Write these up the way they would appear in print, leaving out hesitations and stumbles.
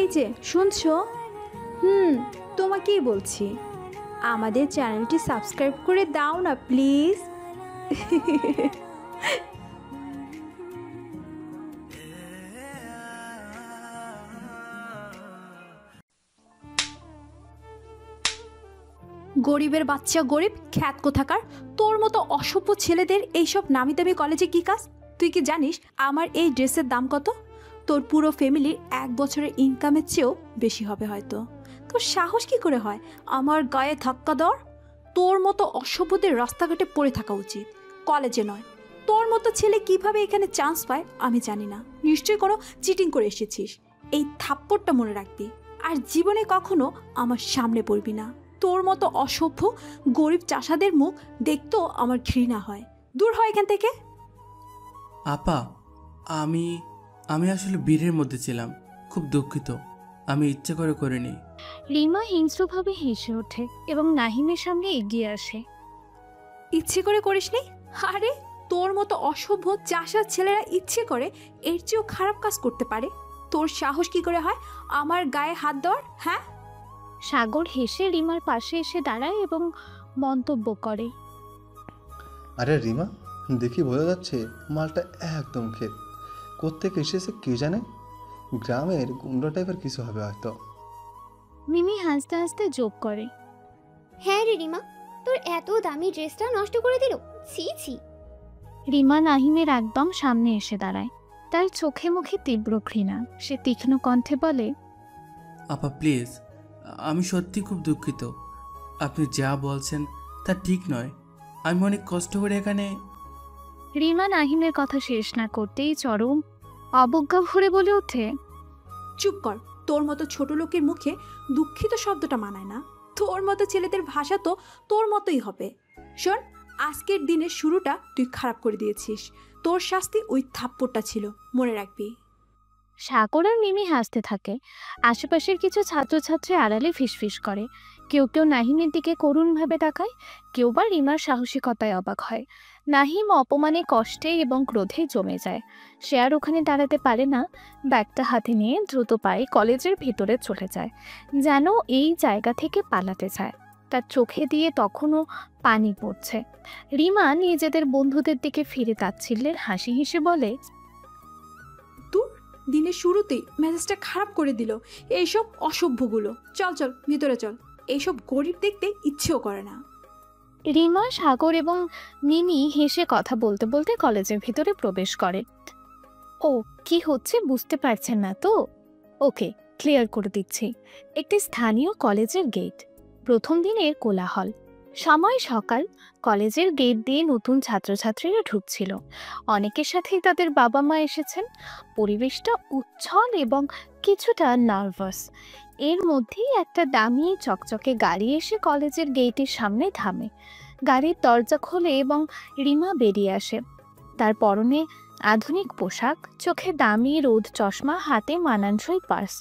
এই যে শুনছো? তোমাকেই বলছি, আমাদের চ্যানেলটি সাবস্ক্রাইব করে দাও না প্লিজ। গরিবের বাচ্চা গরিব খ্যাত কোথাকার, তোর মতো অসভ্য ছেলেদের এইসব নামি দামি কলেজে কি কাজ? তুই কি জানিস আমার এই ড্রেসের দাম কত? তোর পুরো ফ্যামিলির 1 বছরের ইনকামের চেয়েও বেশি হবে হয়তো। তোর সাহস কি করে হয় আমার গায়ে ধাক্কা দেওয়ার? তোর মতো অসভ্যদের রাস্তাঘাটে পড়ে থাকা উচিত, কলেজে নয়। তোর মতো ছেলে কিভাবে এখানে চান্স পায় আমি জানি না। নিশ্চয়ই কোনো চিটিং করে এসেছিস। এই থাপ্পড়টা মনে রাখবি, আর জীবনে কখনো আমার সামনে পড়বি না। তোর মতো অসভ্য গরিব চাষাদের মুখ দেখতেও আমার ঘৃণা হয়। দূর হয় এখান থেকে। আপা, আমি আমি আসলে ভিড়ের মধ্যে ছিলাম, খুব দুঃখিত। আমি ইচ্ছে করে করিনি। রিমা হিংস্রভাবে হেসে ওঠে এবং নাহিমের সামনে এগিয়ে আসে। ইচ্ছে করে করিসনি? আরে তোর মতো অসভ্য চাষার ছেলেরা ইচ্ছে করে এর চেয়েও খারাপ কাজ করতে পারে। তোর সাহস কি করে হয় আমার গায়ে হাত দেওয়ার? হ্যাঁ? সাগর হেসে রিমার পাশে এসে দাঁড়ায় এবং মন্তব্য করে, আরে রিমা, দেখি বোঝা যাচ্ছে মালটা একদম ক্ষেত। কোত্থেকে এসেছে কে জানে, গ্রামের গুন্ডা টাইপের কিছু হবে হয়তো। মিমি হাসতে হাসতে যোগ করে, হ্যাঁ রে রিমা, তোর এত দামি ড্রেসটা নষ্ট করে দিল, ছি ছি। রিমা নাহিমের একদম সামনে এসে দাঁড়ায়। তার চোখে মুখে তীব্র ঘৃণা। সে তীক্ষ্ণ কণ্ঠে বলে, আপা প্লিজ, আমি সত্যি খুব দুঃখিত। আপনি যা বলছেন তা ঠিক নয়। আমি অনেক কষ্ট করে এখানে। রিমা নাহিমের কথা শেষ না করতেই চরম অবজ্ঞা ভরে বলে ওঠে, চুপ কর। তোর মতো ছোট লোকের মুখে দুঃখিত শব্দটা মানায় না। তোর মতো ছেলেদের ভাষা তো তোর মতোই হবে। শোন, আজকের দিনের শুরুটা তুই খারাপ করে দিয়েছিস। তোর শাস্তি ওই থাপ্পড়টা ছিল, মনে রাখবি। সাগর আর মিমি হাসতে থাকে। আশেপাশের কিছু ছাত্রছাত্রী আড়ালে ফিসফিস করে। কেউ কেউ নাহিমের দিকে করুণভাবে তাকায়, কেউ বা রিমার সাহসিকতায় অবাক হয়। নাহিম অপমানে, কষ্টে এবং ক্রোধে জমে যায়। সে আর ওখানে দাঁড়াতে পারে না। ব্যাগটা হাতে নিয়ে দ্রুত পায়ে কলেজের ভিতরে চলে যায়, যেন এই জায়গা থেকে পালাতে চায়। তার চোখে দিয়ে তখনও পানি পড়ছে। রিমা নিজেদের বন্ধুদের দিকে ফিরে তাচ্ছিল্যের হাসি হেসে বলে, দিনের শুরুতেই মেজাজটা খারাপ করে দিল এইসব অসভ্যগুলো। চল চল ভিতরে চল, এইসব গরিব দেখতে ইচ্ছেও করে না। রিমা, সাগর এবং মিমি হেসে কথা বলতে বলতে কলেজের ভিতরে প্রবেশ করে। ও কি হচ্ছে বুঝতে পারছেন না তো? ওকে, ক্লিয়ার করে দিচ্ছি। একটি স্থানীয় কলেজের গেট। প্রথম দিনের কোলাহল। সময় সকাল। কলেজের গেট দিয়ে নতুন ছাত্রছাত্রীরা ঢুকছিল। অনেকের সাথেই তাদের বাবা মা এসেছেন। পরিবেশটা উচ্ছল এবং কিছুটা নার্ভাস। এর মধ্যেই একটা দামি চকচকে গাড়ি এসে কলেজের গেটের সামনে থামে। গাড়ির দরজা খোলে এবং রিমা বেরিয়ে আসে। তার পরনে আধুনিক পোশাক, চোখে দামি রোদ চশমা, হাতে মানানসই পার্স।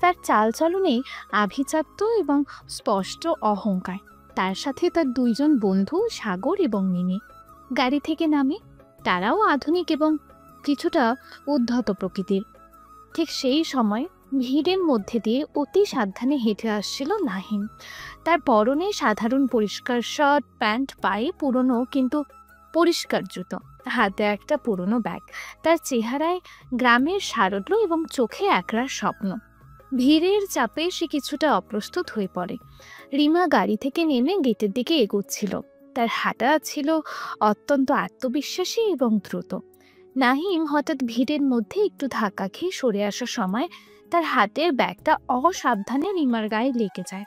তার চালচলনেই আভিজাত্য এবং স্পষ্ট অহংকার। তার সাথে তার 2 জন বন্ধু সাগর এবং মিমি গাড়ি থেকে নামে। তারাও আধুনিক এবং কিছুটা উদ্ধত প্রকৃতির। ঠিক সেই সময় ভিড়ের মধ্যে দিয়ে অতি সাবধানে হেঁটে আসছিল নাহিম। তার পরনে সাধারণ পরিষ্কার শার্ট, প্যান্ট, পায়ে পুরনো কিন্তু পরিষ্কার জুতো, হাতে একটা পুরনো ব্যাগ। তার চেহারায় গ্রামের সারল্য এবং চোখে একরাশ স্বপ্ন। ভিড়ের চাপে সে কিছুটা অপ্রস্তুত হয়ে পড়ে। রিমা গাড়ি থেকে নেমে গেটের দিকে এগোচ্ছিল। তার হাঁটা ছিল অত্যন্ত আত্মবিশ্বাসী এবং দ্রুত। নাহিম হঠাৎ ভিড়ের মধ্যে একটু ধাক্কা খেয়ে সরে আসার সময় তার হাতের ব্যাগটা অসাবধানে রিমার গায়ে লেগে যায়।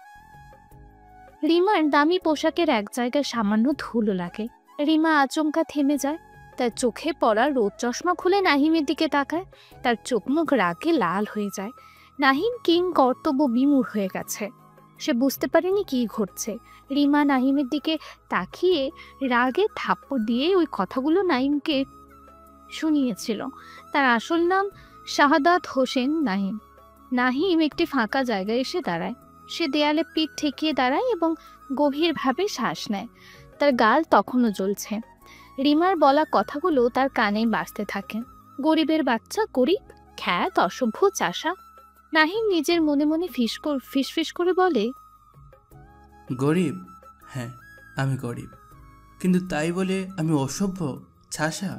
রিমার দামি পোশাকের এক জায়গায় সামান্য ধুলো লাগে। রিমা আচমকা থেমে যায়। তার চোখে পড়া রোদ চশমা খুলে নাহিমের দিকে তাকায়। তার চোখ মুখ রাগে লাল হয়ে যায়। নাহিম কিং কর্তব্য বিমূঢ় হয়ে গেছে। সে বুঝতে পারেনি কি ঘটছে। রিমা নাহিমের দিকে তাকিয়ে রাগে থাপ্পড় দিয়ে ওই কথাগুলো নাহিমকে শুনিয়েছিল। তার আসল নাম শাহাদাত হোসেন নাহিম। নাহিম একটি ফাঁকা জায়গায় এসে দাঁড়ায়। সে দেয়ালে পিঠ ঠেকিয়ে দাঁড়ায় এবং গভীরভাবে শ্বাস নেয়। তার গাল তখনও জ্বলছে। রিমার বলা কথাগুলো তার কানে বাজতে থাকে। গরিবের বাচ্চা গরিব, খ্যাত অসভ্য চাষা। নাহিম নিজের মনে মনে ফিসফিস করে বলে, গরিব? হ্যাঁ, আমি গরিব, কিন্তু তাই বলে আমি অসভ্য, ছাসা?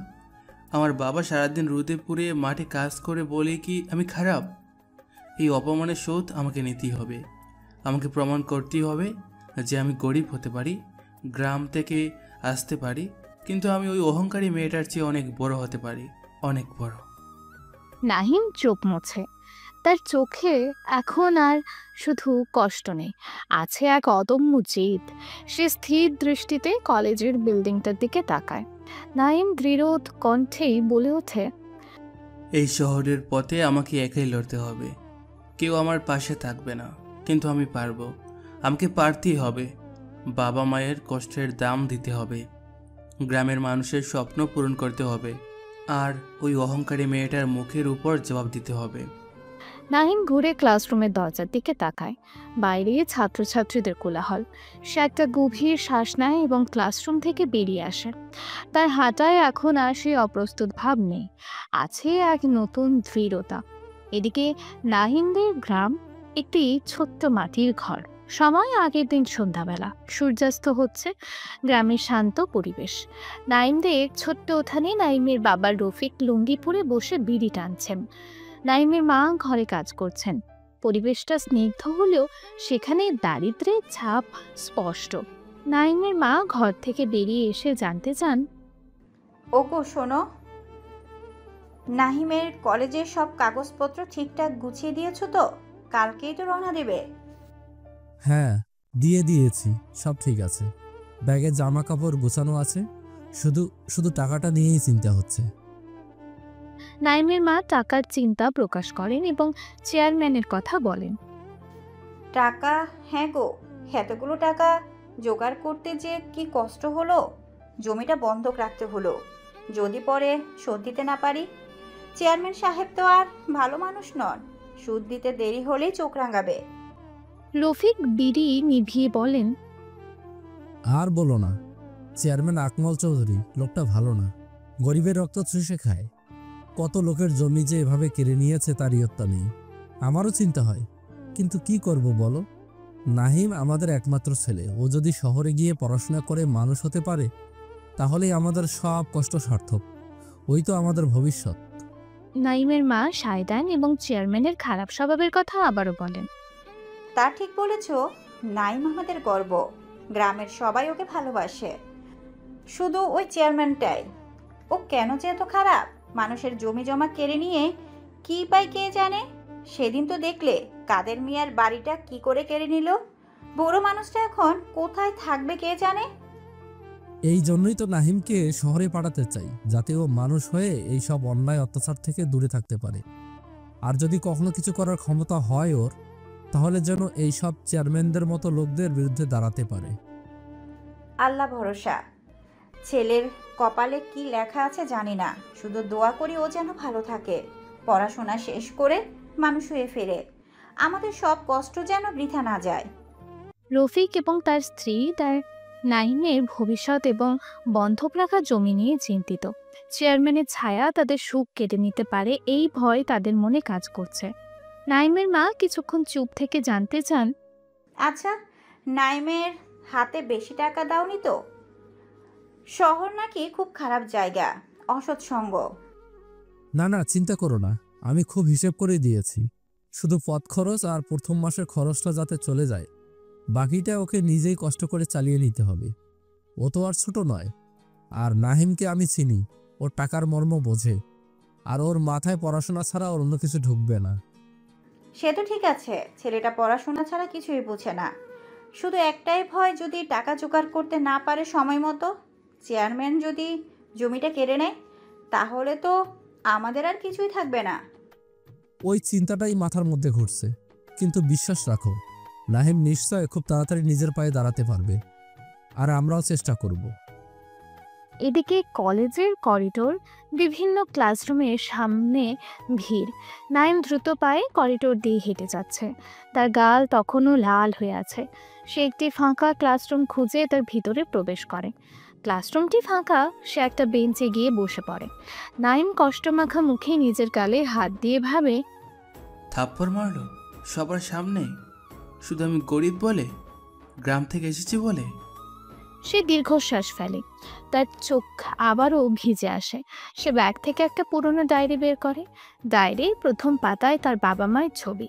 আমার বাবা সারাদিন রোদে পুড়ে মাঠে কাজ করে বলে কি আমি খারাপ? এই অপমানের শোধ আমাকে নিতেই হবে। আমাকে প্রমাণ করতেই হবে যে আমি গরিব হতে পারি, গ্রাম থেকে আসতে পারি, কিন্তু আমি ওই অহংকারী মেয়েটার চেয়ে অনেক বড় হতে পারি, অনেক বড়। নাহিম চোখ মোছে। তার চোখে এখন আর শুধু কষ্ট নেই, আছে এক অদম্য জেদ। সে স্থির দৃষ্টিতে কলেজের বিল্ডিংটার দিকে তাকায়। নাহিম দৃঢ় কণ্ঠেই বলে ওঠে, এই শহরের পথে আমাকে একাই লড়তে হবে। কেউ আমার পাশে থাকবে না, কিন্তু আমি পারবো। আমাকে পারতেই হবে। বাবা মায়ের কষ্টের দাম দিতে হবে, গ্রামের মানুষের স্বপ্ন পূরণ করতে হবে, আর ওই অহংকারী মেয়েটার মুখের উপর জবাব দিতে হবে। নাহিম ঘুরে ক্লাসরুমের দরজার দিকে তাকায়। বাইরে ছাত্রছাত্রীদের কোলাহল। সে একটা গভীর শ্বাস নেয় এবং ক্লাসরুম থেকে বেরিয়ে আসে। তার হাঁটায় এখন আর সেই অপ্রস্তুত ভাব নেই, আছে এক নতুন দৃঢ়তা। এদিকে নাহিমদের গ্রাম একটি ছোট্ট মাটির ঘর। সময় আগের দিন সন্ধ্যাবেলা, সূর্যাস্ত হচ্ছে। গ্রামের শান্ত পরিবেশ। নাইমদের ছোট্ট উঠানে নাইমের বাবা রফিক লুঙ্গি পরে বসে বিড়ি টানছেন। নাইমের মা ঘরে কাজ করছেন। পরিবেশটা স্নিগ্ধ হলেও সেখানে দারিদ্র্যের ছাপ স্পষ্ট। নাইমের মা ঘর থেকে বেরিয়ে এসে জানতে চান, ওগো শোনো, নাহিমের কলেজের সব কাগজপত্র ঠিকঠাক গুছিয়ে দিয়েছো তো? কালকেই তো রওনা দেবে। হ্যাঁ, দিয়ে দিয়েছি, সব ঠিক আছে। ব্যাগে জামা কাপড় গোছানো আছে, শুধু শুধু টাকাটা নিয়েই চিন্তা হচ্ছে। নাইমের মা টাকার চিন্তা প্রকাশ করেন এবং চেয়ারম্যানের কথা বলেন। টাকা? হ্যাঁ গো, এতগুলো টাকা জোগাড় করতে যে কি কষ্ট হলো। জমিটা বন্ধক রাখতে হলো, যদি পরে শোধ দিতে না পারি। চেয়ারম্যান সাহেব তো আর ভালো মানুষ নন, সুদ দিতে দেরি হলেই চোখ রাঙাবে। রফিক বিড়ি নিভিয়ে বলেন, আর বলো না, চেয়ারম্যান আকমল চৌধুরী লোকটা ভালো না, গরিবের রক্ত চুষে খায়। কত লোকের জমি যে এভাবে কেড়ে নিয়েছে তার ইয়ত্তা নেই। আমারও চিন্তা হয়, কিন্তু কি করব বলো? নাহিম আমাদের একমাত্র ছেলে, ও যদি শহরে গিয়ে পড়াশোনা করে মানুষ হতে পারে তাহলেই আমাদের সব কষ্ট সার্থক। ওই তো আমাদের ভবিষ্যৎ। নাইমের মা সায় দেন এবং চেয়ারম্যানের খারাপ স্বভাবের কথা আবারও বলেন। তা ঠিক বলেছ, নাইম আমাদের গর্ব, গ্রামের সবাই ওকে ভালোবাসে। শুধু ওই চেয়ারম্যানটাই, ও কেন যে এত খারাপ, মানুষের জমি জমা কেড়ে নিয়ে কি পায় কে জানে। সেদিন তো দেখলে কাদের মিয়ার বাড়িটা কি করে কেড়ে নিল। বড় মানুষটা এখন কোথায় থাকবে কে জানে। এই জন্যই তো নাহিমকে শহরে পাঠাতে চাই, যাতে ও মানুষ হয়ে এই সব অন্যায় অত্যাচার থেকে দূরে থাকতে পারে। আর যদি কখনো কিছু করার ক্ষমতা হয় ওর, তাহলে যেন এই সব চেয়ারম্যানদের মতো লোকদের বিরুদ্ধে দাঁড়াতে পারে। আল্লাহ ভরসা, ছেলের কপালে কি লেখা আছে জানি না, শুধু দোয়া করি ও যেন ভালো থাকে, পড়াশোনা শেষ করে মানুষ হয়ে ফেরে, আমাদের সব কষ্ট যেন বৃথা না যায়। রফিক এবং তার স্ত্রী তার নাইমের ভবিষ্যৎ এবং বন্ধক রাখা জমি নিয়ে চিন্তিত। চেয়ারম্যানের ছায়া তাদের সুখ কেটে নিতে পারে, এই ভয় তাদের মনে কাজ করছে। নাইমের মা কিছুক্ষণ চুপ থেকে জানতে চান, আচ্ছা, নাইমের হাতে বেশি টাকা দাওনি তো? শহর নাকি খুব খারাপ জায়গা, অসৎসঙ্গ। না না, চিন্তা করো না, আমি খুব হিসেব করে দিয়েছি। শুধু পথ খরচ আর প্রথম মাসের খরচটা যাতে চলে যায়, বাকিটা ওকে নিজেই কষ্ট করে চালিয়ে নিতে হবে। ও তো আর ছোট নয়। আর নাহিমকে আমি চিনি, ওর টাকার মর্ম বোঝে, আর ওর মাথায় পড়াশোনা ছাড়া ওর অন্য কিছু ঢুকবে না। সে তো ঠিক আছে, ছেলেটা পড়াশোনা ছাড়া কিছুই বুঝে না। শুধু একটাই ভয়, যদি টাকা জোগাড় করতে না পারে সময় মতো, চেয়ারম্যান যদি জমিটা কেড়ে নেয়, তাহলে তো আমাদের আর কিছুই থাকবে না। ওই চিন্তাটাই মাথার মধ্যে ঘুরছে, কিন্তু বিশ্বাস রাখো, নাহিম নিশ্চয় খুব তাড়াতাড়ি নিজের পায়ে দাঁড়াতে পারবে, আর আমরাও চেষ্টা করব। এদিকে কলেজের করিডোর, বিভিন্ন ক্লাসরুমের সামনে ভিড়। নাইম দ্রুত পায়ে করিডোর দিয়ে হেঁটে যাচ্ছে। তার গাল তখনও লাল হয়ে আছে। সে একটি ফাঁকা ক্লাসরুম খুঁজে তার ভিতরে প্রবেশ করে। ক্লাসরুমটি ফাঁকা, সে একটা বেঞ্চে গিয়ে বসে পড়ে। নাইম কষ্টমাখা মুখে নিজের গালে হাত দিয়ে ভাবে, থাপ্পড় মারলো সবার সামনে, শুধু আমি গরিব বলে, গ্রাম থেকে এসেছি বলে। সে দীর্ঘশ্বাস ফেলে, তার চোখ আবারও ভিজে আসে। সে ব্যাগ থেকে একটা পুরনো ডায়েরি বের করে। ডায়েরির প্রথম পাতায় তার বাবা মায়ের ছবি।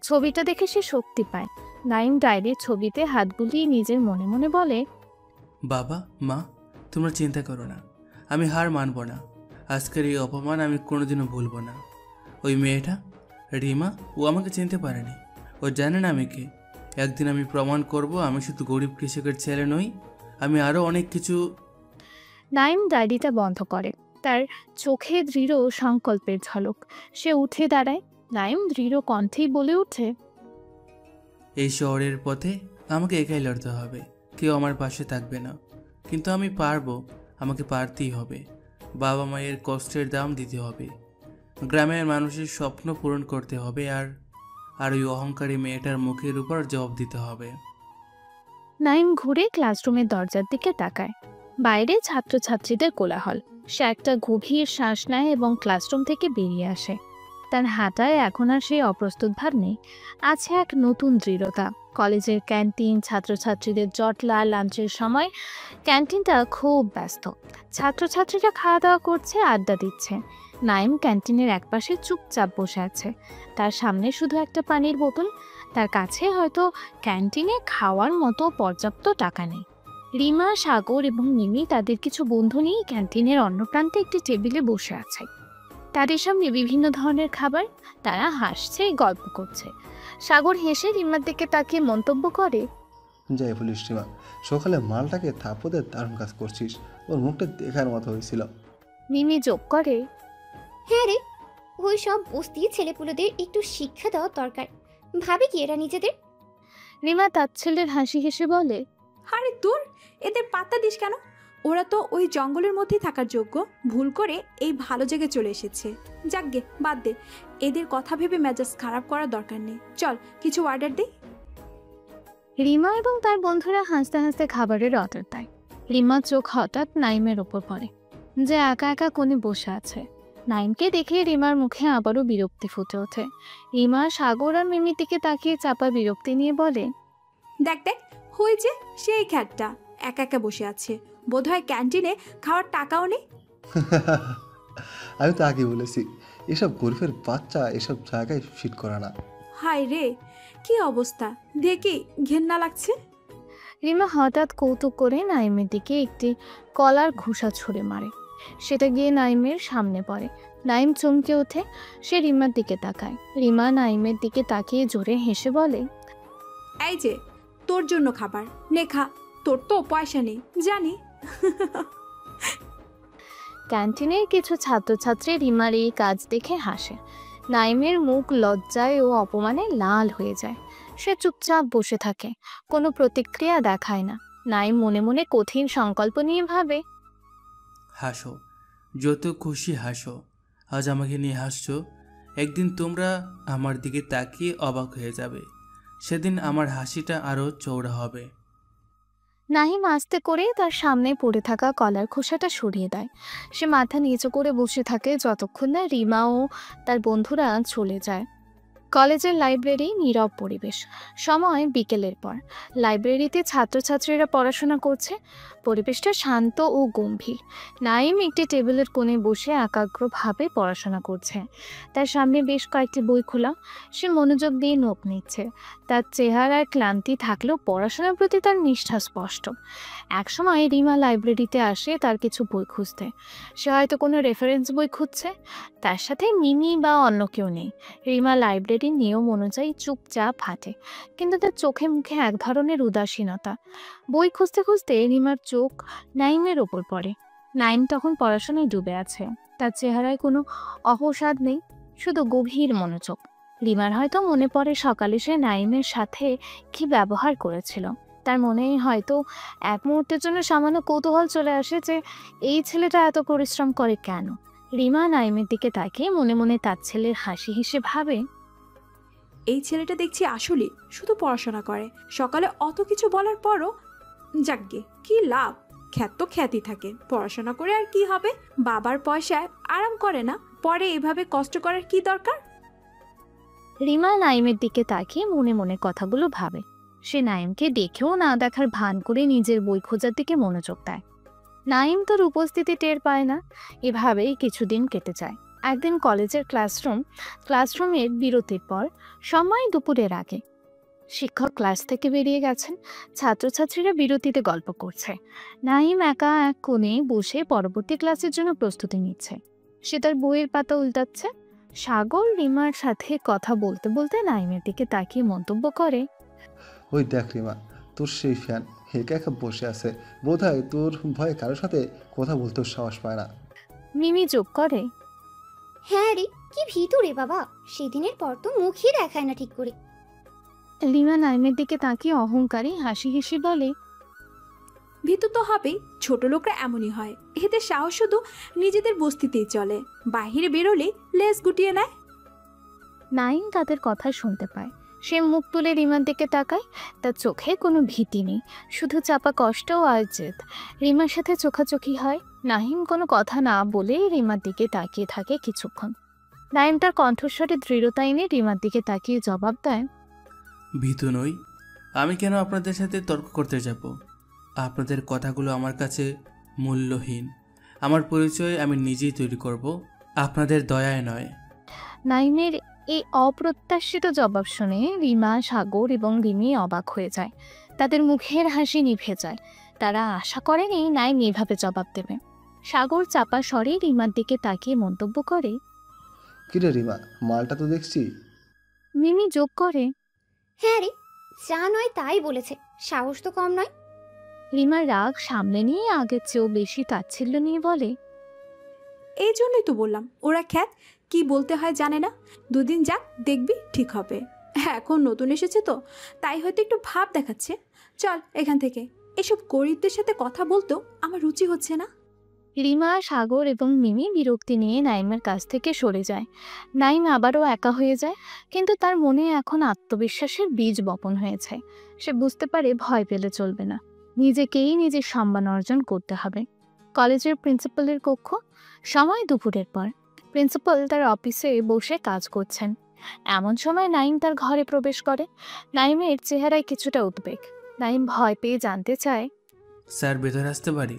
ছবিটা দেখে সে শক্তি পায়। নাইম ডায়েরির ছবিতে হাত বুলিয়ে নিজের মনে মনে বলে, বাবা মা, তোমরা চিন্তা করো না, আমি হার মানব না। আজকের এই অপমান আমি কোনোদিনও ভুলবো না। ওই মেয়েটা রিমা, ও আমাকে চিনতে পারেনি, ও জানে না আমি কে। একদিন আমি প্রমাণ করব আমি শুধু গরিব কৃষকের ছেলে নই, আমি আরও অনেক কিছু। নাইম ডায়েরিটা বন্ধ করে। তার চোখে দৃঢ় সংকল্পের ঝলক। সে উঠে দাঁড়ায়। নাইম দৃঢ় কণ্ঠেই বলে ওঠে, এই শহরের পথে আমাকে একাই লড়তে হবে, কেউ আমার পাশে থাকবে না, কিন্তু আমি পারবো। আমাকে পারতেই হবে। বাবা মায়ের কষ্টের দাম দিতে হবে, গ্রামের মানুষের স্বপ্ন পূরণ করতে হবে, আর ওই অহংকারী মেয়েটার মুখের উপর জবাব দিতে হবে। নাইম ঘুরে ক্লাসরুমের দরজার দিকে তাকায়। বাইরে ছাত্রছাত্রীদের কোলাহল। সে একটা গভীর শ্বাস নেয় এবং ক্লাসরুম থেকে বেরিয়ে আসে। তার হাঁটায় এখন আর সেই অপ্রস্তুত ভাব নেই, আছে এক নতুন দৃঢ়তা। কলেজের ক্যান্টিন, ছাত্রছাত্রীদের জটলা লাঞ্চের সময় ক্যান্টিনটা খুব ব্যস্ত। ছাত্রছাত্রীরা খাওয়া দাওয়া করছে, আড্ডা দিচ্ছে। নাইম ক্যান্টিনের একপাশে চুপচাপ বসে আছে। তার সামনে শুধু একটা পানির বোতল। তার কাছে হয়তো ক্যান্টিনে খাওয়ার মতো পর্যাপ্ত টাকা নেই। রিমা, সাগর এবং মিমি তাদের কিছু বন্ধু নিয়ে ক্যান্টিনের অন্য প্রান্তে একটি টেবিলে বসে আছে। তাদের সামনে বিভিন্ন ধরনের খাবার। তারা হাসছে, গল্প করছে। সাগর হেসে রিমার দিকে তাকিয়ে মন্তব্য করে, যাই বলিস রিমা, সকালে মালটাকে থাপ্পড়ে দারুণ কাজ করছিস, ওর মুখটা দেখার মতো হয়েছিল। মিমি যোগ করে, হ্যাঁ রে, ওই সব বস্তি ছেলেপুলেদের একটু শিক্ষা দেওয়া দরকার। ভাবে কি এরা নিজেদের? রিমা তাচ্ছিল্যের হাসি হেসে বলে, আরে দূর, এদের পাত্তা দিস কেন? ওরা তো ওই জঙ্গলের মধ্যেই থাকার যোগ্য, ভুল করে এই ভালো জায়গায় চলে এসেছে। যাকগে, বাদ দে, এদের কথা ভেবে মেজাজ খারাপ করার দরকার নেই। চল কিছু অর্ডার দিই। রিমা এবং তার বন্ধুরা হাসতে হাসতে খাবারের অর্ডার দেয়। রিমার চোখ হঠাৎ নাইমের ওপর পড়ে, যে একা একা কোণে বসে আছে। নাইমকে দেখে রিমার মুখে আবারও বিরক্তি ফুটে ওঠে। রিমা সাগর আর মিমির দিকে তাকিয়ে চাপা বিরক্তি নিয়ে বলে, দেখ দেখ, হয়েছে সেই খ্যাটটা একা একা বসে আছে, বোধহয় ক্যান্টিনে খাওয়ার টাকাও নেই। আমি তো আগে বলেছি, এসব গরিবের বাচ্চা এসব জায়গায় ফিট করে না। হায় রে, কি অবস্থা দেখি, ঘেন্না লাগছে। রিমা হঠাৎ কৌতুক করে নাইমের দিকে একটি কলার ঘুষা ছুঁড়ে মারে। সেটা গিয়ে নাইমের সামনে পড়ে। নাইম চমকে ওঠে। সে রিমার দিকে তাকায়। রিমা নাইমের দিকে তাকিয়ে জোরে হেসে বলে, এই যে তোর জন্য খাবার, নে খা, তোর তো পয়সা নেই জানি। ক্যান্টিনের কিছু ছাত্রছাত্রী রিমার এই কাজ দেখে হাসে। নাইমের মুখ লজ্জায় ও অপমানে লাল হয়ে যায়। সে চুপচাপ বসে থাকে, কোনো প্রতিক্রিয়া দেখায় না। নাইম মনে মনে কঠিন সংকল্প নিয়ে ভাবে, হাসো, যত খুশি হাসো। আজ আমাকে নিয়ে হাসছো, একদিন তোমরা আমার দিকে তাকিয়ে অবাক হয়ে যাবে। সেদিন আমার হাসিটা আরও চওড়া হবে। নাহিম আস্তে করে তার সামনে পড়ে থাকা কলার খোসাটা সরিয়ে দেয়। সে মাথা নিচু করে বসে থাকে যতক্ষণ না রিমা ও তার বন্ধুরা চলে যায়। কলেজের লাইব্রেরি, নীরব পরিবেশ। সময় বিকেলের পর। লাইব্রেরিতে ছাত্রছাত্রীরা পড়াশোনা করছে। পরিবেশটা শান্ত ও গম্ভীর। নাইম একটি টেবিলের কোণে বসে একাগ্রভাবে পড়াশোনা করছে। তার সামনে বেশ কয়েকটি বই খোলা। সে মনোযোগ দিয়ে নোট নিচ্ছে। তার চেহারায় ক্লান্তি থাকলেও পড়াশোনার প্রতি তার নিষ্ঠা স্পষ্ট। একসময় রিমা লাইব্রেরিতে আসে তার কিছু বই খুঁজতে। সে হয়তো কোনো রেফারেন্স বই খুঁজছে। তার সাথে মিমি বা অন্য কেউ নেই। রিমা লাইব্রেরির নিয়ম অনুযায়ী চুপচাপ হাঁটে, কিন্তু তার চোখে মুখে এক ধরনের উদাসীনতা। বই খুঁজতে খুঁজতে রিমার চোখ নাইমের ওপর পড়ে। নাইম তখন পড়াশোনায় ডুবে আছে। তার চেহারায় কোনো অবসাদ নেই, শুধু গভীর মনোযোগ। রিমার হয়তো মনে পড়ে সকালে সে নাইমের সাথে কি ব্যবহার করেছিল। তার মনে হয়তো এক মুহূর্তের জন্য সামান্য কৌতূহল চলে আসে যে এই ছেলেটা এত পরিশ্রম করে কেন। রিমা নাইমের দিকে তাকিয়ে মনে মনে তার ছেলের হাসি হেসে ভাবে, এই ছেলেটা দেখছি আসলে শুধু পড়াশোনা করে, সকালে অত কিছু বলার পরও যাকগে, কি লাভ, খ্যাত তো খ্যাতি থাকে, পড়াশোনা করে আর কি হবে, বাবার পয়সায় আরাম করে না, পরে এভাবে কষ্ট করার কি দরকার। রিমা নাইমের দিকে তাকিয়ে মনে মনে কথাগুলো ভাবে। সে নাইমকে দেখেও না দেখার ভান করে নিজের বই খোঁজার দিকে মনোযোগ দেয়। নাইম তোর উপস্থিতি টের পায় না। এভাবেই কিছুদিন কেটে যায়। একদিন কলেজের ক্লাসরুমের বিরতির পর, সময় দুপুরের আগে। শিক্ষক ক্লাস থেকে বেরিয়ে গেছেন। ছাত্রছাত্রীরা বিরতিতে গল্প করছে। নাইম একা এক কোণে বসে পরবর্তী ক্লাসের জন্য প্রস্তুতি নিচ্ছে। সে তার বইয়ের পাতা উল্টাচ্ছে। সাগর রিমার সাথে কথা বলতে বলতে নাইমের দিকে তাকিয়ে মন্তব্য করে, ওই দেখ রিমা, তোর সেই ফ্যান একা একা বসে আছে, বোধহয় তোর ভয়ে কারোর সাথে কথা বলতেও সাহস পায় না। মিমি যোগ করে, হ্যাঁ রে, কি ভিতরে বাবা, সেদিনের পর তো মুখই দেখায় না ঠিক করে। রিমা নাইমের দিকে তাকিয়ে অহংকারী হাসি হেসে বলে, ভীতু তো হবেই, ছোট লোকরা এমনই হয়। এদের সাহস শুধু নিজেদের বস্তিতেই চলে, বাহিরে বেরোলে লেজ গুটিয়ে নেয়। নাইম তাদের কথা শুনতে পায়। সে মুখ তুলে রিমার দিকে তাকায়। তার চোখে কোনো ভীতি নেই, শুধু চাপা কষ্ট আর জেদ। রিমার সাথে চোখাচোখি হয়। নাহিম কোনো কথা না বলে রিমার দিকে তাকিয়ে থাকে কিছুক্ষণ। নাইম তার কণ্ঠস্বরে দৃঢ়তা এনে রিমার দিকে তাকিয়ে জবাব দেয়, ভীতু নই। আমি কেন আপনাদের সাথে তর্ক করতে যাব? আপনাদের কথাগুলো আমার কাছে মূল্যহীন। আমার পরিচয় আমি নিজেই তৈরি করব, আপনাদের দয়ায় নয়। নাইমের এই অপ্রত্যাশিত জবাব শুনে রিমা, সাগর এবং রিমি অবাক হয়ে যায়। তাদের মুখের হাসি নিভে যায়। তারা আশা করেনি নাইম এভাবে জবাব দেবে। সাগর চাপা স্বরে রিমার দিকে তাকিয়ে মন্তব্য করে, কিরে রিমা, মালটা তো দেখছি। মিমি যোগ করে, হ্যাঁ রে, যা নয় তাই বলেছে, সাহস তো কম নয়। রিমার রাগ সামলে নিয়ে আগের চেয়েও বেশি তাচ্ছিল্য নিয়ে বলে, এই জন্যই তো বললাম, ওরা খ্যাত, কি বলতে হয় জানে না। দুদিন যাক, দেখবি ঠিক হবে। এখন নতুন এসেছে তো, তাই হয়তো একটু ভাব দেখাচ্ছে। চল এখান থেকে, এসব গরিবদের সাথে কথা বলতেও আমার রুচি হচ্ছে না। রিমা, সাগর এবং মিমি বিরক্তি নিয়ে নাইমের কাছ থেকে সরে যায়। নাইম আবারও একা হয়ে যায়, কিন্তু তার মনে এখন আত্মবিশ্বাসের বীজ বপন হয়েছে। সে বুঝতে পারে ভয় পেলে চলবে না, নিজেকেই নিজের সম্মান অর্জন করতে হবে। কলেজের প্রিন্সিপালের কক্ষ, সময় দুপুরের পর। প্রিন্সিপাল তার অফিসে বসে কাজ করছেন। এমন সময় নাইম তার ঘরে প্রবেশ করে। নাইমের চেহারায় কিছুটা উদ্বেগ। নাইম ভয় পেয়ে জানতে চায়, স্যার, ভেতরে আসতে পারি?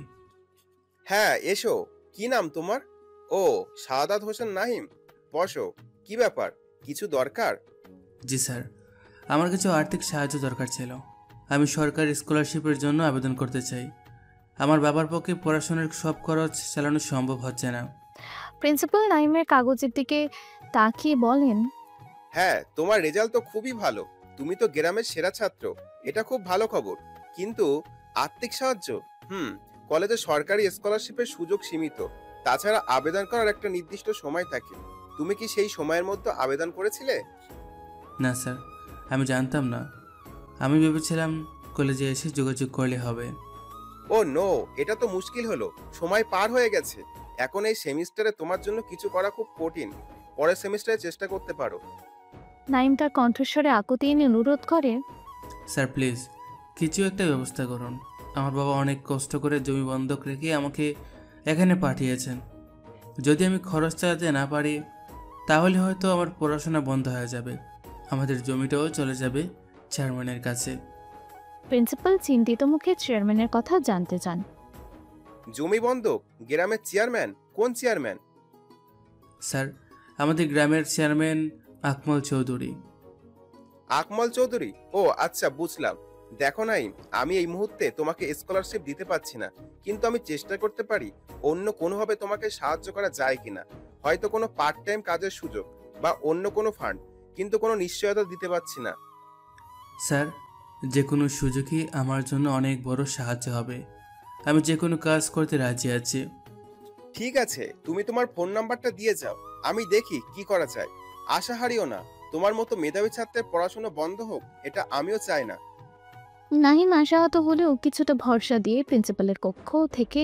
হ্যাঁ এসো। কি নাম তোমার? ও, শাহাদাত হোসেন নাহিম। বসো। কি ব্যাপার, কিছু দরকার? জি স্যার, আমার কিছু আর্থিক সাহায্য দরকার ছিল। আমি সরকারি স্কলারশিপের জন্য আবেদন করতে চাই। আমার বাবার পক্ষে পড়াশোনার সব খরচ চালানো সম্ভব হচ্ছে না। প্রিন্সিপাল নাইমের কাগজের দিকে তাকিয়ে বলেন, হ্যাঁ, তোমার রেজাল্ট তো খুবই ভালো। তুমি তো গ্রামের সেরা ছাত্র, এটা খুব ভালো খবর। কিন্তু আর্থিক সাহায্য? কলেজে সরকারি স্কলারশিপের সুযোগ সীমিত। তাছাড়া আবেদন করার একটা নির্দিষ্ট সময় থাকে। তুমি কি সেই সময়ের মধ্যে আবেদন করেছিলে? না স্যার, আমি জানতাম না। আমি ভেবেছিলাম কলেজে এসে যোগাযোগ করলে হবে। ও নো, এটা তো মুশকিল হলো। সময় পার হয়ে গেছে। এখন এই সেমিস্টারে তোমার জন্য কিছু করা খুব কঠিন। পরের সেমিস্টারে চেষ্টা করতে পারো। নাইম তার কণ্ঠস্বরে আকুতি এনে অনুরোধ করে, স্যার প্লিজ কিছু একটা ব্যবস্থা করুন। আমার বাবা অনেক কষ্ট করে জমি বন্ধক রেখে আমাকে এখানে পাঠিয়েছেন। যদি আমি খরচ চালাতে না পারি তাহলে হয়তো আমার পড়াশোনা বন্ধ হয়ে যাবে। আমাদের জমিটাও চলে যাবে চেয়ারম্যানের কাছে। প্রিন্সিপাল চিন্তিত মুখে চেয়ারম্যানের কথা জানতে চান। জমি বন্ধক? গ্রামের চেয়ারম্যান? কোন চেয়ারম্যান? স্যার, আমাদের গ্রামের চেয়ারম্যান আকমল চৌধুরী। আকমল চৌধুরী? ও আচ্ছা, বুঝলাম। দেখো নাই, আমি এই মুহূর্তে তোমাকে স্কলারশিপ দিতে পারছি না, কিন্তু আমি চেষ্টা করতে পারি অন্য কোনোভাবে তোমাকে সাহায্য করা যায় কিনা। হয়তো কোনো পার্ট টাইম কাজের সুযোগ বা অন্য কোনো ফান্ড, কিন্তু কোনো নিশ্চয়তা দিতে পারছি না। স্যার, যে কোনো সুযোগই আমার জন্য অনেক বড় সাহায্য হবে। আমি যে কোনো কাজ করতে রাজি আছি। ঠিক আছে, তুমি তোমার ফোন নাম্বারটা দিয়ে যাও, আমি দেখি কি করা যায়। আশা হারিও না, তোমার মতো মেধাবী ছাত্রের পড়াশোনা বন্ধ হোক, এটা আমিও চাই না। নাহিম আশাহত হলেও কিছুটা ভরসা দিয়ে প্রিন্সিপালের কক্ষ থেকে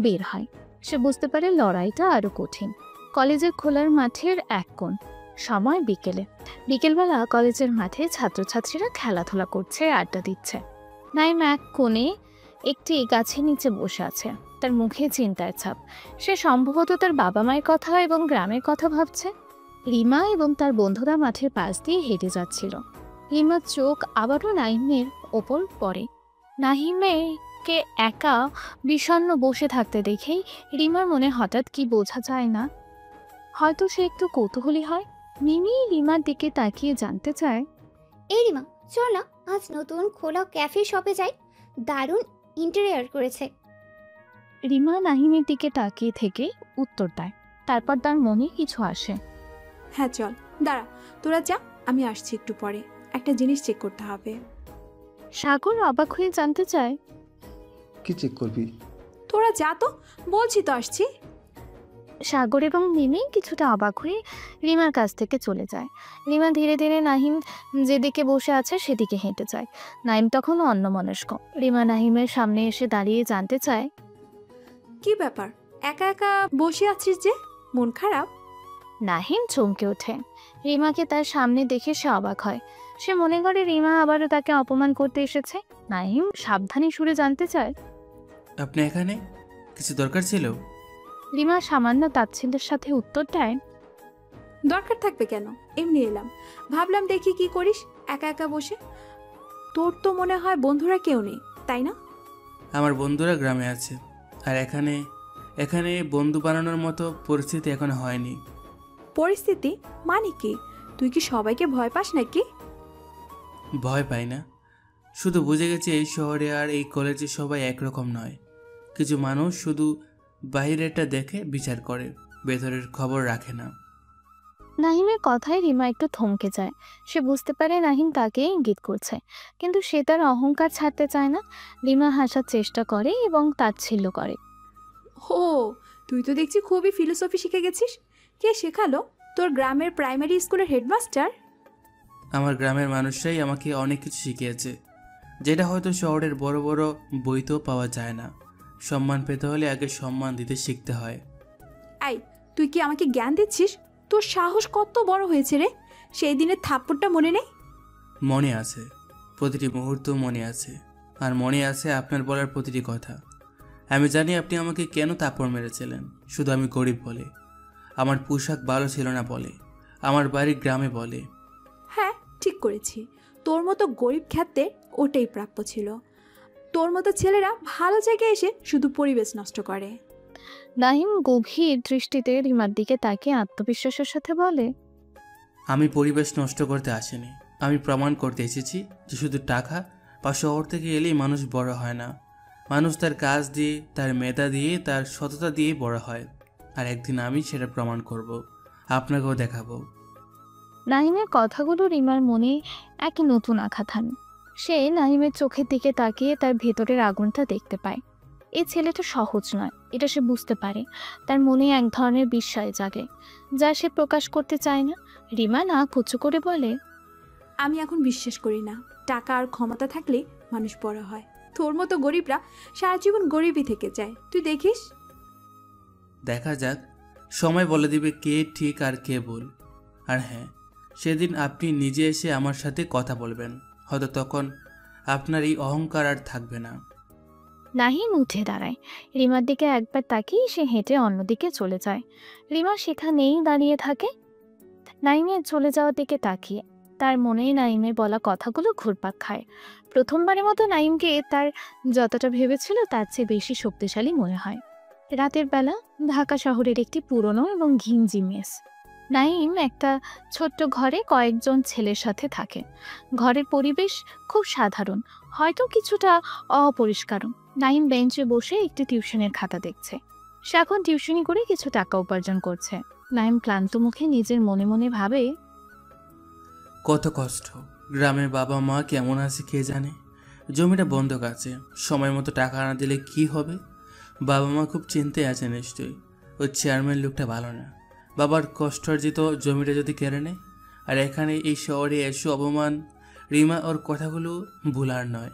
বের হয়। সে বুঝতে পারে লড়াইটা আরো কঠিন। কলেজের খোলার মাঠের এক কোণ, সময় বিকেলবেলা কলেজের মাঠে ছাত্রছাত্রীরা খেলাধুলা করছে, আড্ডা দিচ্ছে। নাইম এক কোণে একটি গাছের নিচে বসে আছে। তার মুখে চিন্তার ছাপ। সে সম্ভবত তার বাবা মায়ের কথা এবং গ্রামের কথা ভাবছে। রিমা এবং তার বন্ধুরা মাঠের পাশ দিয়ে হেঁটে যাচ্ছিল। রিমার চোখ আবারও নাহিমের ওপর পড়ে। নাহিমেরকে একা বিষণ্ণ বসে থাকতে দেখেই রিমার মনে হঠাৎ কি বোঝা যায় না, হয়তো সে একটু কৌতূহলী হয়। মিমি রিমার দিকে তাকিয়ে জানতে চায়, এই রিমা, চল না আজ নতুন খোলা ক্যাফে শপে যাই, দারুণ ইন্টেরিয়র করেছে। রিমা নাহিমের দিকে তাকিয়ে থেকে উত্তর দেয়। তারপর তার মনে কিছু আসে। হ্যাঁ চল, দাঁড়া, তোরা যা, আমি আসছি একটু পরে, একটা জিনিস চেক করতে হবে। সাগর অবাক হয়ে জানতে চায়, কি চেক করবি? তোরা যা তো, বলছি তো আসছি। সাগর এবং মিমি কিছুটা অবাক হয়ে রিমার কাছ থেকে চলে যায়। রিমা ধীরে ধীরে নাহিম যেদিকে বসে আছে সেদিকে হেঁটে যায়। নাহিম তখনও অন্যমনস্ক। রিমা নাহিমের সামনে এসে দাঁড়িয়ে জানতে চায়, কি ব্যাপার, একা একা বসে আছিস যে, মন খারাপ? নাহিম চমকে ওঠে। রিমাকে তার সামনে দেখে সে অবাক হয়। সে মনে করে রিমা আবারও তাকে অপমান করতে এসেছে। নাহিম সাবধানী সুরে জানতে চায়, আপনি এখানে কিছু দরকার ছিল? রিমা সামান্য তাচ্ছিল্যের সাথে উত্তর দেয়, দরকার থাকবে কেন, এমনি এলাম, ভাবলাম দেখি কি করিস একা একা বসে। তোর তো মনে হয় বন্ধুরা কেউ নেই, তাই না? আমার বন্ধুরা গ্রামে আছে, আর এখানে এখানে বন্ধু বানানোর মতো পরিস্থিতি এখনো হয়নি। পরিস্থিতি মানে কি? তুই কি সবাইকে ভয় পাস নাকি? ভয় পাই না, শুধু বুঝে গেছি এই শহরে আর এই কলেজে সবাই একরকম নয়। কিছু মানুষ শুধু বাইরেটা দেখে বিচার করে, ভেতরের খবর রাখে না। নাহিমের কথায় রিমা একটু থমকে যায়। সে বুঝতে পারে নাহিম তাকে ইঙ্গিত করছে, কিন্তু সে তার অহংকার ছাড়তে চায় না। রিমা হাসার চেষ্টা করে এবং তাচ্ছিল্য করে। ও, তুই তো দেখছি খুবই ফিলোসফি শিখে গেছিস। কে শেখালো? তোর গ্রামের প্রাইমারি স্কুলের হেডমাস্টার? আমার গ্রামের মানুষরাই আমাকে অনেক কিছু শিখিয়েছে, যেটা হয়তো শহরের বড় বড় বইতেও পাওয়া যায় না। সম্মান পেতে হলে আগে সম্মান দিতে শিখতে হয়। আই, তুই কি আমাকে জ্ঞান দিচ্ছিস? তোর সাহস কত বড় হয়েছে রে! সেই দিনের থাপ্পড়টা মনে নেই? মনে আছে, প্রতিটি মুহূর্ত মনে আছে, আর মনে আছে আপনার বলার প্রতিটি কথা। আমি জানি আপনি আমাকে কেন থাপ্পড় মেরেছিলেন, শুধু আমি গরিব বলে, আমার পোশাক ভালো ছিল না বলে, আমার বাড়ি গ্রামে বলে। হ্যাঁ, ঠিক করেছি। তোর মতো গরিব খ্যাতে ওটাই প্রাপ্য ছিল। তোর মতো ছেলেরা ভালো জায়গায় এসে শুধু পরিবেশ নষ্ট করে। নাহিম গভীর দৃষ্টিতে রিমার দিকে তাকিয়ে আত্মবিশ্বাসের সাথে বলে, আমি পরিবেশ নষ্ট করতে আসিনি, আমি প্রমাণ করতে এসেছি যে শুধু টাকা বা শহর থেকে এলেই মানুষ বড় হয় না। মানুষ তার কাজ দিয়ে, তার মেধা দিয়ে, তার সততা দিয়ে বড় হয়। আর একদিন আমি সেটা প্রমাণ করব, আপনাকেও দেখাবো। নাহিমের কথাগুলো রিমার মনে এক নতুন আঘাত হানে। সে নাহিমের চোখের দিকে তাকিয়ে তার ভেতরের আগুনটা দেখতে পায়। এই ছেলেটা সহজ নয়, এটা সে বুঝতে পারে। তার মনে এক ধরনের বিস্ময় জাগে, যা সে প্রকাশ করতে চায় না। রিমা না কুচু করে বলে, আমি এখন বিশ্বাস করি না টাকা আর ক্ষমতা থাকলে মানুষ বড় হয়। তোর মতো গরিবরা সারা জীবন গরিবই থেকে যায়, তুই দেখিস। দেখা যাক, সময় বলে দিবে কে ঠিক আর কে ভুল। আর হ্যাঁ, সেদিন আপনি নিজে এসে আমার সাথে কথা বলবেন, হয়তো তখন আপনার এই অহংকার আর থাকবে না। নাহিম উঠে দাঁড়ায়। রিমার দিকে একবার তাকিয়ে সে হেঁটে অন্যদিকে চলে যায়। রিমা সেখানেই দাঁড়িয়ে থাকে, নাইমের চলে যাওয়ার দিকে তাকিয়ে। তার মনেই নাইমের বলা কথাগুলো ঘুরপাক খায়। প্রথমবারের মতো নাইমকে তার যতটা ভেবেছিল তার চেয়ে বেশি শক্তিশালী মনে হয়। রাতের বেলা ঢাকা শহরের একটি পুরনো এবং ঘিঞ্জি মেস। নাইম একটা ছোট্ট ঘরে কয়েকজন ছেলের সাথে থাকে। ঘরের পরিবেশ খুব সাধারণ, হয়তো কিছুটা অপরিষ্কারও। নাইম বেঞ্চে বসে একটি টিউশনের খাতা দেখছে। সে এখন টিউশনি করে কিছু টাকা উপার্জন করছে। নাইম ক্লান্ত মুখে নিজের মনে মনে ভাবে, কত কষ্ট, গ্রামের বাবা মা কেমন আছে কে জানে। জমিটা বন্ধক আছে, সময় মতো টাকা না দিলে কি হবে। বাবা মা খুব চিন্তায় আছে নিশ্চয়ই। ওই চেয়ারম্যান লোকটা ভালো না, বাবার কষ্টার্জিত জমিটা যদি কেড়ে নেয়। আর এখানে এই শহরে এসো অপমান। রিমা ওর কথাগুলো ভুলার নয়।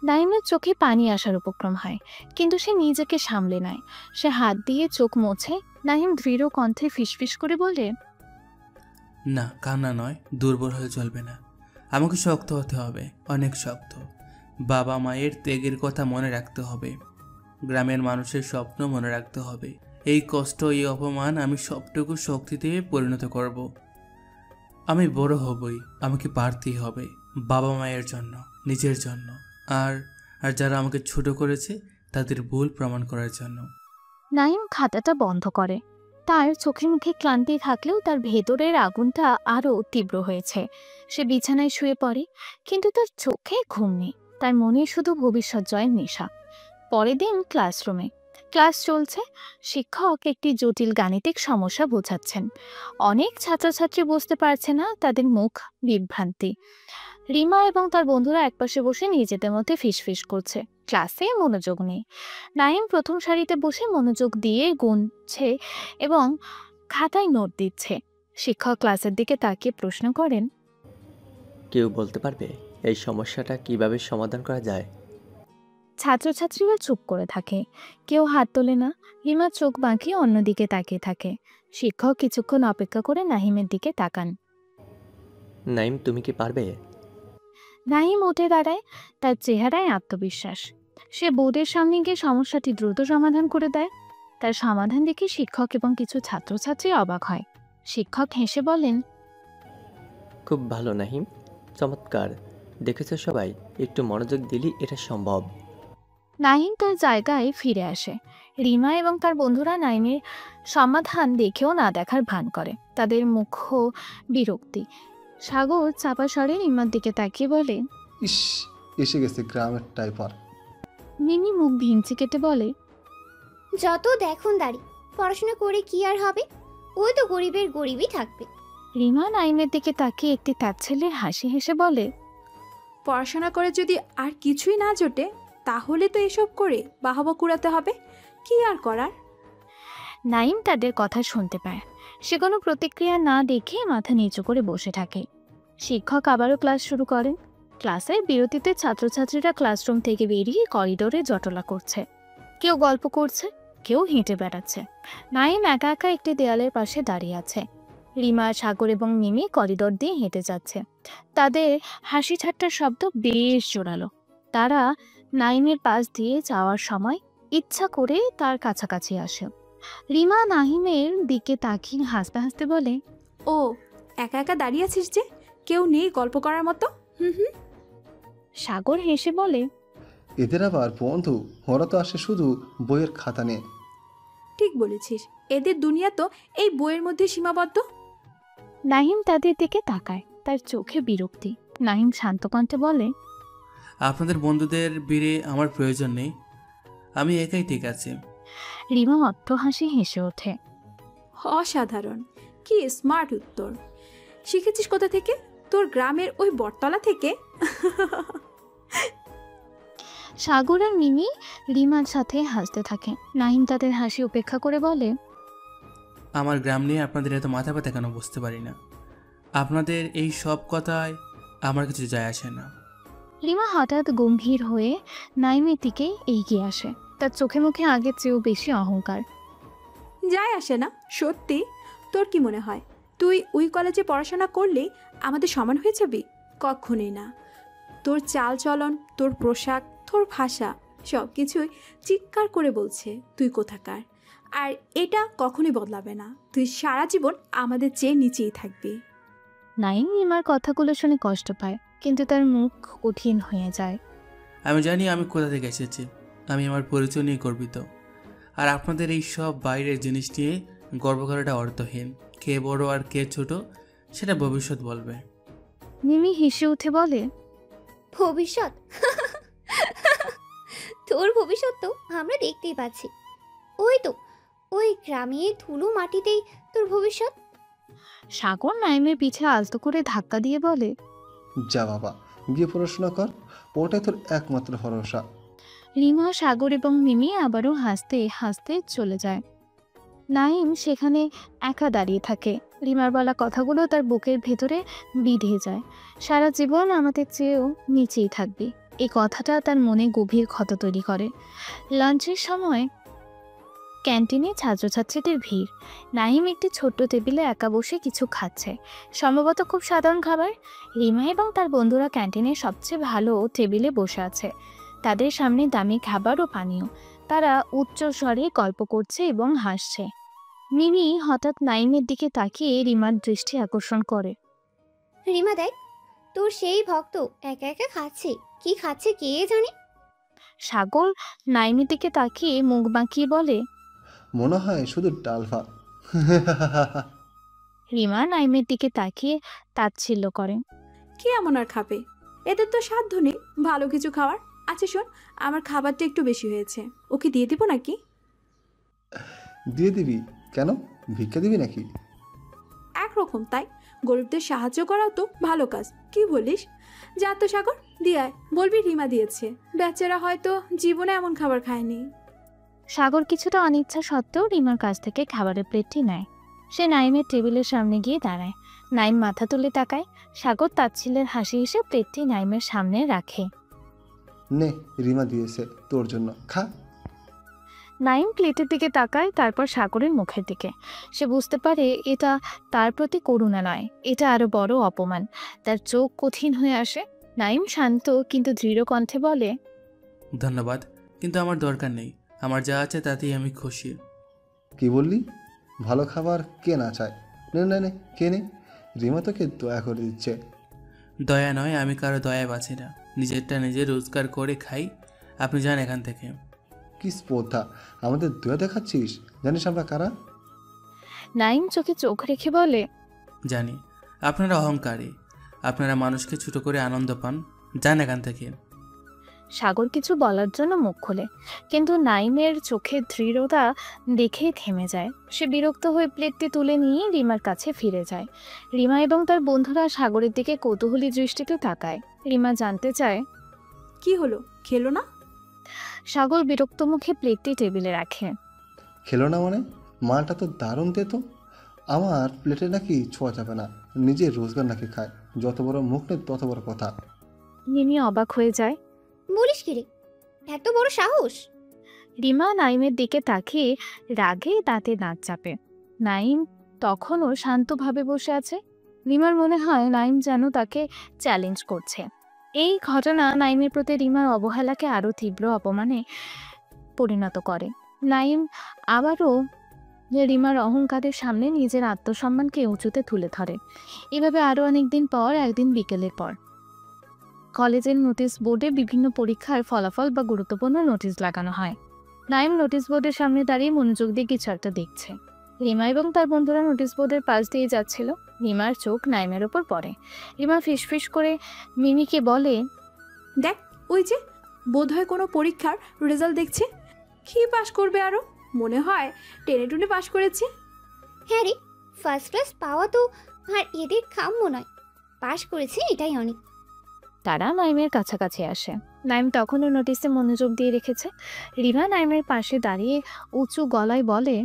নাইমের চোখে পানি আসার উপক্রম হয়, কিন্তু সে নিজেকে সামলে নেয়। সে হাত দিয়ে চোখ মোছে। নাহিম দৃঢ় কণ্ঠে ফিসফিস করে বলে, না, কান্না নয়, দুর্বল হলে চলবে না। আমাকে শক্ত হতে হবে, অনেক শক্ত। বাবা মায়ের ত্যাগের কথা মনে রাখতে হবে, গ্রামের মানুষের স্বপ্ন মনে রাখতে হবে। এই কষ্ট, এই অপমান আমি সবটুকু শক্তিতে পরিণত করব। আমি বড় হবই, আমাকে পারতেই হবে, বাবা মায়ের জন্য, নিজের জন্য, আর আর যারা আমাকে ছোট করেছে তাদের ভুল প্রমাণ করার জন্য। নাইম খাতাটা বন্ধ করে। তার চোখে মুখে ক্লান্তি থাকলেও তার ভেতরের আগুনটা আরও তীব্র হয়েছে। সে বিছানায় শুয়ে পড়ে, কিন্তু তার চোখে ঘুম নেই। তার মনে শুধু ভবিষ্যৎ জয়ের নেশা। পরের দিন ক্লাসরুমে ক্লাস চলছে। শিক্ষক একটি জটিল গাণিতিক সমস্যা বোঝাচ্ছেন। অনেক ছাত্রছাত্রী বুঝতে পারছে না, তাদের মুখ বিভ্রান্তি। রিমা এবং তার বন্ধুরা একপাশে বসে নিজেদের মধ্যে ফিসফিস করছে। ক্লাসে মনোযোগ নেই। নাইম প্রথম সারিতে বসে মনোযোগ দিয়ে গুনছে এবং খাতায় নোট দিচ্ছে। শিক্ষক ক্লাসের দিকে তাকিয়ে প্রশ্ন করেন, কেউ বলতে পারবে এই সমস্যাটা কিভাবে সমাধান করা যায়? ছাত্রছাত্রীরা চুপ করে থাকে, কেউ হাত তোলে না। রিমা চোখ বাঁকিয়ে অন্যদিকে তাকিয়ে থাকে। শিক্ষক কিছুক্ষণ অপেক্ষা করে নাহিমের দিকে তাকান। নাইম, তুমি কি পারবে? নাহিম উঠে দাঁড়ায়, তার চেহারায় আত্মবিশ্বাস। সে বোর্ডের সামনে গিয়ে সমস্যাটি দ্রুত সমাধান করে দেয়। তার সমাধান দেখে শিক্ষক এবং কিছু ছাত্রছাত্রী অবাক হয়। শিক্ষক হেসে বলেন, খুব ভালো নাহিম, চমৎকার। দেখেছো সবাই, একটু মনোযোগ দিলেই এটা সম্ভব। নাহিম তার জায়গায় ফিরে আসে। রিমা এবং তার বন্ধুরা নাইমের সমাধান দেখেও না দেখার ভান করে। তাদের মুখ বিরক্তি। সাগর চাপা স্বরে রিমার দিকে তাকিয়ে বলে, ইস, এসে গেছে গ্রামের টাইপার। মিনি মুখ ভিঞ্চি কেটে বলে, যত দেখুন দাঁড়ি, পড়াশোনা করে কি আর হবে? ওই তো গরিবের গরিবই থাকবে। রিমা নাইমের দিকে তাকিয়ে একটি তাচ্ছিল্যের হাসি হেসে বলে, পড়াশোনা করে যদি আর কিছুই না জোটে তাহলে তো এসব করে বাহাবা কুড়াতে হবে, কি আর করার। নাইম তাদের কথা শুনতে পায়। সে কোনো প্রতিক্রিয়া না দেখে মাথা নিচু করে বসে থাকে। শিক্ষক আবারও ক্লাস শুরু করেন। ক্লাসের বিরতিতে ছাত্রছাত্রীরা ক্লাসরুম থেকে বেরিয়ে করিডোরে জটলা করছে। কেউ গল্প করছে, কেউ হেঁটে বেড়াচ্ছে। নাইম একা একা একটি দেয়ালের পাশে দাঁড়িয়ে আছে। রিমা, সাগর এবং মিমি করিডোর দিয়ে হেঁটে যাচ্ছে। তাদের হাসি ঠাট্টার শব্দ বেশ জোরালো। তারা নাইমের পাশ দিয়ে যাওয়ার সময় ইচ্ছা করে তার কাছাকাছি আসে। রিমা নাহিমের দিকে তাকিয়ে হাসতে হাসতে বলে, ও একা একা দাঁড়িয়ে আছিস যে, কেউ নেই গল্প করার মতো? হুম। সাগর হেসে বলে, এদের আবার বন্ধু, ওরা তো আসে শুধু বইয়ের খাতা নিয়ে। ঠিক বলেছিস, এদের দুনিয়া তো এই বইয়ের মধ্যে সীমাবদ্ধ। নাহিম তাদের দিকে তাকায়, তার চোখে বিরক্তি। নাহিম শান্ত কণ্ঠে বলে, আপনাদের বন্ধুদের ভিড়ে আমার প্রয়োজন নেই, আমি একাই ঠিক আছে। রিমা অট্ট হাসি হেসে ওঠে। অসাধারণ, কি স্মার্ট উত্তর। শিখেছিস কোথা থেকে? তোর গ্রামের ওই বটতলা থেকে? সাগর আর মিমি রিমার সাথে হাসতে থাকে। নাহিম তাদের হাসি উপেক্ষা করে বলে, আমার গ্রাম নিয়ে আপনাদের এত মাথা ব্যথা কেন বুঝতে পারি না। আপনাদের এই সব কথায় আমার কিছু যায় আসে না। রিমা হঠাৎ গম্ভীর হয়ে নাইমের দিকে এগিয়ে আসে। তার চোখে মুখে আগের চেয়েও বেশি অহংকার। যায় আসে না সত্যি? তোর কি মনে হয় তুই ওই কলেজে পড়াশোনা করলেই আমাদের সমান হয়ে যাবি? কখনোই না। তোর চাল চলন, তোর পোশাক, তোর ভাষা সব কিছুই চিৎকার করে বলছে তুই কোথাকার। আর এটা কখনোই বদলাবে না। তুই সারা জীবন আমাদের চেয়ে নিচেই থাকবি। নাইম রিমার কথাগুলো শুনে কষ্ট পায়, কিন্তু তার মুখ কঠিন হয়ে যায়। আমি জানি আমি কোথা থেকে এসেছি, আমি আমার পরিচয় নিয়ে গর্বিত। আর আপনাদের এই সব বাইরের জিনিস নিয়ে গর্ব করাটা অর্থহীন। কে বড় আর কে ছোট সেটা ভবিষ্যৎ বলবে। মিমি হেসে উঠে বলে, ভবিষ্যৎ? তোর ভবিষ্যৎ তো আমরা দেখতেই পাচ্ছি। ওই তো ওই গ্রামে ধুলো মাটিতেই তোর ভবিষ্যৎ। সাগর নাইমের পিছে আলতো করে ধাক্কা দিয়ে বলে, যা বাবা, গিয়ে পড়াশোনা কর, ওটাই তোর একমাত্র ভরসা। রিমা, সাগর এবং মিমি আবারও হাসতে হাসতে চলে যায়। নাইম সেখানে একা দাঁড়িয়ে থাকে। রিমার বলা কথাগুলো তার বুকের ভেতরে বিঁধে যায়। সারা জীবন আমাদের চেয়েও নিচেই থাকবি, এই কথাটা তার মনে গভীর ক্ষত তৈরি করে। লাঞ্চের সময় ক্যান্টিনে ছাত্রছাত্রীদের ভিড়। নাহিম একটি ছোট্ট টেবিলে একা বসে কিছু খাচ্ছে, সম্ভবত খুব সাধারণ খাবার। রিমা এবং তার বন্ধুরা ক্যান্টিনের সবচেয়ে ভালো টেবিলে বসে আছে। তাদের সামনে দামি খাবার ও পানীয়। তারা উচ্চ স্বরে গল্প করছে এবং হাসছে। মিমি হঠাৎ নাইমের দিকে তাকিয়ে রিমার দৃষ্টি আকর্ষণ করে। রিমা দেখ, তোর সেই ভক্ত একা একা খাচ্ছে, কি খাচ্ছে কে জানে। সাগর নাইমের দিকে তাকিয়ে মুখ বাঁকিয়ে বলে। মনে হয় শুধু ডাল ভাত। রিমা নাইমের দিকে তাকিয়ে তাচ্ছিল্য করে। কি এমন আর খাবে? এদের তো সাধ্য নেই ভালো কিছু খাওয়ার। আচ্ছা শোন, আমার খাবারটা একটু বেশি হয়েছে, ওকে দিয়ে দিব নাকি? দিয়ে দিবি কেন? ভিক্ষা দিবি নাকি? একরকম তাই, গরিবদের সাহায্য করাও তো ভালো কাজ, কি বলিস? যা তো সাগর, দিয়ে আয়, বলবি রিমা দিয়েছে। বেচারা হয়তো জীবনে এমন খাবার খায়নি। সাগর কিছুটা অনিচ্ছা সত্ত্বেও রিমার কাছ থেকে খাবারের প্লেটটি নেয়। সে নাইমের টেবিলের সামনে গিয়ে দাঁড়ায়। নাইম মাথা তুলে তাকায়। সাগর তাচ্ছিল্যের হাসি হেসে প্লেটটি নাইমের সামনে রাখে। নে, রিমা দিয়েছে তোর জন্য, খা। নাইম প্লেটের দিকে তাকায়, তারপর সাগরের মুখের দিকে। সে বুঝতে পারে এটা তার প্রতি করুণা নয়, এটা আরো বড় অপমান। তার চোখ কঠিন হয়ে আসে। নাইম শান্ত কিন্তু দৃঢ় কণ্ঠে বলে, ধন্যবাদ, কিন্তু আমার দরকার নেই। আমার যা আছে তাতেই আমি খুশি। কি বললি? ভালো খাবার কে না চায়? নে নে নে, কে নে? রিমা তোকে দয়া করে দিচ্ছে। দয়া নয়, আমি কারো দয়া বাঁচি না, নিজেরটা নিজে রোজগার করে খাই। আপনি যান এখান থেকে। কি স্পর্ধা, আমাদের দয়া দেখাচ্ছিস? জানিস আমরা কারা? নাইম চোখে চোখ রেখে বলে, জানি আপনারা অহংকারী, আপনারা মানুষকে ছোট করে আনন্দ পান। যান এখান থেকে। সাগর কিছু বলার জন্য মুখ খোলে, কিন্তু নাইমের চোখে দৃঢ়তা দেখে থেমে যায়। সে বিরক্ত হয়ে প্লেটটি তুলে নিয়ে রিমার কাছে ফিরে যায়। রিমা এবং তার বন্ধুরা সাগরের দিকে কৌতূহলী দৃষ্টিতে তাকায়। রিমা জানতে চায়, কি হলো, খেলো না? সাগর বিরক্ত মুখে প্লেটটি টেবিলে রাখে। খেলো না মানে? মালটা তো দারুণ দে তো। আমার প্লেটে নাকি ছোঁয়া যাবে না, নিজের রোজগার নাকি খায়। যত বড় মুখ নেই তত বড় কথা। মিমি অবাক হয়ে যায়। বলিস কি রে, এত বড় সাহস? রিমা নাইমের দিকে তাকিয়ে রাগে দাঁতে দাঁত চাপে। নাইম তখনও শান্তভাবে বসে আছে। রিমার মনে হয় নাইম যেন তাকে চ্যালেঞ্জ করছে। এই ঘটনা নাইমের প্রতি রিমার অবহেলাকে আরও তীব্র অপমানে পরিণত করে। নাইম আবারও রিমার অহংকারের সামনে নিজের আত্মসম্মানকে উঁচুতে তুলে ধরে। এভাবে আরও অনেক দিন পর একদিন বিকেলের পর কলেজের নোটিশ বোর্ডে বিভিন্ন পরীক্ষার ফলাফল বা গুরুত্বপূর্ণ নোটিশ লাগানো হয়। নাইম নোটিশ বোর্ডের সামনে দাঁড়িয়ে মনোযোগ দিয়ে কিছু একটা দেখছে। রিমা এবং তার বন্ধুরা নোটিশ বোর্ডের পাশ দিয়ে যাচ্ছিল। রিমার চোখ নাইমের ওপর পড়ে। রিমা ফিসফিস করে মিমিকে বলে, দেখ, ওই যে বোধহয় কোনো পরীক্ষার রেজাল্ট দেখছে। কি পাশ করবে আরো? মনে হয় টেনে টুনে পাশ করেছে। হ্যাঁ রে, ফার্স্ট ক্লাস পাওয়া তো আর এদের কাম্য নয়। পাশ করেছে এটাই অনেক। তারা নাইমের কাছাকাছি আসে। নাইম তখনও নোটিশে মনোযোগ দিয়ে রেখেছে। রিমা নাইমের পাশে দাঁড়িয়ে উঁচু গলায় বলে,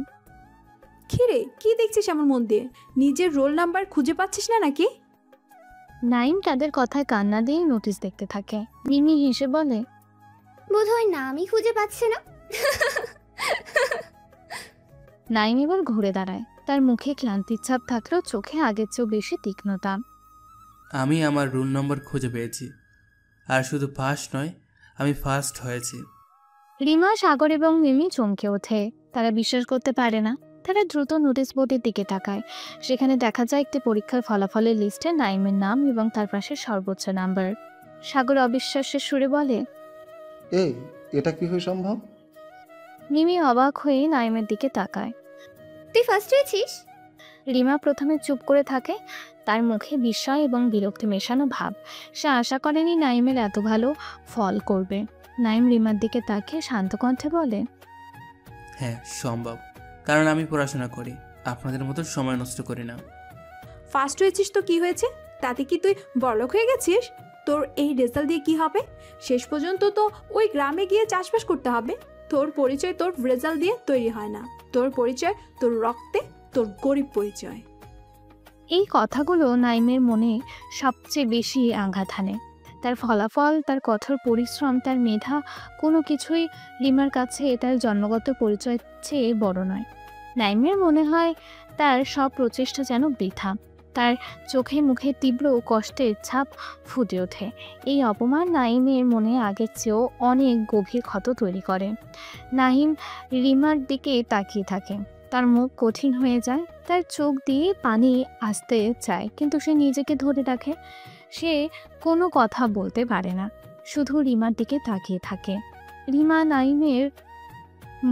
কি রে, কি দেখছিস এমন মন দিয়ে? নিজের রোল নাম্বার খুঁজে পাচ্ছিস না নাকি? নাইম তাদের কথায় কান্না দিয়ে নোটিশ দেখতে থাকে। মিমি হেসে বলে, বোধহয় নামই খুঁজে পাচ্ছে না। নাইম এবার ঘুরে দাঁড়ায়। তার মুখে ক্লান্তির ছাপ থাকলেও চোখে আগের চেয়েও বেশি তীক্ষ্ণতা। আমি আমার রোল নম্বর খুঁজে পেয়েছি, আর শুধু পাস নয়, আমি ফার্স্ট হয়েছি। রিমা, সাগর এবং মিমি চমকে ওঠে। তারা বিশ্বাস করতে পারে না। তারা দ্রুত নোটিশ বোর্ডের দিকে তাকায়। সেখানে দেখা যায় একটি পরীক্ষার ফলাফলের লিস্টে নাইমের নাম এবং তার পাশে সর্বোচ্চ নাম্বার। সাগর অবিশ্বাসের সুরে বলে, এই, এটা কি হয়ে সম্ভব? মিমি অবাক হয়ে নাইমের দিকে তাকায়। তুই ফার্স্ট হয়েছিস? রিমা প্রথমে চুপ করে থাকে। তার মুখে বিস্ময় এবং বিরক্তি মেশানো ভাব। সে আশা করেনি নাইমের এত ভালো ফল করবে। নাইম রিমার দিকে তাকিয়ে শান্ত কণ্ঠে বলে, হ্যাঁ সম্ভব, কারণ আমি পড়াশোনা করি, আপনাদের মতো সময় নষ্ট করি না। ফার্স্ট হয়েছিস তো কি হয়েছে? তাতে কি তুই বড়লোক হয়ে গেছিস? তোর এই রেজাল্ট দিয়ে কি হবে? শেষ পর্যন্ত তো ওই গ্রামে গিয়ে চাষবাস করতে হবে। তোর পরিচয় তোর রেজাল্ট দিয়ে তৈরি হয় না, তোর পরিচয় তোর রক্তে, তোর গরিব পরিচয়। এই কথাগুলো নাইমের মনে সবচেয়ে বেশি আঘাত হানে। তার ফলাফল, তার কঠোর পরিশ্রম, তার মেধা, কোনো কিছুই রিমার কাছে তার জন্মগত পরিচয়ের চেয়ে বড় নয়। নাইমের মনে হয় তার সব প্রচেষ্টা যেন বৃথা। তার চোখে মুখে তীব্র কষ্টের ছাপ ফুটে ওঠে। এই অপমান নাহিমের মনে আগের চেয়েও অনেক গভীর ক্ষত তৈরি করে। নাহিম রিমার দিকে তাকিয়ে থাকে, তার মুখ কঠিন হয়ে যায়, তার চোখ দিয়ে পানি আসতে চায়, কিন্তু সে নিজেকে ধরে রাখে। সে কোনো কথা বলতে পারে না, শুধু রিমার দিকে তাকিয়ে থাকে। রিমা নাহিমের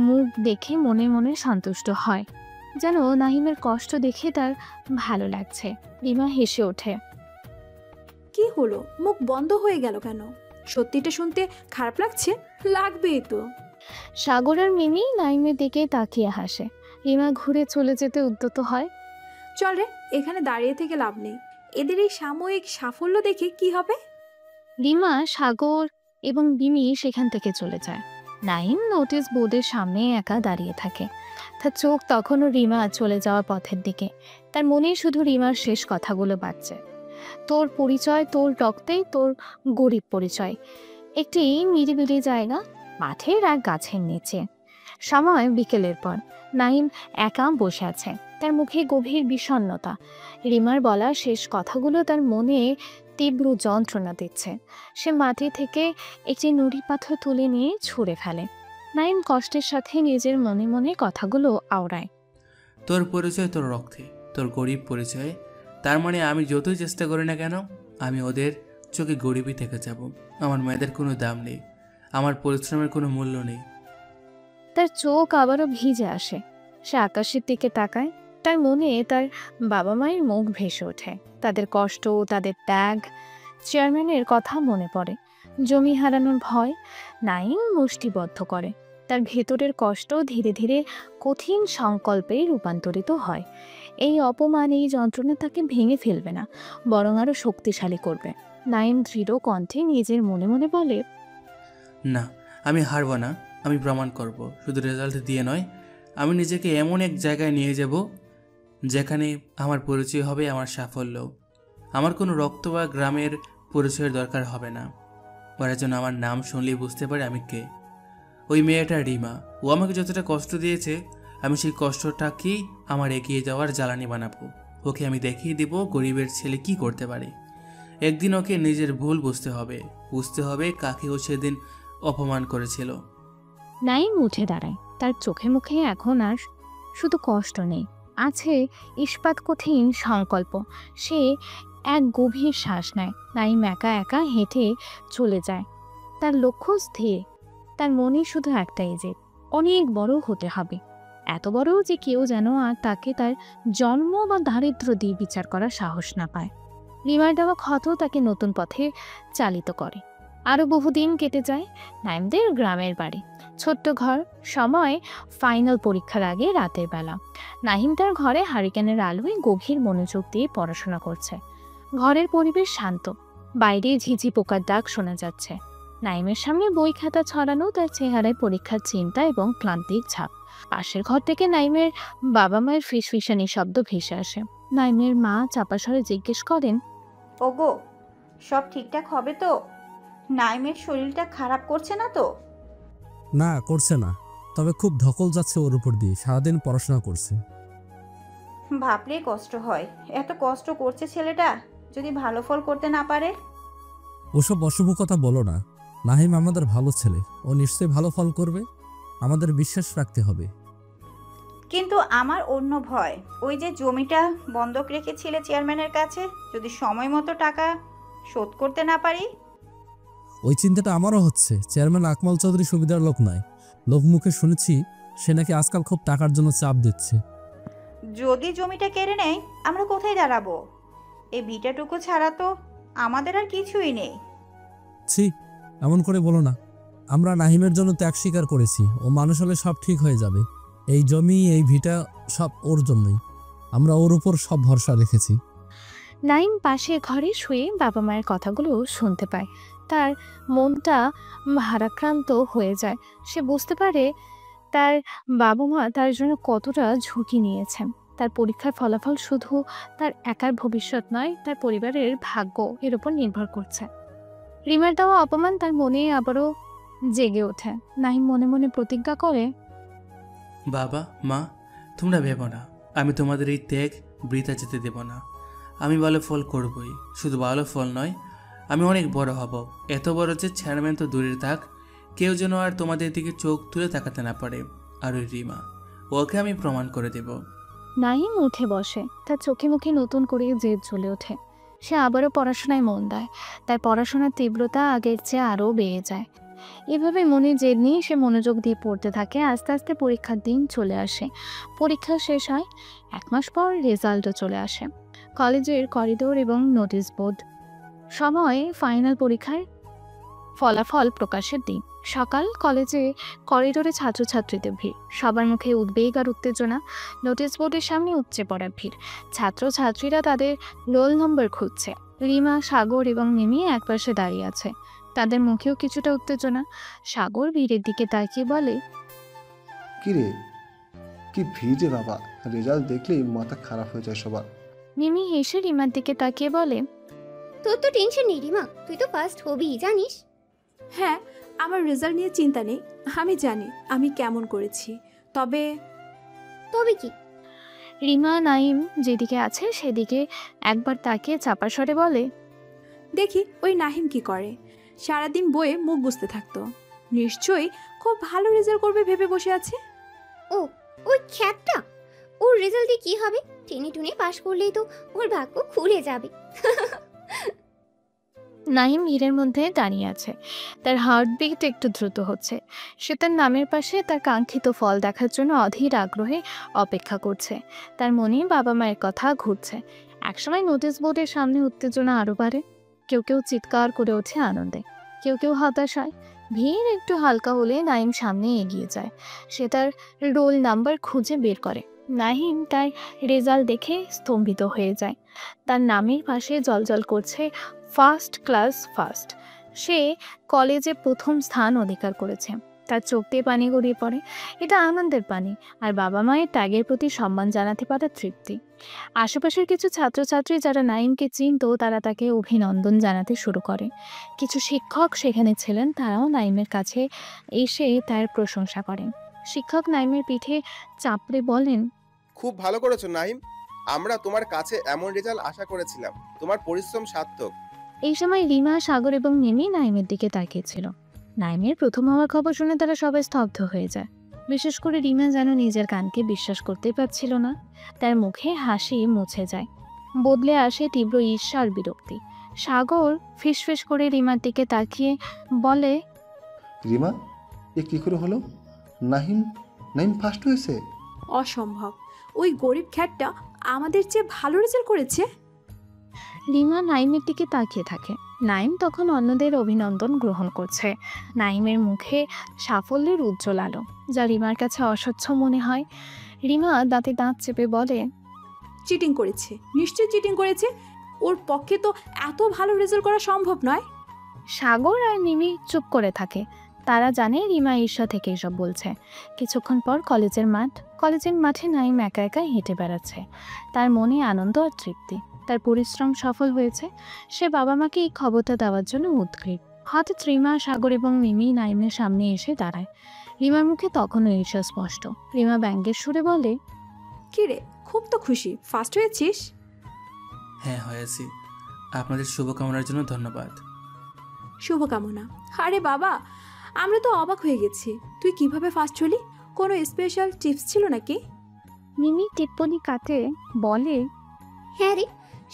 মুখ দেখে মনে মনে সন্তুষ্ট হয়, যেন নাহিমের কষ্ট দেখে তার ভালো লাগছে। রিমা হেসে ওঠে। কি হলো, মুখ বন্ধ হয়ে গেল কেন? সত্যিটা শুনতে খারাপ লাগছে? লাগবেই তো। সাগর আর মিমি নাহিমের দিকে তাকিয়ে হাসে। রিমা ঘুরে চলে যেতে উদ্যত হয়। চল রে, এখানে দাঁড়িয়ে থেকে লাভ নেই। এদের এই সাময়িক সাফল্য দেখে কি হবে? রিমা, সাগর এবং মিমি সেখান থেকে চলে যায়। নাহিম নোটিশ বোর্ডের সামনে একা দাঁড়িয়ে থাকে, তার চোখ তখনও রিমা চলে যাওয়ার পথের দিকে। তার মনে শুধু রিমার শেষ কথাগুলো বাজছে। তোর পরিচয়, তোর রক্তেই তোর গরিব পরিচয়। একটি নিরিবিলি জায়গা, মাঠের এক গাছের নিচে। সময় বিকেলের পর। নাহিম একা বসে আছে, তার মুখে গভীর বিষণ্ণতা। রিমার বলা শেষ কথাগুলো তার মনে তীব্র যন্ত্রণা দিচ্ছে। সে মাটি থেকে একটি নুড়ি পাথর তুলে নিয়ে ছুঁড়ে ফেলে। নাহিম কষ্টের সাথে নিজের মনে মনে কথাগুলো আওড়ায়। তোর পরিচয় তোর রক্তে, তোর গরিব পরিচয়। তার মানে আমি যতই চেষ্টা করি না কেন, আমি ওদের চোখে গরিবই থেকে যাব। আমার মেয়েদের কোনো দাম নেই, আমার পরিশ্রমের কোনো মূল্য নেই। তার চোখ আবারও ভিজে আসে। সে আকাশের দিকে তাকায়, তার মনে তার বাবা মায়ের মুখ ভেসে ওঠে, তাদের কষ্ট, তাদের ত্যাগ। চেয়ারম্যানের কথা মনে পড়ে, জমি হারানোর ভয়। নাহিম মুষ্টিবদ্ধ করে, তার ভেতরের কষ্ট ধীরে ধীরে কঠিন সংকল্পে রূপান্তরিত হয়। এই অপমান, এই যন্ত্রণা তাকে ভেঙে ফেলবে না, বরং আরও শক্তিশালী করবে। নাহিম দৃঢ় কণ্ঠে নিজের মনে মনে বলে, না, আমি হারব না, আমি প্রমাণ করব। শুধু রেজাল্ট দিয়ে নয়, আমি নিজেকে এমন এক জায়গায় নিয়ে যাব যেখানে আমার পরিচয় হবে আমার সাফল্য। আমার কোনো রক্ত বা গ্রামের পরিচয়ের দরকার হবে না। ওরা যেন আমার নাম শুনলেই বুঝতে পারে আমি কে। ওই মেয়েটা রিমা, ও আমাকে যতটা কষ্ট দিয়েছে, আমি সেই কষ্টটাকেই আমার এগিয়ে যাওয়ার জ্বালানি বানাবো। ওকে আমি দেখিয়ে দেব গরিবের ছেলে কি করতে পারে। একদিন ওকে নিজের ভুল বুঝতে হবে কাকে ও সেদিন অপমান করেছিল। নাইম উঠে দাঁড়ায়, তার চোখে মুখে এখন আর শুধু কষ্ট নেই, আছে ইস্পাত কঠিন সংকল্প। সে এক গভীর শ্বাস নেয়। নাইম একা একা হেঁটে চলে যায়, তার লক্ষ্য স্থির। তার মনে শুধু একটাই, যে অনেক বড় হতে হবে, এত বড় যে কেউ যেন আর তাকে তার জন্ম বা দারিদ্র্য দিয়ে বিচার করার সাহস না পায়। রিমার দেওয়া ক্ষত তাকে নতুন পথে চালিত করে। আরও বহুদিন কেটে যায়। নাইমদের গ্রামের বাড়ি, ছোট্ট ঘর। সময় ফাইনাল পরীক্ষার আগে রাতের বেলা। নাহিম তার ঘরে হারিকেনের আলোয় গভীর মনোযোগ দিয়ে পড়াশোনা করছে। ঘরের পরিবেশ শান্ত, বাইরে ঝিঝি পোকার ডাক শোনা যাচ্ছে। নাইমের সামনে বই খাতা ছড়ানো, তার চেহারায় পরীক্ষার চিন্তা এবং ক্লান্তির ছাপ। পাশের ঘর থেকে নাইমের বাবা মায়ের ফিসফিসানি শব্দ ভেসে আসে। নাইমের মা চাপা স্বরে জিজ্ঞেস করেন, ওগো, সব ঠিকঠাক হবে তো? নাইমের শরীরটা খারাপ করছে না তো? না, করছে না, তবে খুব ধকল যাচ্ছে ওর উপর দিয়ে, সারাদিন পড়াশোনা করছে। ভাবলেই কষ্ট হয়, এত কষ্ট করছে ছেলেটা, যদি ভালো ফল করতে না পারে। ওসব অশুভ কথা বলো না। নাহিম আমাদের ভালো ছেলে, ও নিশ্চয়ই ভালো ফল করবে, আমাদের বিশ্বাস রাখতে হবে। কিন্তু আমার অন্য ভয়, ওই যে জমিটা বন্ধক রেখেছিলে চেয়ারম্যানের কাছে, যদি সময় মতো টাকা শোধ করতে না পারি। ওই চিন্তাটা আমারও হচ্ছে। চেয়ারম্যান আকমল চৌধুরী সুবিধার লোক নয়, লোকমুখে শুনেছি সে নাকি আজকাল খুব টাকার জন্য চাপ দিচ্ছে। যদি জমিটা কেড়ে নেয়, আমরা কোথায় দাঁড়াবো? এই ভিটাটুকু ছাড়া তো আমাদের আর কিছুই নেই। ছি, এমন করে বলো না। আমরা নাহিমের জন্য ত্যাগ স্বীকার করেছি, ও মানুষ হলে সব ঠিক হয়ে যাবে। এই জমি, এই ভিটা সব ওর জন্যই, আমরা ওর উপর সব ভরসা রেখেছি। নাইম পাশে ঘরে শুয়ে বাবা মায়ের কথাগুলো শুনতে পায়। তার মনটা ভারাক্রান্ত হয়ে যায়। সে বুঝতে পারে তার বাবা মা তার জন্য কতটা ঝুঁকি নিয়েছেন। তার পরীক্ষার ফলাফল শুধু তার একার ভবিষ্যৎ নয়, তার পরিবারের ভাগ্য এর উপর নির্ভর করছে। রিমার দেওয়া অপমান তার মনে আবারও জেগে ওঠে। নাইম মনে মনে প্রতিজ্ঞা করে, বাবা মা, তোমরা ভেবো না, আমি তোমাদের এই ত্যাগ বৃথা যেতে দেব না। আমি ভালো ফল করবই, শুধু ভালো ফল নয়, আমি অনেক বড় হব, এত বড় যে চেয়ারম্যান তো দূরে থাক, কেউ যেন আর তোমাদের দিকে চোখ তুলে তাকাতে না পারে। আর ওই রিমা, ওকে আমি প্রমাণ করে দেব। নাহিম উঠে বসে, তার চোখে মুখে নতুন করে জেদ জ্বলে ওঠে। সে আবারও পড়াশোনায় মন দেয়, তার পড়াশোনার তীব্রতা আগের চেয়ে আরও বেড়ে যায়। এভাবে মনে জেদ নিয়ে সে মনোযোগ দিয়ে পড়তে থাকে। আস্তে আস্তে পরীক্ষার দিন চলে আসে। পরীক্ষা শেষ হয়, 1 মাস পর রেজাল্টও চলে আসে। কলেজের করিডোর এবং নোটিশ বোর্ড, সময় ফাইনাল পরীক্ষার ফলাফল প্রকাশের দিন। সকাল, কলেজে করিডোরে ছাত্রছাত্রীদের ভিড়, সবার মুখে উদ্বেগ আর উত্তেজনা। নোটিশ বোর্ডের সামনে উপচে পড়া ভিড়, ছাত্রছাত্রীরা তাদের রোল নম্বর খুঁজছে। রিমা, সাগর এবং মিমি একপাশে দাঁড়িয়ে আছে, তাদের মুখেও কিছুটা উত্তেজনা। সাগর ভিড়ের দিকে তাকিয়ে বলে, কি রে, কি ভিড় রে বাবা, রেজাল্ট দেখলেই মাথা খারাপ হয়ে যায় সবার। মিমি হেসে রিমার দিকে তাকিয়ে বলে, তোর তো টেনশন নেই রিমা, তুই তো ফার্স্ট হবি জানিস। হ্যাঁ, আমার রেজাল্ট নিয়ে চিন্তা নেই, আমি জানি আমি কেমন করেছি। তবে তবে কি? রিমা নাইম যেদিকে আছে সেদিকে একবার তাকিয়ে চাপা স্বরে বলে, দেখি ওই নাহিম কি করে। সারাদিন বইয়ে মুখ বুঝতে থাকতো, নিশ্চয়ই খুব ভালো রেজাল্ট করবে ভেবে বসে আছে। ও, ওই খ্যাতটা, ওর রেজাল্টে কি হবে? টেনে টুনে পাশ করলেই তো ওর ভাগ্য খুলে যাবে। নাহিম ভিড়ের মধ্যে দাঁড়িয়ে আছে, তার হার্টবিট একটু দ্রুত হচ্ছে। সে তার নামের পাশে তার কাঙ্ক্ষিত ফল দেখার জন্য অধীর আগ্রহে অপেক্ষা করছে। তার মনে বাবা মায়ের কথা ঘুরছে। একসময় নোটিশ বোর্ডের সামনে উত্তেজনা আরও বাড়ে, কেউ কেউ চিৎকার করে ওঠে আনন্দে, কেউ কেউ হতাশ হয়। ভিড় একটু হালকা হলে নাইম সামনে এগিয়ে যায়। সে তার রোল নাম্বার খুঁজে বের করে। নাহিম তার রেজাল্ট দেখে স্তম্ভিত হয়ে যায়। তার নামের পাশে জলজল করছে ফার্স্ট ক্লাস ফার্স্ট। সে কলেজে প্রথম স্থান অধিকার করেছে। তার চোখ দিয়ে পানি গড়িয়ে পড়ে। এটা আনন্দের পানি, আর বাবা মায়ের ত্যাগের প্রতি সম্মান জানাতে পারার তৃপ্তি। আশেপাশের কিছু ছাত্রছাত্রী যারা নাইমকে চিনত, তারা তাকে অভিনন্দন জানাতে শুরু করে। কিছু শিক্ষক সেখানে ছিলেন, তারাও নাইমের কাছে এসে তার প্রশংসা করেন। শিক্ষক নাইমের পিঠে চাপড়ে বলেন, খুব ভালো করেছো নাহিম, আমরা তোমার কাছে এমন রেজাল্ট আশা করেছিলাম, তোমার পরিশ্রম সার্থক। এই সময় রিমা, সাগর এবং মিমি নাইমের দিকে তাকিয়েছিল। নাইমের প্রথম হওয়ার খবর শুনে তারা সবাই স্তব্ধ হয়ে যায়। বিশেষ করে রিমা যেন নিজের কানকে বিশ্বাস করতেই পারছিল না। তার মুখে হাসি মুছে যায়, বদলে আসে তীব্র ঈর্ষা আর বিরক্তি। সাগর ফিসফিস করে রিমার দিকে তাকিয়ে বলে, রিমা, এ কি করে হলো? নাহিম নাহিম ফার্স্ট হয়েছে? অসম্ভব, ওই গরিব খ্যাটটা আমাদের চেয়ে ভালো রেজাল্ট করেছে। রিমা নাইমের দিকে তাকিয়ে থাকে। নাইম তখন অন্যদের অভিনন্দন গ্রহণ করছে। নাইমের মুখে সাফল্যের উজ্জ্বল আলো, যা রিমার কাছে অস্বচ্ছ মনে হয়। রিমা দাঁতে দাঁত চেপে বলে, চিটিং করেছে, নিশ্চয়ই চিটিং করেছে। ওর পক্ষে তো এত ভালো রেজাল্ট করা সম্ভব নয়। সাগর আর মিমি চুপ করে থাকে। তারা জানে রিমা ঈর্ষা থেকে এসব বলছে। কিছুক্ষণ পর কলেজের মাঠে নাইম একা একা হেঁটে বেড়াচ্ছে। তার মনে আনন্দ আর তৃপ্তি, তার পরিশ্রম সফল হয়েছে। সে বাবা মাকে এই খবরটা দেওয়ার জন্য উদ্গ্রীব। হঠাৎ রিমা, সাগর এবং মিমি নাইমের সামনে এসে দাঁড়ায়। রিমার মুখে তখনও ঈর্ষা স্পষ্ট। রিমা ব্যঙ্গের সুরে বলে, কি রে, খুব তো খুশি, ফার্স্ট হয়েছিস? হ্যাঁ হয়েছি, আপনাদের শুভকামনার জন্য ধন্যবাদ। শুভকামনা। আরে বাবা, আমরা তো অবাক হয়ে গেছি, তুই কিভাবে ফার্স্ট হলি? কোনো স্পেশাল টিপস ছিল নাকি? মিমি টিপ্পনি কাটে বলে, হ্যাঁ রে,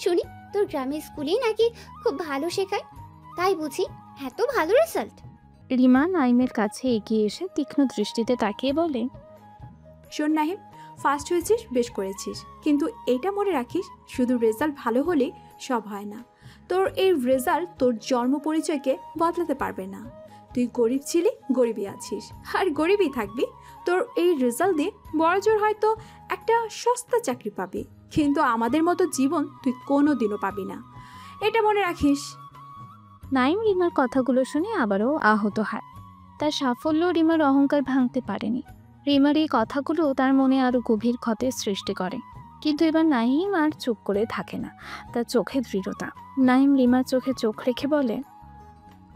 শুনি তোর গ্রামের স্কুলেই নাকি খুব ভালো শেখায়, তাই বুঝি এত ভালো রেজাল্ট। রিমা নাইমের কাছে এগিয়ে এসে তীক্ষ্ণ দৃষ্টিতে তাকিয়ে বলে, শোন নাহিম, ফার্স্ট হয়েছিস, বেশ করেছিস, কিন্তু এটা মনে রাখিস, শুধু রেজাল্ট ভালো হলে সব হয় না। তোর এই রেজাল্ট তোর জন্ম পরিচয়কে বদলাতে পারবে না। তুই গরিব ছিলি, গরিবই আছিস, আর গরিবই থাকবি। তোর এই রেজাল্ট দিয়ে বড়জোর হয়তো একটা সস্তা চাকরি পাবি, কিন্তু আমাদের মতো জীবন তুই কোনো দিনও পাবি না, এটা মনে রাখিস। নাইম রিমার কথাগুলো শুনে আবারও আহত হয়। তার সাফল্য রিমার অহংকার ভাঙতে পারেনি। রিমার এই কথাগুলো তার মনে আরও গভীর ক্ষতের সৃষ্টি করে। কিন্তু এবার নাইম আর চুপ করে থাকে না, তার চোখে দৃঢ়তা। নাইম রিমার চোখে চোখ রেখে বলে,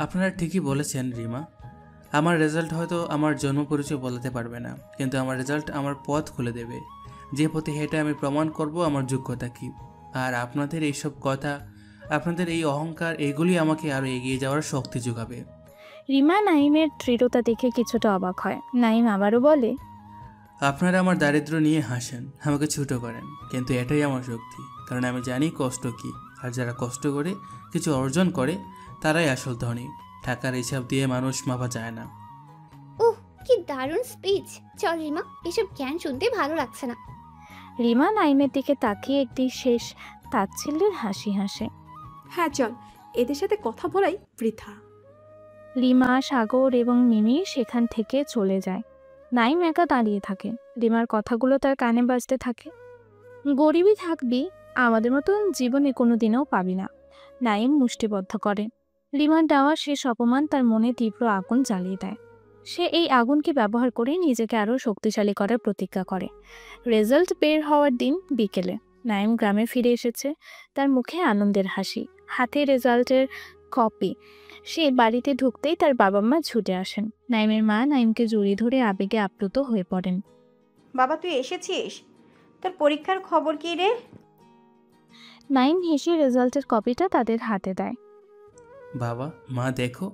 আপনারা ঠিকই বলেছেন রিমা, আমার রেজাল্ট হয়তো আমার জন্ম পরিচয় বলাতে পারবে না, কিন্তু আমার রেজাল্ট আমার পথ খুলে দেবে। যে পথে হেঁটে আমি প্রমাণ করব আমার যোগ্যতা কী। আর আপনাদের এইসব কথা, আপনাদের এই অহংকার, এগুলি আমাকে আরও এগিয়ে যাওয়ার শক্তি যোগাবে। রিমা নাইমের দৃঢ়তা দেখে কিছুটা অবাক হয়। নাইম আবারও বলে, আপনারা আমার দারিদ্র নিয়ে হাসেন, আমাকে ছোট করেন, কিন্তু এটাই আমার শক্তি, কারণ আমি জানি কষ্ট কী। আর যারা কষ্ট করে কিছু অর্জন করে তারাই আসল ধনী। টাকার হিসাব দিয়ে মানুষ মাপা যায় না। ওহ, কি দারুণ স্পিচ। চল রিমা, এসব জ্ঞান শুনতে ভালো লাগছে না। রিমা নাইমের দিকে তাকিয়ে একটি শেষ তাচ্ছিল্যের হাসি হাসে। হ্যাঁ চল, এদের সাথে কথা বলাই বৃথা। রিমা, সাগর এবং মিমি সেখান থেকে চলে যায়। নাইম একা দাঁড়িয়ে থাকে। রিমার কথাগুলো তার কানে বাজতে থাকে। গরিবই থাকবি, আমাদের মতন জীবনে কোনো দিনও পাবি না। নাইম মুষ্টিবদ্ধ করে। রিমার দেওয়া শেষ অপমান তার মনে তীব্র আগুন জ্বালিয়ে দেয়। সে এই আগুনকে ব্যবহার করে নিজেকে আরও শক্তিশালী করার প্রতিজ্ঞা করে। রেজাল্ট বের হওয়ার দিন বিকেলে নাইম গ্রামে ফিরে এসেছে। তার মুখে আনন্দের হাসি, হাতে রেজাল্টের কপি। সে বাড়িতে ঢুকতেই তার বাবা মা ছুটে আসেন। নাইমের মা নাইমকে জড়িয়ে ধরে আবেগে আপ্লুত হয়ে পড়েন। বাবা তুই এসেছিস? তোর পরীক্ষার খবর কি রে? নাইম হেসে রেজাল্টের কপিটা তাদের হাতে দেয়। বাবা, মা দেখো,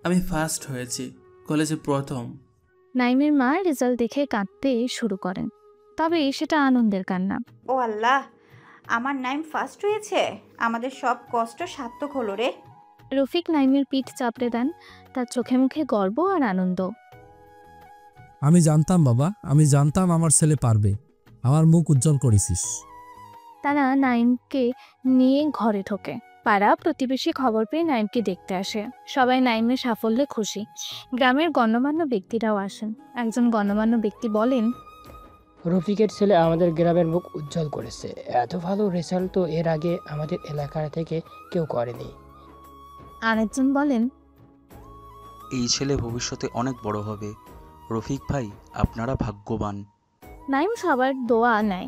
আমি ফার্স্ট হয়েছি, কলেজে প্রথম। নাইমের মা রেজাল্ট দেখে কাঁদতে শুরু করেন, তবে সেটা আনন্দের কান্না। ও আল্লাহ, আমার নাইম ফার্স্ট হয়েছে, আমাদের সব কষ্ট সার্থক হলো রে। রফিক নাইমের পিঠ চাপড়ে দেন, তার চোখে মুখে গর্ব আর আনন্দ। আমি জানতাম বাবা, আমি জানতাম আমার ছেলে পারবে। আমার মুখ উজ্জ্বল করেছিস। তারা নাইমকে নিয়ে ঘরে ঢোকে। পাড়া প্রতিবেশী খবর পেয়ে নাইমকে দেখতে আসে। সবাই নাইমের সাফল্যে খুশি। গ্রামের গণ্যমান্য ব্যক্তিরাও আসেন। একজন গণ্যমান্য ব্যক্তি বলেন, রফিকের ছেলে আমাদের গ্রামের মুখ উজ্জ্বল করেছে। এত ভালো রেজাল্ট তো এর আগে আমাদের এলাকা থেকে কেউ করেনি। আরেকজন বলেন, এই ছেলে ভবিষ্যতে অনেক বড় হবে। রফিক ভাই, আপনারা ভাগ্যবান। নাইম সবার দোয়া নেয়,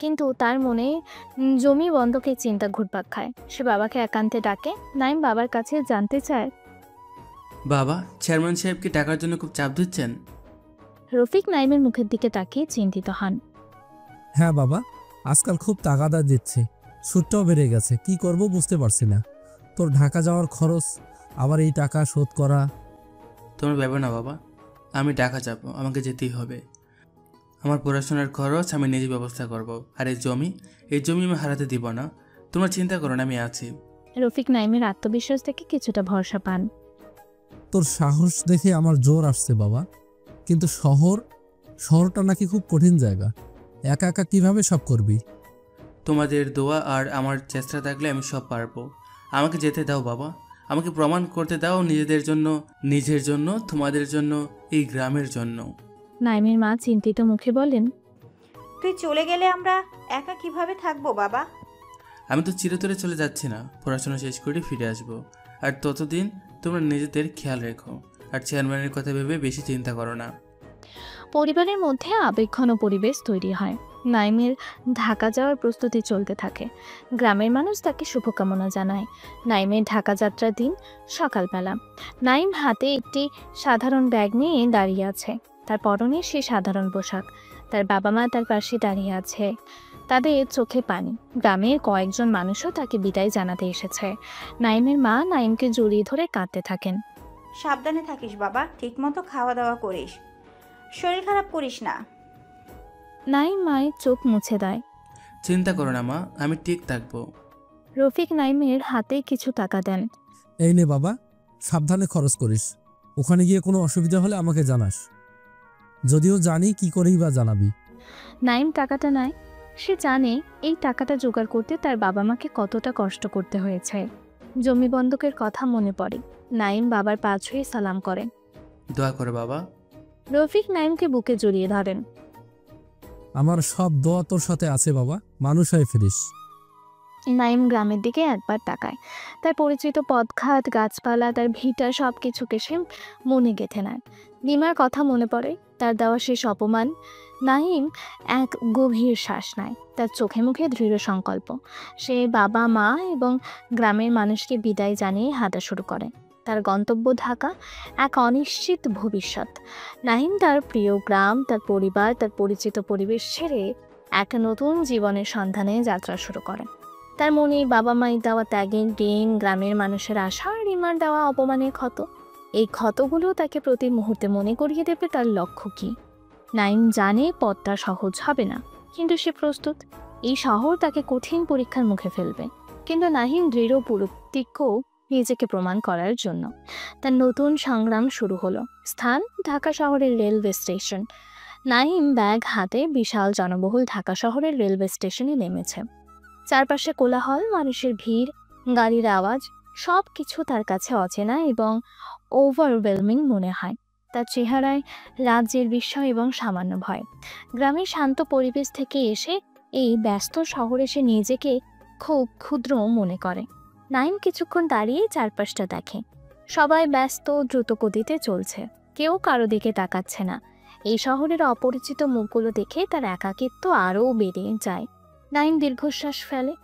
কিন্তু তার মনে জমি বন্ধকের চিন্তা ঘুরপাক খায়। সে বাবাকে একান্তে ডাকে। নাইম বাবার কাছে জানতে চায়, বাবা, চেয়ারম্যান সাহেব কি টাকার জন্য খুব চাপ দিচ্ছেন? রফিক নাইমের মুখের দিকে তাকিয়ে চিন্তিত হন। হ্যাঁ বাবা, আজকাল খুব তাগাদা দিচ্ছে, সুদটাও বেড়ে গেছে। কি করব বুঝতে পারছি না। তোর ঢাকা যাওয়ার খরচ, আবার এই টাকা শোধ করা। তোমরা ভেবে না বাবা, আমি ঢাকা যাব, আমাকে যেতেই হবে। আমার পড়াশোনার খরচ আমি নিজে ব্যবস্থা করব। আর এই জমি আমি হারাতে দিব না। তোমরা চিন্তা করো না, আমি আছি। রফিক নাইমের আত্মবিশ্বাস দেখে কিছুটা ভরসা পান। তোর সাহস দেখে আমার জোর আসছে বাবা, কিন্তু শহরটা নাকি খুব কঠিন জায়গা। একা একা কিভাবে সব করবি? তোমাদের দোয়া আর আমার চেষ্টা থাকলে আমি সব পারবো। আমাকে যেতে দাও বাবা, আমাকে প্রমাণ করতে দাও, নিজের জন্য, তোমাদের জন্য, এই গ্রামের জন্য। নাইমের মা চিন্তিত মুখে বলেন, তুই চলে গেলে আমরা একা কিভাবে থাকবো বাবা? আমি তো চিরতরে চলে যাচ্ছি না, পড়াশোনা শেষ করে ফিরে আসবো। আর ততদিন তোমরা নিজেদের খেয়াল রেখো, আর চেয়ারম্যানের কথা ভেবে বেশি চিন্তা করো না। পরিবারের মধ্যে আবেগঘন পরিবেশ তৈরি হয়। নাইমের ঢাকা যাওয়ার প্রস্তুতি চলতে থাকে। গ্রামের মানুষ তাকে শুভকামনা জানায়। নাইমের ঢাকা যাত্রার দিন সকালবেলা নাইম হাতে একটি সাধারণ ব্যাগ নিয়ে দাঁড়িয়ে আছে। তার পরনে সে সাধারণ পোশাক। তার বাবা মা তার পাশে দাঁড়িয়ে আছে, তাদের চোখে পানি। গ্রামের কয়েকজন মানুষও তাকে বিদায় জানাতে এসেছে। নাইমের মা নাইমকে জড়িয়ে ধরে কাঁদতে থাকেন। সাবধানে থাকিস বাবা, ঠিকমতো খাওয়া দাওয়া করিস, শরীর খারাপ করিস না। নাইম মায়ের চোখ মুছে দেয়। চিন্তা করো না মা, আমি ঠিক থাকবো। রফিক নাইমের হাতে কিছু টাকা দেন। এই নে বাবা, সাবধানে খরচ করিস। ওখানে গিয়ে কোনো অসুবিধা হলে আমাকে জানাস। যদিও জানি কি করেই বা জানাবি। নাইম টাকাটা নেয়। সে জানে এই টাকাটা জোগাড় করতে তার বাবা মাকে কতটা কষ্ট করতে হয়েছে। জমি বন্ধকের কথা মনে পড়ে। নাইম বাবার পা ছুঁয়ে সালাম করেন। দোয়া করে বাবা। রফিক নাইমকে বুকে জড়িয়ে ধরেন। আমার সব দোয়া তোর সাথে আছে বাবা, মানুষ হয়ে ফিরিস। নাইম গ্রামের দিকে একবার তাকায়। তার পরিচিত পথঘাট, গাছপালা, তার ভিটা সব কিছুকে সে মনে গেঁথে নেয়। রিমার কথা মনে পড়ে, তার দেওয়া শেষ অপমান। নাইম এক গভীর শ্বাস নেয়। তার চোখে মুখে দৃঢ় সংকল্প। সে বাবা মা এবং গ্রামের মানুষকে বিদায় জানিয়ে হাঁটা শুরু করে। তার গন্তব্য ঢাকা, এক অনিশ্চিত ভবিষ্যৎ। নাইম তার প্রিয় গ্রাম, তার পরিবার, তার পরিচিত পরিবেশ ছেড়ে এক নতুন জীবনের সন্ধানে যাত্রা শুরু করে। তার মনে বাবা মায়ের দেওয়া ত্যাগের ঋণ, গ্রামের মানুষের আশা আর রিমার দেওয়া অপমানের ক্ষত। এই ক্ষতগুলো তাকে প্রতি মুহূর্তে মনে করিয়ে দেবে তার লক্ষ্য কী। নাইম জানে পথটা সহজ হবে না, কিন্তু সে প্রস্তুত। এই শহর তাকে কঠিন পরীক্ষার মুখে ফেলবে, কিন্তু নাহিম দৃঢ় প্রতিজ্ঞ নিজেকে প্রমাণ করার জন্য। তার নতুন সংগ্রাম শুরু হলো। স্থান ঢাকা শহরের রেলওয়ে স্টেশন। নাহিম ব্যাগ হাতে বিশাল জনবহুল ঢাকা শহরের রেলওয়ে স্টেশনে নেমেছে। চারপাশে কোলাহল, মানুষের ভিড়, গাড়ির আওয়াজ, সব কিছু তার কাছে অচেনা এবং ওভারওয়েলমিং মনে হয়। তার চেহারায় রাজ্যের বিস্ময় এবং সামান্য ভয়। গ্রামের শান্ত পরিবেশ থেকে এসে এই ব্যস্ত শহরে সে নিজেকে খুব ক্ষুদ্র মনে করে। নাইম কিছুক্ষণ দাঁড়িয়ে চারপাশটা দেখে। সবাই ব্যস্ত, দ্রুত গতিতে চলছে, কেউ কারো দিকে তাকাচ্ছে না। এই শহরের অপরিচিত মুখগুলো দেখে তার একাকিত্ব আরও বেড়ে যায়। নাইম দীর্ঘশ্বাস ফেলে।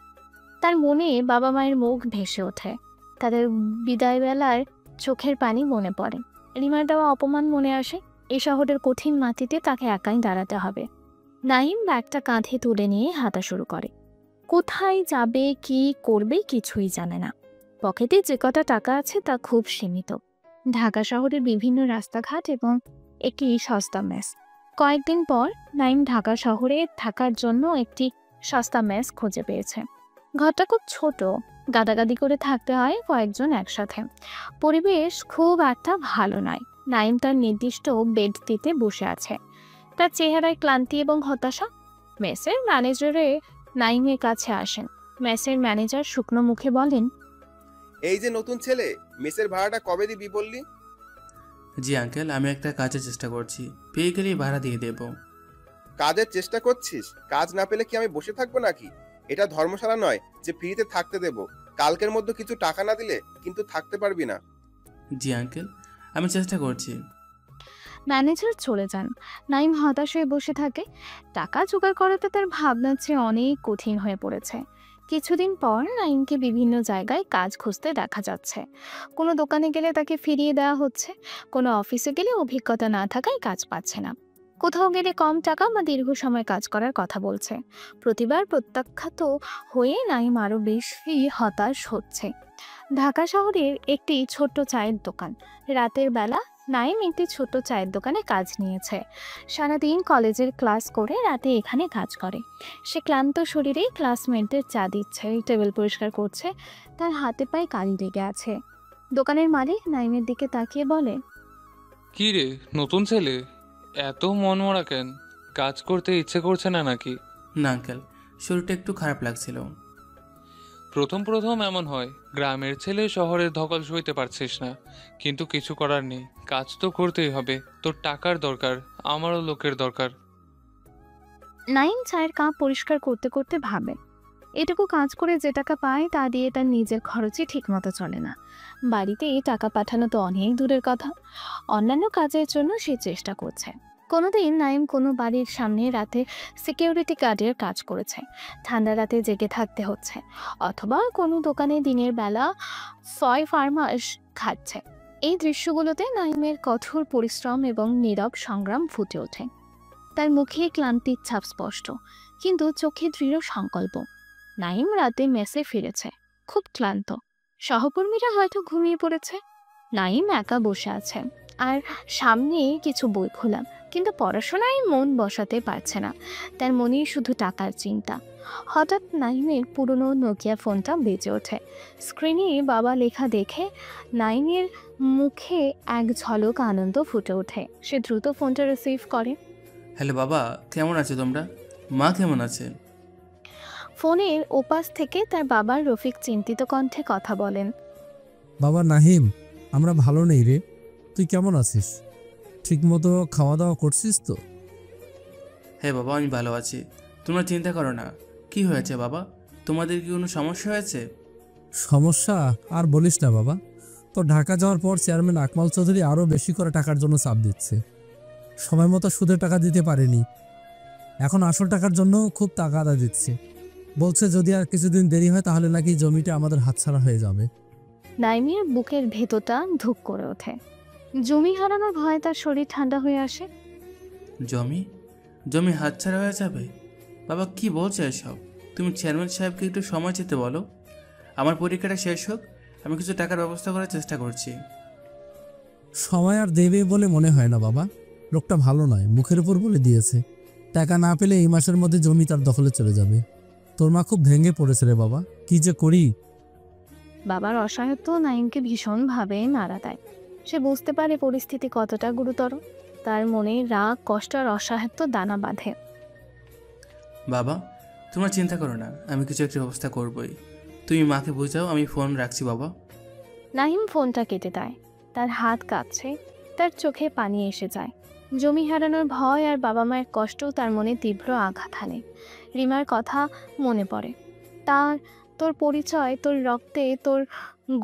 তার মনে বাবা মায়ের মুখ ভেসে ওঠে, তাদের বিদায়বেলার চোখের পানি মনে পড়ে, রিমার দেওয়া অপমান মনে আসে। এই শহরের কঠিন মাটিতে তাকে একাই দাঁড়াতে হবে। নাইম ব্যাগটা কাঁধে তুলে নিয়ে হাঁটা শুরু করে। কোথায় যাবে, কি করবে কিছুই জানে না। পকেটে যে কটা টাকা আছে তা খুব সীমিত। ঢাকা শহরের বিভিন্ন রাস্তাঘাট এবং একটি সস্তা মেস। কয়েকদিন পর নাইম ঢাকা শহরে থাকার জন্য একটি সস্তা মেস খুঁজে পেয়েছে। ঘরটা খুব ছোট, গাদাগাদি করে থাকতে হয় কয়েকজন একসাথে। পরিবেশ খুব একটা ভালো নয়। নাইম তার নির্দিষ্ট বেডটিতে বসে আছে, তার চেহারায় ক্লান্তি এবং হতাশা। মেসের ম্যানেজারে নাইমের কাছে আসেন। মেসের ম্যানেজার শুকনো মুখে বলেন, এই যে নতুন ছেলে, মেসের ভাড়াটা কবে দিবি বললি? জি আঙ্কেল, আমি একটা কাজের চেষ্টা করছি, পেয়ে গেলেই ভাড়া দিয়ে দেব। কাজের চেষ্টা করছিস? কাজ না পেলে কি আমি বসে থাকবো নাকি? এটা ধর্মশালা নয় যে ফ্রিতে থাকতে দেব। কালকের মধ্যে কিছু টাকা না দিলে কিন্তু থাকতে পারবি না। জি আঙ্কেল, আমি চেষ্টা করছি। ম্যানেজার চলে যান। নাইম হতাশ হয়ে বসে থাকে। টাকা জোগাড় করাতে তার ভাবনার চেয়ে অনেক কঠিন হয়ে পড়েছে। কিছুদিন পর নাইমকে বিভিন্ন জায়গায় কাজ খুঁজতে দেখা যাচ্ছে। কোনো দোকানে গেলে তাকে ফিরিয়ে দেওয়া হচ্ছে, কোনো অফিসে গেলে অভিজ্ঞতা না থাকায় কাজ পাচ্ছে না, কোথাও গেলে কম টাকা বা দীর্ঘ সময় কাজ করার কথা বলছে। প্রতিবার প্রত্যাখ্যাত হয়ে নাইম আরও বেশি হতাশ হচ্ছে। ঢাকা শহরের একটি ছোট্ট চায়ের দোকান। রাতের বেলা নাইম একটি ছোট্ট চায়ের দোকানে কাজ নিয়েছে। সারাদিন কলেজের ক্লাস করে রাতে এখানে কাজ করে। সে ক্লান্ত শরীরেই ক্লাসমেটদের চা দিচ্ছে, টেবিল পরিষ্কার করছে, তার হাতে পায়ে কালি লেগে আছে। দোকানের মালিক নাইমের দিকে তাকিয়ে বলে, কি রে নতুন ছেলে, এত মনমরা কেন? কাজ করতে ইচ্ছে করছে না নাকি? না আঙ্কেল, শরীরটা একটু খারাপ লাগছিল। প্রথম প্রথম এমন হয়, গ্রামের ছেলে শহরের ধকল সইতে পারছিস না, কিন্তু কিছু করার নেই, কাজ তো করতেই হবে। তোর টাকার দরকার, আমারও লোকের দরকার। নাইম চায়ের কাপ পরিষ্কার করতে করতে ভাবে, এটুকু কাজ করে যে টাকা পায় তা দিয়ে তার নিজের খরচই ঠিকমতো চলে না। বাড়িতে টাকা পাঠানো তো অনেক দূরের কথা, অন্যান্য কাজের জন্য সে চেষ্টা করছে। কোনোদিন নাইম কোনো বাড়ির সামনে রাতে সিকিউরিটি গার্ডের কাজ করেছে, ঠান্ডা রাতে জেগে থাকতে হচ্ছে, অথবা কোনো দোকানে দিনের বেলা ফার্মাস খাচ্ছে। এই দৃশ্যগুলোতে নাইমের কঠোর পরিশ্রম এবং নীরব সংগ্রাম ফুটে ওঠে। তার মুখে ক্লান্তির ছাপ স্পষ্ট, কিন্তু চোখে দৃঢ় সংকল্প। নাইম রাতে মেসে ফিরেছে, খুব ক্লান্ত। সহকর্মীরা হয়তো ঘুমিয়ে পড়েছে। নাইম একা বসে আছে, আর সামনে কিছু বই খোলা, কিন্তু পড়াশোনায় মন বসাতে পারছে না। তার মনে শুধু টাকার চিন্তা। হঠাৎ নাইমের পুরনো নোকিয়া ফোনটা বেজে ওঠে। স্ক্রিনে বাবা লেখা দেখে নাইমের মুখে এক ঝলক আনন্দ ফুটে ওঠে। সে দ্রুত ফোনটা রিসিভ করে। হ্যালো বাবা, কেমন আছো তোমরা? মা কেমন আছে? ফোনের ওপাশ থেকে তার বাবার রফিক চিন্তিত কণ্ঠে কথা বলেন, বাবা নাহিম, আমরা ভালো নেই রে, তুই কেমন আছিস? ঠিকমতো খাওয়া দাওয়া করছিস তো? হ্যাঁ বাবা, আমি ভালো আছি, তোমরা চিন্তা করো না। কি হয়েছে বাবা, তোমাদের কি কোনো সমস্যা হয়েছে? সমস্যা আর বলিস না বাবা, তো ঢাকা যাওয়ার পর চেয়ারম্যান আকমাল চৌধুরী আরও বেশি করে টাকার জন্য চাপ দিচ্ছে। সময় মতো সুদের টাকা দিতে পারেনি, এখন আসল টাকার জন্য খুব তাগাদা দিচ্ছে। বলছে যদি আর কিছুদিন দেরি হয় তাহলে নাকি জমিটা আমাদের হাতছাড়া হয়ে যাবে। নাইমের বুকের ভেতরটা ধুক করে ওঠে। জমি হারানোর ভয়ে তার শরীর ঠান্ডা হয়ে আসে। জমি জমি হাতছাড়া হয়ে যাবে? বাবা কি বলছে এসব? তুমি চেয়ারম্যান সাহেবকে একটু সময় যেতে বলো। আমার পরীক্ষাটা শেষ হোক, আমি কিছু টাকার ব্যবস্থা করার চেষ্টা করছি। সময় আর দেবে বলে মনে হয় না বাবা। লোকটা ভালো নয়, মুখের উপর বলে দিয়েছে টাকা না পেলে এই মাসের মধ্যে জমি তার দখলে চলে যাবে। তোর মা খুব ভেঙে পড়েছে রে বাবা, কি যে করি। বাবার অসহায়ত্ব নাইমকে ভীষণভাবে নাড়া দেয়। সে বুঝতে পারে পরিস্থিতি কতটা গুরুতর। তার মনে রাগ, কষ্ট আর অসহায়ত্ব দানা বাঁধে। বাবা, তোমরা চিন্তা করো না, আমি কিছু একটা ব্যবস্থা করবই। তুমি মাকে বোঝাও, আমি ফোন রাখছি বাবা। নাহিম ফোনটা কেটে দেয়। তার হাত কাঁপছে, তার চোখে পানি এসে যায়। জমি হারানোর ভয় আর বাবা মায়ের কষ্টও তার মনে তীব্র আঘাত হানে। রিমার কথা মনে পড়ে। তোর পরিচয়, তোর রক্তে তোর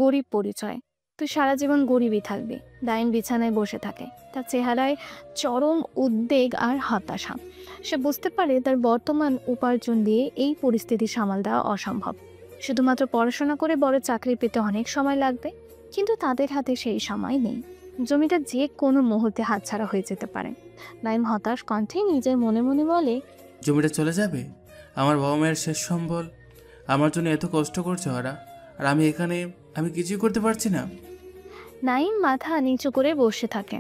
গরিব পরিচয়। তুই সারা জীবন গরিবই থাকবি। নাইম বিছানায় বসে থাকে, তার চেহারায় চরম উদ্বেগ আর হতাশা। সে বুঝতে পারে তার বর্তমান উপার্জন দিয়ে এই পরিস্থিতি সামাল দেওয়া অসম্ভব। শুধুমাত্র পড়াশোনা করে বড় চাকরি পেতে অনেক সময় লাগবে, কিন্তু তাদের হাতে সেই সময় নেই। জমিটা যে কোনো মুহূর্তে হাতছাড়া হয়ে যেতে পারে। নাইম হতাশ কণ্ঠে নিজের মনে মনে বলে, জমিটা চলে যাবে, আমার বাবা মায়ের শেষ সম্বল। আমার জন্য এত কষ্ট করছে ওরা, আর আমি এখানে আমি কিছুই করতে পারছি না। নাইম মাথা নিচু করে বসে থাকে।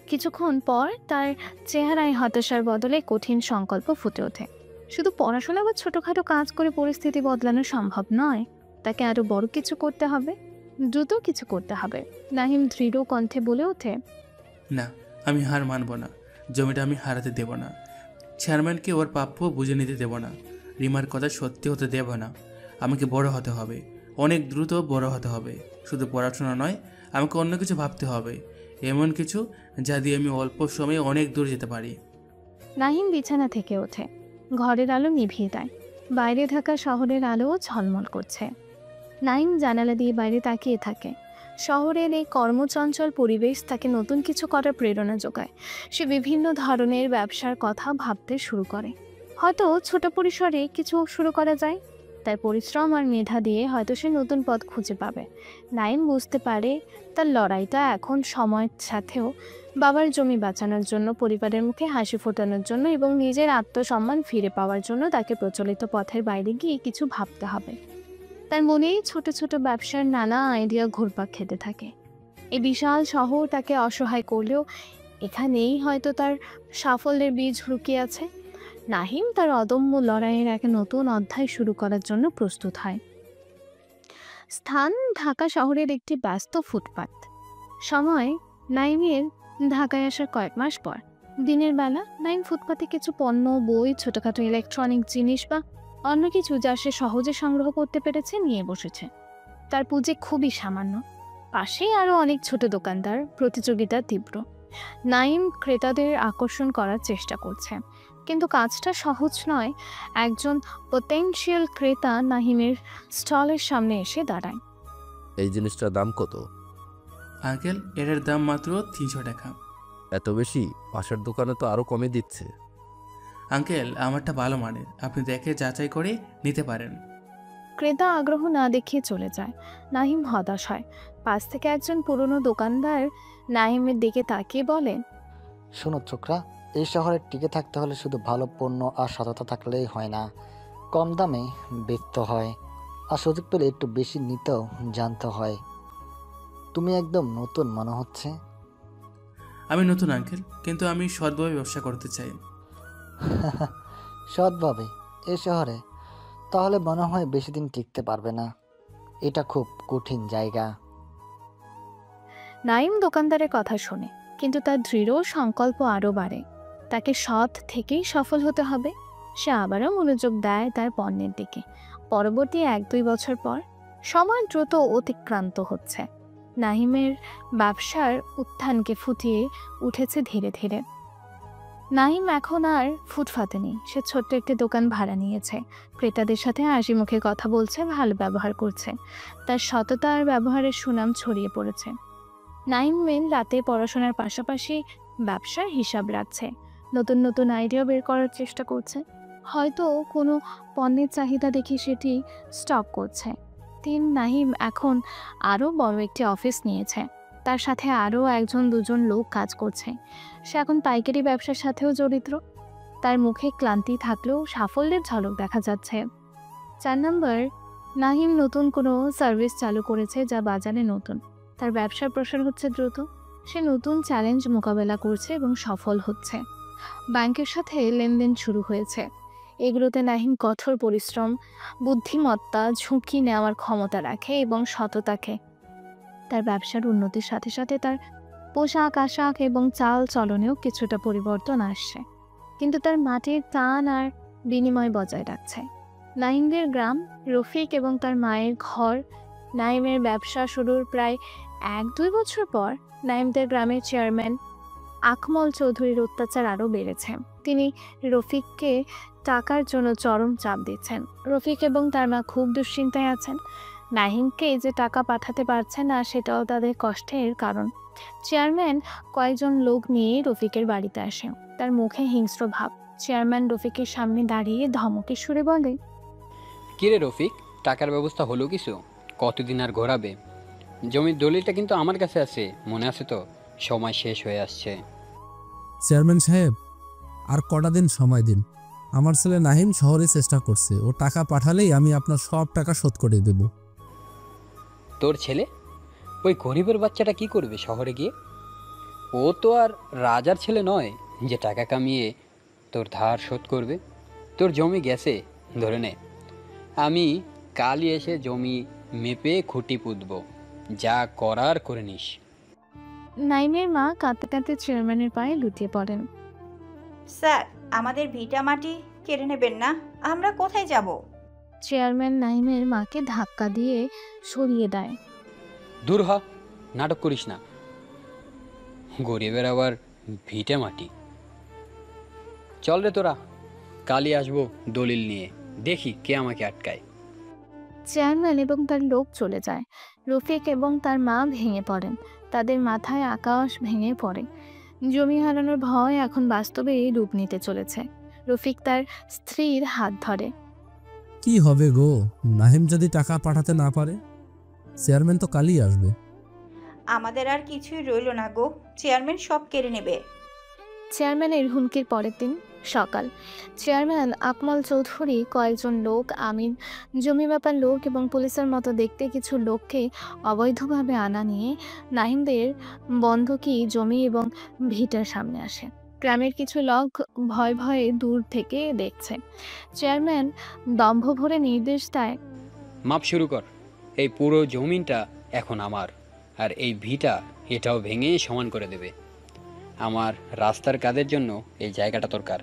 কিছুক্ষণ পর তার চেহারায় হতাশার বদলে কঠিন সংকল্প ফুটে ওঠে। শুধু পড়াশোনা বা ছোটোখাটো কাজ করে পরিস্থিতি বদলানো সম্ভব নয়, তাকে আরও বড় কিছু করতে হবে, দ্রুত কিছু করতে হবে। নাহিম দৃঢ় কণ্ঠে বলে ওঠে, না, আমি হার মানব না। জমিটা আমি হারাতে দেব না। চেয়ারম্যানকে ওর প্রাপ্য বুঝে নিতে দেব না। রিমার কথা সত্যি হতে দেব না। আমাকে বড় হতে হবে, অনেক দ্রুত বড় হতে হবে। শুধু পড়াশোনা নয়, আমাকে অন্য কিছু ভাবতে হবে, এমন কিছু যা দিয়ে আমি অল্প সময়ে অনেক দূর যেতে পারি। নাহিম বিছানা থেকে ওঠে, ঘরের আলো নিভিয়ে দেয়। বাইরে থাকা শহরের আলোও ঝলমল করছে। নাইম জানালা দিয়ে বাইরে তাকিয়ে থাকে। শহরের এই কর্মচঞ্চল পরিবেশ তাকে নতুন কিছু করার প্রেরণা যোগায়। সে বিভিন্ন ধরনের ব্যবসার কথা ভাবতে শুরু করে। হয়তো ছোট পরিসরে কিছু শুরু করা যায়। তার পরিশ্রম আর মেধা দিয়ে হয়তো সে নতুন পথ খুঁজে পাবে। নাইম বুঝতে পারে তার লড়াইটা এখন সময়ের সাথেও বাবার জমি বাঁচানোর জন্য, পরিবারের মুখে হাসি ফোটানোর জন্য এবং নিজের আত্মসম্মান ফিরে পাওয়ার জন্য তাকে প্রচলিত পথের বাইরে গিয়ে কিছু ভাবতে হবে। তার মনেই ছোট ছোট ব্যবসার নানা আইডিয়া ঘুরপাক খেতে থাকে। এই বিশাল শহর তাকে অসহায় করলেও এখানেই হয়তো তার সাফল্যের বীজ লুকিয়ে আছে। নাহিম তার অদম্য লড়াইয়ের এক নতুন অধ্যায় শুরু করার জন্য প্রস্তুত হয়। স্থান ঢাকা শহরের একটি ব্যস্ত ফুটপাত। সময় নাইমের ঢাকায় আসার কয়েক মাস পর। দিনের বেলা নাইম ফুটপাতে কিছু পণ্য, বই, ছোটখাটো ইলেকট্রনিক জিনিস বা অন্য কিছু যা সে সহজে সংগ্রহ করতে পেরেছে নিয়ে বসেছে। তার পুঁজি খুবই সামান্য। পাশেই আরও অনেক ছোট দোকানদার, প্রতিযোগিতা তীব্র। নাইম ক্রেতাদের আকর্ষণ করার চেষ্টা করছে, কিন্তু কাজটা সহজ নয়। একজন পোটেনশিয়াল ক্রেতা নাহিমের স্টলের সামনে এসে দাঁড়ায়। এই জিনিসটার দাম কত? আঙ্কেল, এটার দাম মাত্র 300 টাকা। এত বেশি? পাশের দোকানে তো আরো কমে দিচ্ছে। আঙ্কেল, আমারটা ভালো মানের, আপনি দেখে যাচাই করে নিতে পারেন। ক্রেতা আগ্রহ না দেখিয়ে চলে যায়। নাহিম হতাশ হয়। পাশ থেকে একজন পুরনো দোকানদার নাহিমের দিকে তাকিয়ে বলে, শোনো ছোকরা, এই শহরে টিকে থাকতে হলে শুধু ভালো পণ্য আর সততা থাকলেই হয় না, কম দামে বেচতে হয়, আর সুযোগ পেলে একটু বেশি নিতেও জানতে হয়। তুমি একদম নতুন মনে হচ্ছে। আমি নতুন আঙ্কেল, কিন্তু আমি সৎভাবে ব্যবসা করতে চাই। সৎভাবে এই শহরে? তাহলে মনে হয় বেশি দিন টিকতে পারবে না। এটা খুব কঠিন জায়গা। নাইম দোকানদারের কথা শোনে, কিন্তু তার দৃঢ় সংকল্প আরও বাড়ে। তাকে সৎ থেকেই সফল হতে হবে। সে আবারও মনোযোগ দেয় তার পণ্যের দিকে। পরবর্তী 1-2 বছর পর সময় দ্রুত অতিক্রান্ত হচ্ছে। নাহিমের ব্যবসার উত্থানকে ফুটিয়ে উঠেছে ধীরে ধীরে। নাহিম এখন আর ফুটপাতে নেই। সে ছোট্ট একটি দোকান ভাড়া নিয়েছে। ক্রেতাদের সাথে হাসি মুখে কথা বলছে, ভালো ব্যবহার করছে। তার সততা আর ব্যবহারের সুনাম ছড়িয়ে পড়েছে। নাইম রাতে পড়াশোনার পাশাপাশি ব্যবসার হিসাব রাখছে। নতুন নতুন আইডিয়া বের করার চেষ্টা করছে। হয়তো কোনো পণ্যের চাহিদা দেখে সেটি স্টক করছে। নাহিম এখন আরও বড় একটি অফিস নিয়েছে। তার সাথে আরও 1-2জন লোক কাজ করছে। সে এখন পাইকারি ব্যবসার সাথেও জড়িত। তার মুখে ক্লান্তি থাকলেও সাফল্যের ঝলক দেখা যাচ্ছে। 4 নম্বর, নাহিম নতুন কোনো সার্ভিস চালু করেছে যা বাজারে নতুন। তার ব্যবসার প্রসার হচ্ছে দ্রুত। সে নতুন চ্যালেঞ্জ মোকাবেলা করছে এবং সফল হচ্ছে। ব্যাংকের সাথে লেনদেন শুরু হয়েছে। এগুলোতে নাহিম কঠোর পরিশ্রম, বুদ্ধিমত্তা, ঝুঁকি নেওয়ার ক্ষমতা রাখে এবং সততাকে। তার ব্যবসার উন্নতির সাথে সাথে তার পোশাক আশাক এবং চাল চলনেও কিছুটা পরিবর্তন আসছে, কিন্তু তার মাটির টান আর বিনিময় বজায় রাখছে। নাহিমদের গ্রাম, রফিক এবং তার মায়ের ঘর। নাইমের ব্যবসা শুরুর প্রায় 1-2 বছর পর নাইমদের গ্রামের চেয়ারম্যান আকমল চৌধুরীর অত্যাচার আরও বেড়েছে। তিনি রফিককে টাকার জন্য চরম চাপ দিচ্ছেন। রফিক এবং তার মা খুব দুশ্চিন্তায় আছেন। নাহিমকে যে টাকা পাঠাতে পারছে না সেটাও তাদের কষ্টের কারণ। চেয়ারম্যান কয়েকজন লোক নিয়ে রফিকের বাড়িতে আসে। তার মুখে হিংস্র ভাব। চেয়ারম্যান রফিকের সামনে দাঁড়িয়ে ধমকে সুরে বলে, কিরে রফিক, টাকার ব্যবস্থা হলো কিছু? কতদিন আর ঘোরাবে? জমির দলিলটা কিন্তু আমার কাছে আছে, মনে আছে তো? সময় শেষ হয়ে আসছে। চেয়ারম্যান সাহেব, আর কটা দিন সময় দিন। আমার ছেলে নাহিম শহরে চেষ্টা করছে, ও টাকা পাঠালেই আমি আপনার সব টাকা শোধ করে দেব। তোর ছেলে? ওই গরিবের বাচ্চাটা কি করবে শহরে গিয়ে? ও তো আর রাজার ছেলে নয় যে টাকা কামিয়ে তোর ধার শোধ করবে। তোর জমি গেছে ধরে নে। আমি কালই এসে জমি মেপে খুঁটি পুঁতব, যা করার করে নিস। নাইমের মা কাঁদতে কাঁদতে চেয়ারম্যানের পায়ে লুটিয়ে পড়েন। স্যার, আমাদের ভিটা মাটি কেড়ে নেবেন না? আমরা কোথায় যাব? চেয়ারম্যান নাইমের মাকে ধাক্কা দিয়ে সরিয়ে দেয়। দূর হ, নাটক করিস না। গরিবের আবার ভিটে মাটি। চল রে তোরা, কালই আসবো দলিল নিয়ে, দেখি কে আমাকে আটকায়। চেয়ারম্যান এবং তার লোক চলে যায়। রফিক এবং তার মা ভেঙে পড়েন। তাদের মাথায় আকাশ ভেঙে পড়ে। জমি হারানোর ভয় এখন বাস্তবে রূপ নিতে চলেছে। রফিক তার স্ত্রীর হাত ধরে। কি হবে গো, নাহিম যদি টাকা পাঠাতে না পারে? চেয়ারম্যান তো কালই আসবে। আমাদের আর কিছুই রইল না গো, চেয়ারম্যান সব কেড়ে নেবে। চেয়ারম্যানের হুমকির পরের দিন সকাল। চেয়ারম্যান আকমল চৌধুরী কয়েকজন লোক, আমিন, জমি ব্যাপার লোক এবং পুলিশের মতো দেখতে কিছু লোককে অবৈধভাবে আনা নিয়ে নাহিমদের বন্ধকি জমি এবং ভিটার সামনে আসে। গ্রামের কিছু লোক ভয়ে ভয়ে দূর থেকে দেখছে। চেয়ারম্যান দম্ভ ভরে নির্দেশ দেয়, মাপ শুরু কর। এই পুরো জমিনটা এখন আমার, আর এই ভিটা এটাও ভেঙে সমান করে দেবে। আমার রাস্তার কাজের জন্য এই জায়গাটা দরকার।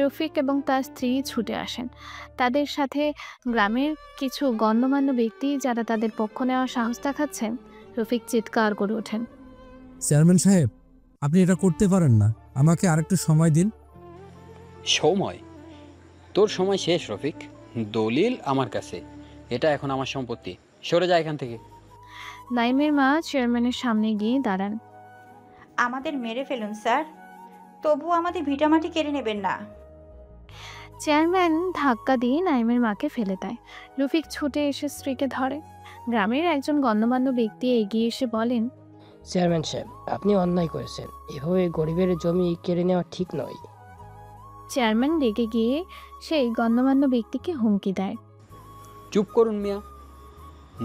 রফিক এবং তার স্ত্রী ছুটে আসেন। তাদের সাথে গ্রামের কিছু গণ্যমান্য ব্যক্তি যারা তাদের পক্ষ নেওয়ার সাহস দেখাচ্ছেন। রফিক চিৎকার করে ওঠেন, চেয়ারম্যান সাহেব, আপনি এটা করতে পারেন না, আমাকে আরেকটু সময় দিন। সময়? তোর সময় শেষ রফিক। দলিল আমার কাছে, এটা এখন আমার সম্পত্তি। সরে যা এখান থেকে। নাইমের মা চেয়ারম্যানের সামনে গিয়ে দাঁড়ান। আমাদের মেরে ফেলুন স্যার, তবু আমাদের ভিটামাটি কেড়ে নেবেন না। চেয়ারম্যান ধাক্কা দিয়ে নাইমের মাকে ফেলে দেয়। রফিক ছুটে এসে স্ত্রীকে ধরে। গ্রামের একজন গণ্যমান্য ব্যক্তি এগিয়ে এসে বলেন, চেয়ারম্যান সাহেব, আপনি অন্যায় করেছেন। এভাবে গরিবের জমি কেড়ে নেওয়া ঠিক নয়। চেয়ারম্যান রেগে গিয়ে সেই গণ্যমান্য ব্যক্তিকে হুমকি দেয়, চুপ করুন মিয়া,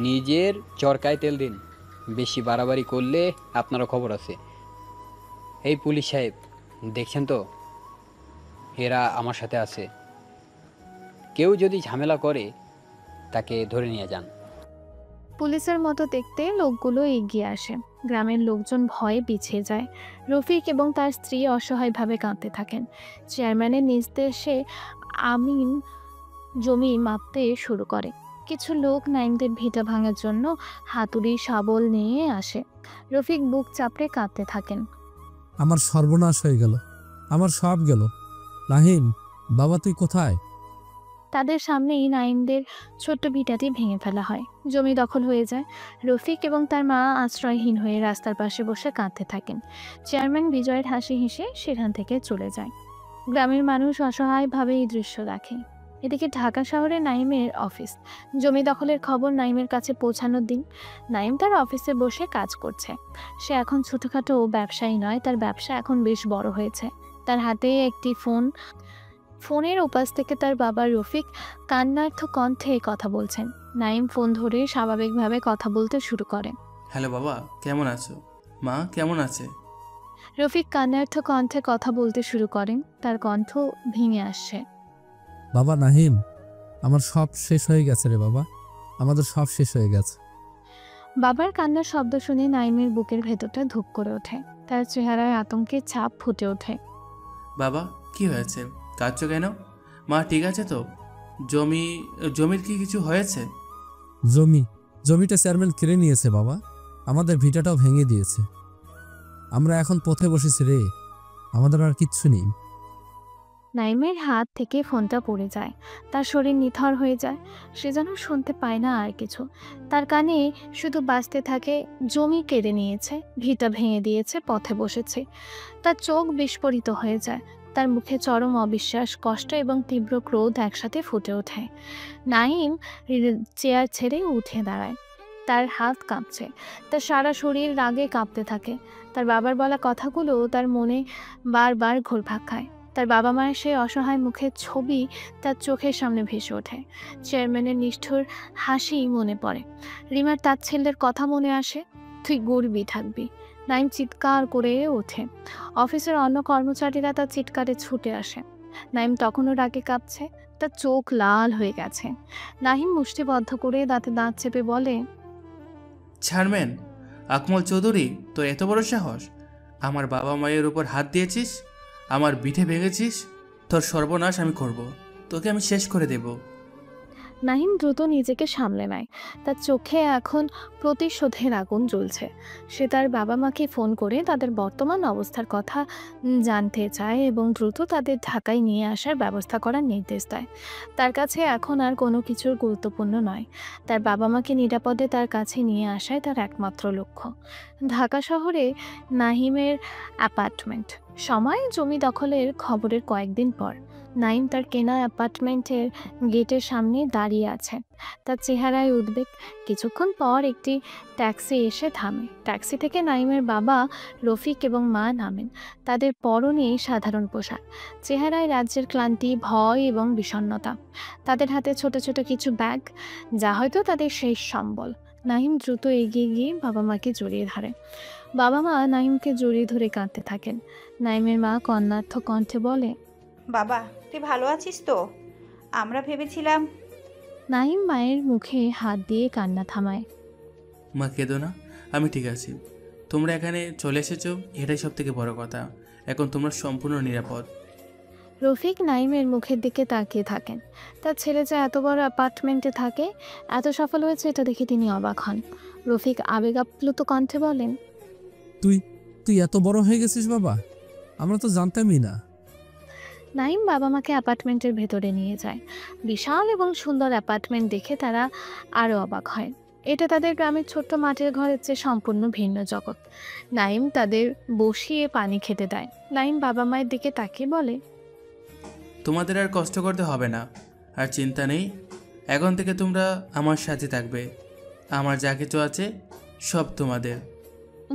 নিজের চরকায় তেল দিন। বেশি বাড়াবাড়ি করলে আপনারও খবর আছে। এই পুলিশ সাহেব, দেখছেন তো এরা আমার সাথে আছে। কেউ যদি ঝামেলা করে তাকে ধরে নিয়ে যান। পুলিশের মতো দেখতে লোকগুলো এগিয়ে আসে। গ্রামের লোকজন ভয়ে পিছিয়ে যায়। রফিক এবং তার স্ত্রী অসহায়ভাবে কাঁদতে থাকেন। চেয়ারম্যানের নির্দেশে আমিন জমি মাপতে শুরু করে। কিছু লোক নাইমদের ভিটা ভাঙার জন্য হাতুড়ি শাবল নিয়ে আসে। রফিক বুক চাপড়ে কাঁদতে থাকেন, আমার সর্বনাশ হয়ে গেল, আমার সব গেল। নাহিম, বাবা তুই কোথায়? তাদের সামনেই নাইমদের ছোট্ট ভিটাটি ভেঙে ফেলা হয়। জমি দখল হয়ে যায়। রফিক এবং তার মা আশ্রয়হীন হয়ে রাস্তার পাশে বসে কাঁদতে থাকেন। চেয়ারম্যান বিজয়ের হাসি হেসে সেখান থেকে চলে যায়। গ্রামের মানুষ অসহায়ভাবে এই দৃশ্য দেখে। এদিকে ঢাকা শহরে নাইমের অফিস। জমি দখলের খবর নাইমের কাছে পৌঁছানোর দিন। নাইম তার অফিসে বসে কাজ করছে। সে এখন ছোটোখাটো ব্যবসায়ী নয়, তার ব্যবসা এখন বেশ বড় হয়েছে। তার হাতে একটি ফোন, ফোনের ওপাশ থেকে তার বাবা রফিক কান্নার্থ কণ্ঠে কথা বলছেন। নাইম ফোন ধরে স্বাভাবিকভাবে কথা বলতে শুরু করে। হ্যালো বাবা, কেমন আছো? মা কেমন আছে? রফিক কান্নার্থ কণ্ঠে কথা বলতে শুরু করেন, তার কণ্ঠ ভেঙে আসছে। বাবা নাহিম, আমার সব শেষ হয়ে গেছে রে বাবা, আমাদের সব শেষ হয়ে গেছে। বাবার কান্নার শব্দ শুনে নাইমের বুকের ভেতরটা ধুপ করে ওঠে, তার চেহারায় আতঙ্কের ছাপ ফুটে ওঠে। বাবা কি হয়েছে, কাঁদছো কেন? মা ঠিক আছে তো? জমির কি কিছু হয়েছে? জমিটা চেয়ারম্যান কেড়ে নিয়েছে বাবা, আমাদের ভিটাটাও ভেঙে দিয়েছে। আমরা এখন পথে বসেছি রে, আমাদের আর কিচ্ছু নেই। নাইমের হাত থেকে ফোনটা পড়ে যায়, তার শরীর নিথর হয়ে যায়, সে যেন শুনতে পায় না আর কিছু। তার কানে শুধু বাজতে থাকে জমি কেড়ে নিয়েছে, ভিটা ভেঙে দিয়েছে, পথে বসেছে। তার চোখ বিস্ফোরিত হয়ে যায়, তার মুখে চরম অবিশ্বাস, কষ্ট এবং তীব্র ক্রোধ একসাথে ফুটে ওঠে। নাইম চেয়ার ছেড়ে উঠে দাঁড়ায়, তার হাত কাঁপছে, তার সারা শরীর রাগে কাঁপতে থাকে। তার বাবার বলা কথাগুলো তার মনে বারবার ঘুরপাক খায়। তার বাবা মায়ের সেই অসহায় মুখের ছবি তার চোখের সামনে ভেসে ওঠে। চেয়ারম্যানের নিষ্ঠুর হাসি মনে পড়ে, রিমার তাচ্ছিল্যের কথা মনে আসে। তুই গরিবই থাকবি। নাইম চিৎকার করে ওঠে। অফিসের অন্য কর্মচারীরা তার চিৎকারে ছুটে আসে। নাইম তখনও রাগে কাঁপছে, তার চোখ লাল হয়ে গেছে। নাহিম মুষ্টিবদ্ধ করে দাঁতে দাঁত চেপে বলে, চেয়ারম্যান আকমল চৌধুরী, তোর এত বড় সাহস! আমার বাবা মায়ের উপর হাত দিয়েছিস, আমার বিঠে ভেঙেছিস, তোর সর্বনাশ আমি করব, তোকে আমি শেষ করে দেব। নাহিম দ্রুত নিজেকে সামলে নেয়, তার চোখে এখন প্রতিশোধের আগুন জ্বলছে। সে তার বাবা মাকে ফোন করে তাদের বর্তমান অবস্থার কথা জানতে চায় এবং দ্রুত তাদের ঢাকায় নিয়ে আসার ব্যবস্থা করার নির্দেশ দেয়। তার কাছে এখন আর কোনো কিছুর গুরুত্বপূর্ণ নয়, তার বাবা মাকে নিরাপদে তার কাছে নিয়ে আসাই তার একমাত্র লক্ষ্য। ঢাকা শহরে নাহিমের অ্যাপার্টমেন্ট। সময় জমি দখলের খবরের কয়েকদিন পর। নাইম তার কেনা অ্যাপার্টমেন্টের গেটের সামনে দাঁড়িয়ে আছে, তার চেহারায় উদ্বেগ। কিছুক্ষণ পর একটি ট্যাক্সি এসে থামে। ট্যাক্সি থেকে নাইমের বাবা রফিক এবং মা নামেন। তাদের পরনে সাধারণ পোশাক, চেহারায় রাজ্যের ক্লান্তি, ভয় এবং বিষণ্ণতা। তাদের হাতে ছোট ছোট কিছু ব্যাগ, যা হয়তো তাদের শেষ সম্বল। নাহিম দ্রুত এগিয়ে গিয়ে বাবা মাকে জড়িয়ে ধরে। বাবা মা নাইমকে জড়িয়ে ধরে কাঁদতে থাকেন। নাইমের মা কন্যার্থ কণ্ঠে বলে, বাবা তুই ভালো আছিস তো? আমরা ভেবেছিলাম। নাইম মায়ের মুখে হাত দিয়ে কান্না থামায়। মা কেঁদো না, আমি ঠিক আছি। তোমরা এখানে চলে এসেছো, এটাই সব থেকে বড় কথা। এখন তোমরা সম্পূর্ণ নিরাপদ। রফিক নাইমের মুখের দিকে তাকিয়ে থাকেন। তার ছেলে যে এত বড় অ্যাপার্টমেন্টে থাকে, এত সফল হয়েছে, এটা দেখে তিনি অবাক হন। রফিক আবেগ আপ্লুত কণ্ঠে বলেন, তুই এত বড় হয়ে গেছিস বাবা, আমরা তো জানতামই না। নাইম বাবা মাকে অ্যাপার্টমেন্টের ভেতরে নিয়ে যায়। বিশাল এবং সুন্দর অ্যাপার্টমেন্ট দেখে তারা আরও অবাক হয়। এটা তাদের গ্রামের ছোট্ট মাটির ঘরের চেয়ে সম্পূর্ণ ভিন্ন জগৎ। নাইম তাদের বসিয়ে পানি খেতে দেয়। নাইম বাবা মায়ের দিকে তাকিয়ে বলে, তোমাদের আর কষ্ট করতে হবে না, আর চিন্তা নেই। এখন থেকে তোমরা আমার সাথে থাকবে। আমার যা কিছু আছে সব তোমাদের।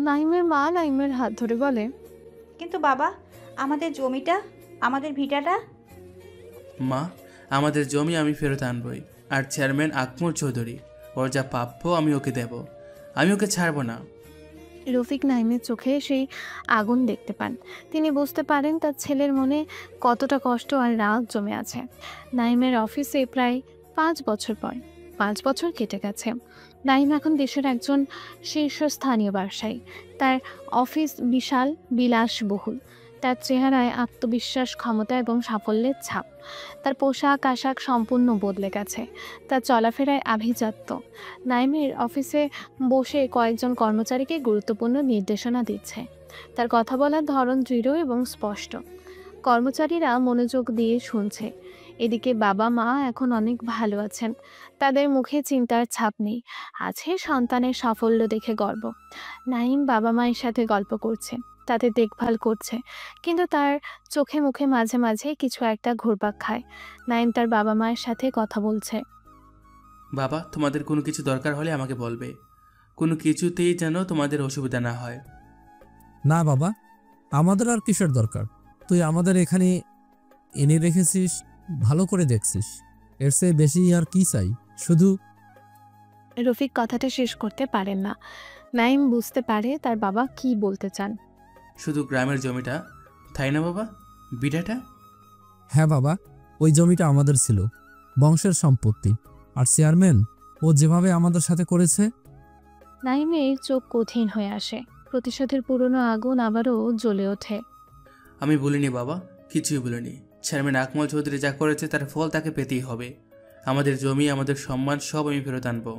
নাইমের মা নাইমের হাত ধরে বলে, কিন্তু বাবা, আমাদের জমিটা, আমাদের ভিটাটা? মা, আমাদের জমি আমি ফেরত আনবই। আর চেয়ারম্যান আকমল চৌধুরী, ওর যা প্রাপ্য আমি ওকে দেব, আমি ওকে ছাড়বো না। রফিক নাইমের চোখে সেই আগুন দেখতে পান। তিনি বুঝতে পারেন তার ছেলের মনে কতটা কষ্ট আর রাগ জমে আছে। নাইমের অফিসে প্রায় 5 বছর পর 5 বছর কেটে গেছে। নাইম এখন দেশের একজন শীর্ষস্থানীয় ব্যবসায়ী। তার অফিস বিশাল, বিলাসবহুল। তার চেহারায় আত্মবিশ্বাস, ক্ষমতা এবং সাফল্যের ছাপ। তার পোশাক আশাক সম্পূর্ণ বদলে গেছে, তার চলাফেরায় আভিজাত্য। নাইমের অফিসে বসে কয়েকজন কর্মচারীকে গুরুত্বপূর্ণ নির্দেশনা দিচ্ছে। তার কথা বলার ধরন দৃঢ় এবং স্পষ্ট। কর্মচারীরা মনোযোগ দিয়ে শুনছে। এদিকে বাবা মা এখন অনেক ভালো আছেন, তাদের মুখে চিন্তার ছাপ নেই, আছে সন্তানের সাফল্য দেখে গর্ব। নাইম বাবা মায়ের সাথে গল্প করছে, তাদের দেখভাল করছে, কিন্তু তার চোখে মুখে মাঝে মাঝে কিছু একটা ঘুরপাক খায়। নাইম তার বাবা মায়ের সাথে কথা বলছে। বাবা, তোমাদের কোনো কিছু দরকার হলে আমাকে বলবে, কোনো কিছুতেই যেন তোমাদের অসুবিধা না হয়। না বাবা, আমাদের আর কিসের দরকার? তুই আমাদের এনে রেখেছিস, ভালো করে দেখছিস, এর চেয়ে বেশি আর কি চাই? শুধু রফিক কথাটা শেষ করতে পারেন না। নাইম বুঝতে পারে তার বাবা কি বলতে চান। শুধু গ্রামের জমিটা, তাই না বাবা? বিটাটা? হ্যাঁ বাবা, ওই জমিটা আমাদের ছিল, বংশের সম্পত্তি। আর চেয়ারম্যান, ও যেভাবে আমাদের সাথে করেছে। নাইমের চোখ কঠিন হয়ে আসে, প্রতিশোধের পুরনো আগুন আবারও জ্বলে ওঠে। আমি বলিনি বাবা, কিছুই বলিনি। চেয়ারম্যান আকমল চৌধুরী যা করেছে তার ফল তাকে পেতেই হবে। আমাদের জমি, আমাদের সম্মান সব আমি ফেরত আনবো।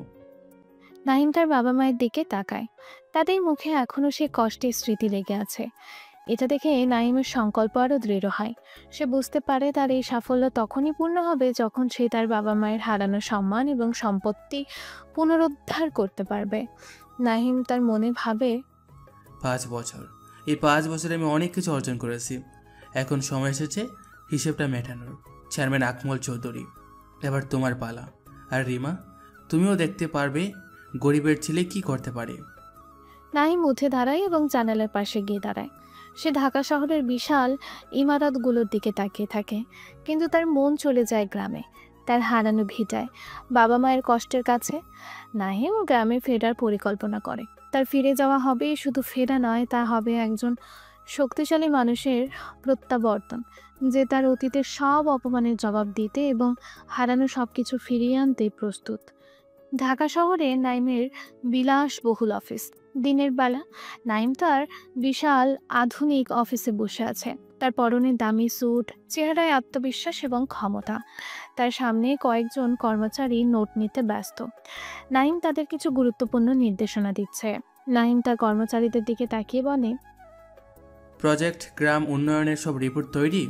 নাইম তার বাবা মায়ের দিকে তাকায়। তাদের মুখে এখনো সে কষ্টের স্মৃতি লেগে আছে। এটা দেখে নাইমের সংকল্প আরও দৃঢ় হয়। সে বুঝতে পারে তার এই সাফল্য তখনই পূর্ণ হবে যখন সে তার বাবা মায়ের হারানো সম্মান এবং সম্পত্তি পুনরুদ্ধার করতে পারবে। নাহিম তার মনে ভাবে, 5 বছর, এই 5 বছরে আমি অনেক কিছু অর্জন করেছি। এখন সময় এসেছে হিসেবটা মেটানোর। চেয়ারম্যান আকমল চৌধুরী, এবার তোমার পালা। আর রিমা, তুমিও দেখতে পারবে গরিবের ছেলে কি করতে পারে। নাহিম উঠে দাঁড়ায় এবং জানালার পাশে গিয়ে দাঁড়ায়। সে ঢাকা শহরের বিশাল ইমারতগুলোর দিকে তাকিয়ে থাকে, কিন্তু তার মন চলে যায় গ্রামে, তার হারানো ভিটায়, বাবা মায়ের কষ্টের কাছে। নাহিম গ্রামে ফেরার পরিকল্পনা করে। তার ফিরে যাওয়া হবে শুধু ফেরা নয়, তা হবে একজন শক্তিশালী মানুষের প্রত্যাবর্তন, যে তার অতীতের সব অপমানের জবাব দিতে এবং হারানো সব কিছু ফিরিয়ে আনতে প্রস্তুত। ঢাকা শহরে নাইমের বিলাসবহুল অফিস। দিনের বেলা নাইম তার বিশাল আধুনিক অফিসে বসে আছে। তার পরনে দামি স্যুট, চেহারায় আত্মবিশ্বাস এবং ক্ষমতা। তার সামনে কয়েকজন কর্মচারী নোট নিতে ব্যস্ত। নাইম তাদের কিছু গুরুত্বপূর্ণ নির্দেশনা দিচ্ছে। নাইম তার কর্মচারীদের দিকে তাকিয়ে বলে, প্রজেক্ট গ্রাম উন্নয়নের সব রিপোর্ট তৈরি।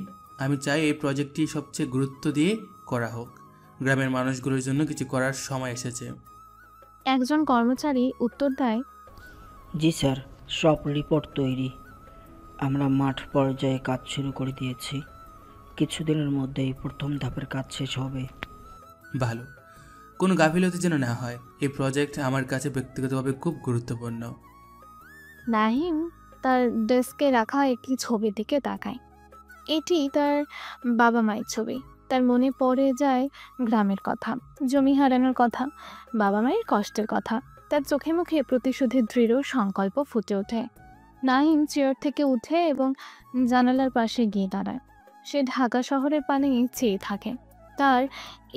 আমি চাই এই প্রজেক্টটি সবচেয়ে গুরুত্ব দিয়ে করা হোক। গ্রামের মানুষগুলোর জন্য কিছু করার সময় এসেছে। একজন কর্মচারী উত্তর দেয়, জি স্যার, সব রিপোর্ট তৈরি। আমরা মাঠ পর্যায়ে কাজ শুরু করে দিয়েছি। কিছুদিনের মধ্যেই প্রথম ধাপের কাজ শেষ হবে। ভালো, কোনো গাফিলতি যেন না হয়। এই প্রজেক্ট আমার কাছে ব্যক্তিগতভাবে খুব গুরুত্বপূর্ণ। নাহিম তার ডেস্কে রাখা একটি ছবির দিকে তাকায়। এটি তার বাবা মায়ের ছবি। তার মনে পড়ে যায় গ্রামের কথা, জমি হারানোর কথা, বাবা মায়ের কষ্টের কথা। তার চোখে মুখে প্রতিশোধের দৃঢ় সংকল্প ফুটে ওঠে। নাহিম চেয়ার থেকে উঠে এবং জানালার পাশে গিয়ে দাঁড়ায়। সে ঢাকা শহরের পানে চেয়ে থাকে। তার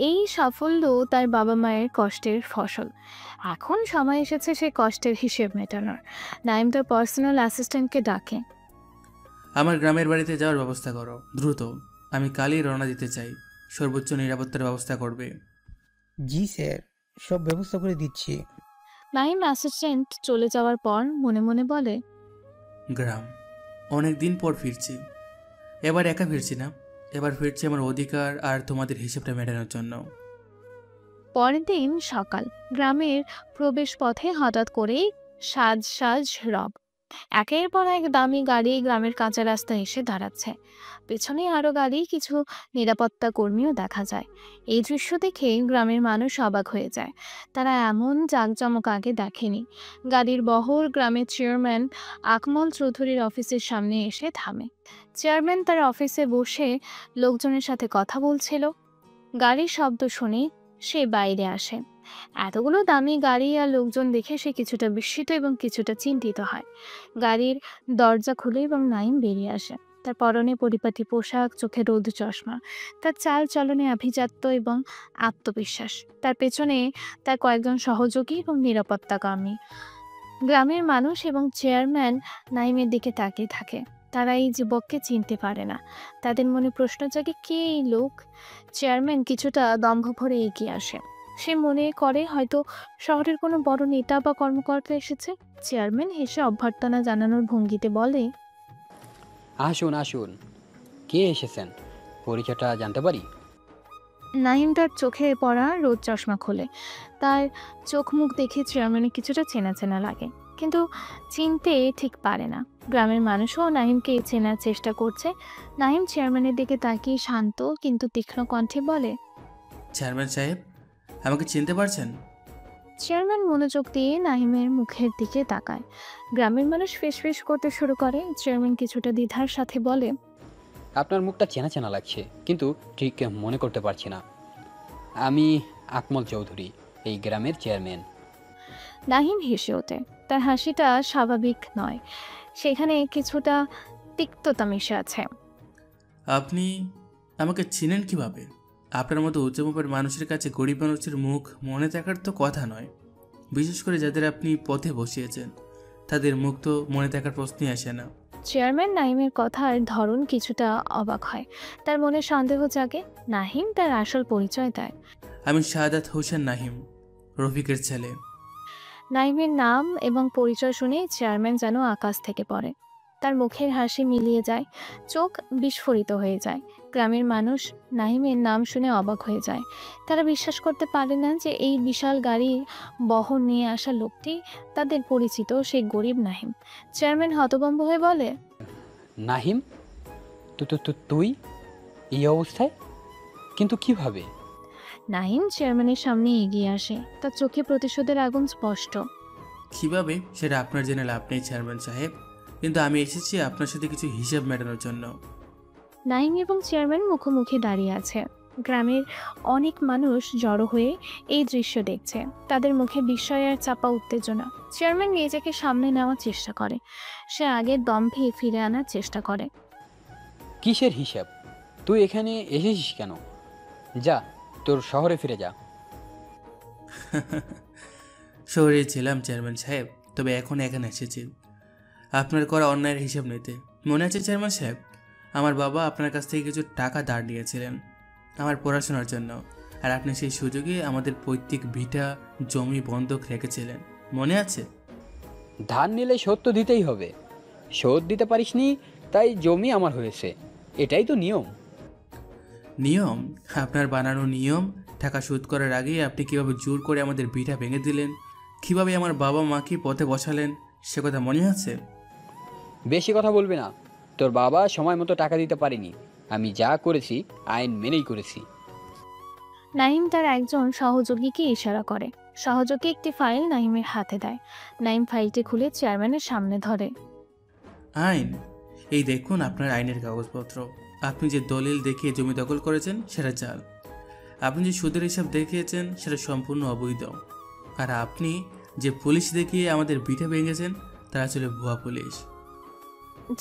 এই সাফল্য তার বাবা মায়ের কষ্টের ফসল। এখন সময় এসেছে সেই কষ্টের হিসেব মেটানোর। নাইম তার পার্সোনাল অ্যাসিস্ট্যান্টকে ডাকে। আমার গ্রামের বাড়িতে যাওয়ার ব্যবস্থা করো, দ্রুত। আমি কালই রওনা দিতে চাই। সর্বোচ্চ নিরাপত্তার ব্যবস্থা করবে। জি স্যার, সব ব্যবস্থা করে দিচ্ছি। নাইম অ্যাসিস্ট্যান্ট চলে যাওয়ার পর মনে মনে বলে, গ্রাম, অনেক দিন পর ফিরছি। এবার একা ফিরছি না, এবার ফিরছি আমার অধিকার আর তোমাদের হিসেবটা মেটানোর জন্য। পরের দিন সকাল। গ্রামের প্রবেশ পথে হঠাৎ করেই সাজ সাজ রব। একের পর এক দামি গাড়ি গ্রামের কাঁচা রাস্তায় এসে দাঁড়াচ্ছে। পেছনে আরো গাড়ি, কিছু নিরাপত্তা কর্মীও দেখা যায়। এই দৃশ্য দেখে গ্রামের মানুষ অবাক হয়ে যায়। তারা এমন জাঁকজমক আগে দেখেনি। গাড়ির বহর গ্রামের চেয়ারম্যান আকমল চৌধুরীর অফিসের সামনে এসে থামে। চেয়ারম্যান তার অফিসে বসে লোকজনের সাথে কথা বলছিল। গাড়ির শব্দ শুনে সে বাইরে আসে। এতগুলো দামি গাড়ি আর লোকজন দেখে সে কিছুটা বিস্মিত এবং কিছুটা চিন্তিত হয়। গাড়ির দরজা খুলে এবং নাইম বেরিয়ে আসে। তার পরনে পরিপাটি পোশাক, চোখে রোদ চশমা। তার চাল চলনে আভিজাত্য এবং আত্মবিশ্বাস। তার পেছনে তার কয়েকজন সহযোগী এবং নিরাপত্তা কর্মী। গ্রামের মানুষ এবং চেয়ারম্যান নাইমের দিকে তাকিয়ে থাকে। তারা এই যুবককে চিনতে পারে না। তাদের মনে প্রশ্ন জাগে, কে এই লোক? চেয়ারম্যান কিছুটা দম্ভ ভরে এগিয়ে আসে। সে মনে করে হয়তো শহরের কোনো বড় নেতা বা কর্মকর্তা এসেছে। চেয়ারম্যান হেসে অভ্যর্থনা জানানোর ভঙ্গিতে বলে, আসুন আসুন, কে এসেছেন, পরিচয়টা জানতে পারি? নাইম তার চোখে পড়া রোদ চশমা খোলে। তার চোখ মুখ দেখে চেয়ারম্যানের কিছুটা চেনা চেনা লাগে, কিন্তু চিনতে ঠিক পারে না। গ্রামের মানুষও নাহিমকে চেনার চেষ্টা করছে। নাহিম চেয়ারম্যানের দিকে তাকিয়ে শান্ত কিন্তু তীক্ষ্ণ কণ্ঠে বলে, চেয়ারম্যান সাহেব, আমাকে চিনতে পারছেন? চেয়ারম্যান মনোযোগ দিয়ে নাহিমের মুখের দিকে তাকায়। গ্রামের মানুষ ফিসফিস করতে শুরু করে। চেয়ারম্যান কিছুটা দ্বিধার সাথে বলে, আপনার মুখটা চেনা চেনা লাগছে, কিন্তু ঠিক মনে করতে পারছি না। আমি আকমল চৌধুরী, এই গ্রামের চেয়ারম্যান। নাহিম হেসে ওঠে। তার হাসিটা স্বাভাবিক নয়, সেখানে কিছুটা তিক্ততা মিশে আছে। আপনি আমাকে চিনেন কিভাবে? আপনার মতো উচ্চমাপের মানুষের কাছে গরিব মানুষের মুখ মনে থাকার তো কথা নয়। বিশেষ করে যাদের আপনি পথে বসিয়েছেন, তাদের মুখ তো মনে থাকার প্রশ্নই আসে না। চেয়ারম্যান নাহিমের কথার ধরন কিছুটা অবাক হয়। তার মনে সন্দেহ জাগে। নাহিম তার আসল পরিচয় দেয়। আমি শাহাদাত হোসেন নাহিম, রফিকের ছেলে। নাহিমের নাম এবং পরিচয় শুনে চেয়ারম্যান যেন আকাশ থেকে পড়ে। তার মুখের হাসি মিলিয়ে যায়, চোখ বিস্ফোরিত হয়ে যায়। গ্রামের মানুষ নাহিমের নাম শুনে অবাক হয়ে যায়। তারা বিশ্বাস করতে পারে না যে এই বিশাল গাড়ি বহন নিয়ে আসা লোকটি তাদের পরিচিত সেই গরিব নাহিম। চেয়ারম্যান হতভম্ব হয়ে বলে, নাহিম, তুই এই অবস্থায়? কিন্তু কিভাবে? নাহিম চেয়ারম্যানের সামনে এগিয়ে আসে। তার চোখে প্রতিশোধের আগুন স্পষ্ট। কিভাবে সেটা আপনার জেনে লাভ নেই চেয়ারম্যান সাহেব, কিন্তু আমি এসেছি আপনার সাথে কিছু হিসাব মেটানোর জন্য। নাহিম এবং চেয়ারম্যান মুখোমুখি দাঁড়িয়ে আছে। গ্রামের অনেক মানুষ জড়ো হয়ে এই দৃশ্য দেখছে। তাদের মুখে বিস্ময় আর চাপা উত্তেজনা। চেয়ারম্যান নিজেকে সামনে নেওয়ার চেষ্টা করে। সে আগের দম্ভে ফিরে আনার চেষ্টা করে। কিসের হিসাব? তুই এখানে এসেছিস কেন? যা, তোর শহরে ফিরে যা। শহরে ছিলাম চেয়ারম্যান সাহেব, তবে এখন এখানে এসেছি আপনার করা অন্যায়ের হিসাব নিতে। মনে আছে চেয়ারম্যান সাহেব, আমার বাবা আপনার কাছ থেকে কিছু টাকা ধার নিয়েছিলেন আমার পড়াশোনার জন্য, আর আপনি সেই সুযোগে আমাদের পৈতৃক ভিটা জমি বন্ধক রেখেছিলেন, মনে আছে? ধার নিলে শোধ তো দিতেই হবে। শোধ দিতে পারিসনি তাই জমি আমার হয়েছে, এটাই তো নিয়ম। নিয়ম? আপনার বানানো নিয়ম। টাকা শোধ করার আগেই আপনি কীভাবে জোর করে আমাদের ভিটা ভেঙে দিলেন, কীভাবে আমার বাবা মাকে পথে বসালেন, সে কথা মনে আছে? বেশি কথা বলবি না। তোর বাবা সময় মতো টাকা দিতে পারেনি। আমি যা করেছি আইন মেনেই করেছি। নাহিম তার একজন সহযোগীকে ইশারা করে। সহযোগী একটি ফাইল নাহিমের হাতে দেয়। নাহিম ফাইলটি খুলে চেয়ারম্যানের সামনে ধরে। আইন? এই দেখুন আপনার আইনের কাগজপত্র। আপনি যে দলিল দেখিয়ে জমি দখল করেছেন সেটা জাল। আপনি যে সুদের হিসাব দেখিয়েছেন সেটা সম্পূর্ণ অবৈধ। আর আপনি যে পুলিশ দেখিয়ে আমাদের ভিটা ভেঙেছেন তারা আসলে ভুয়া পুলিশ।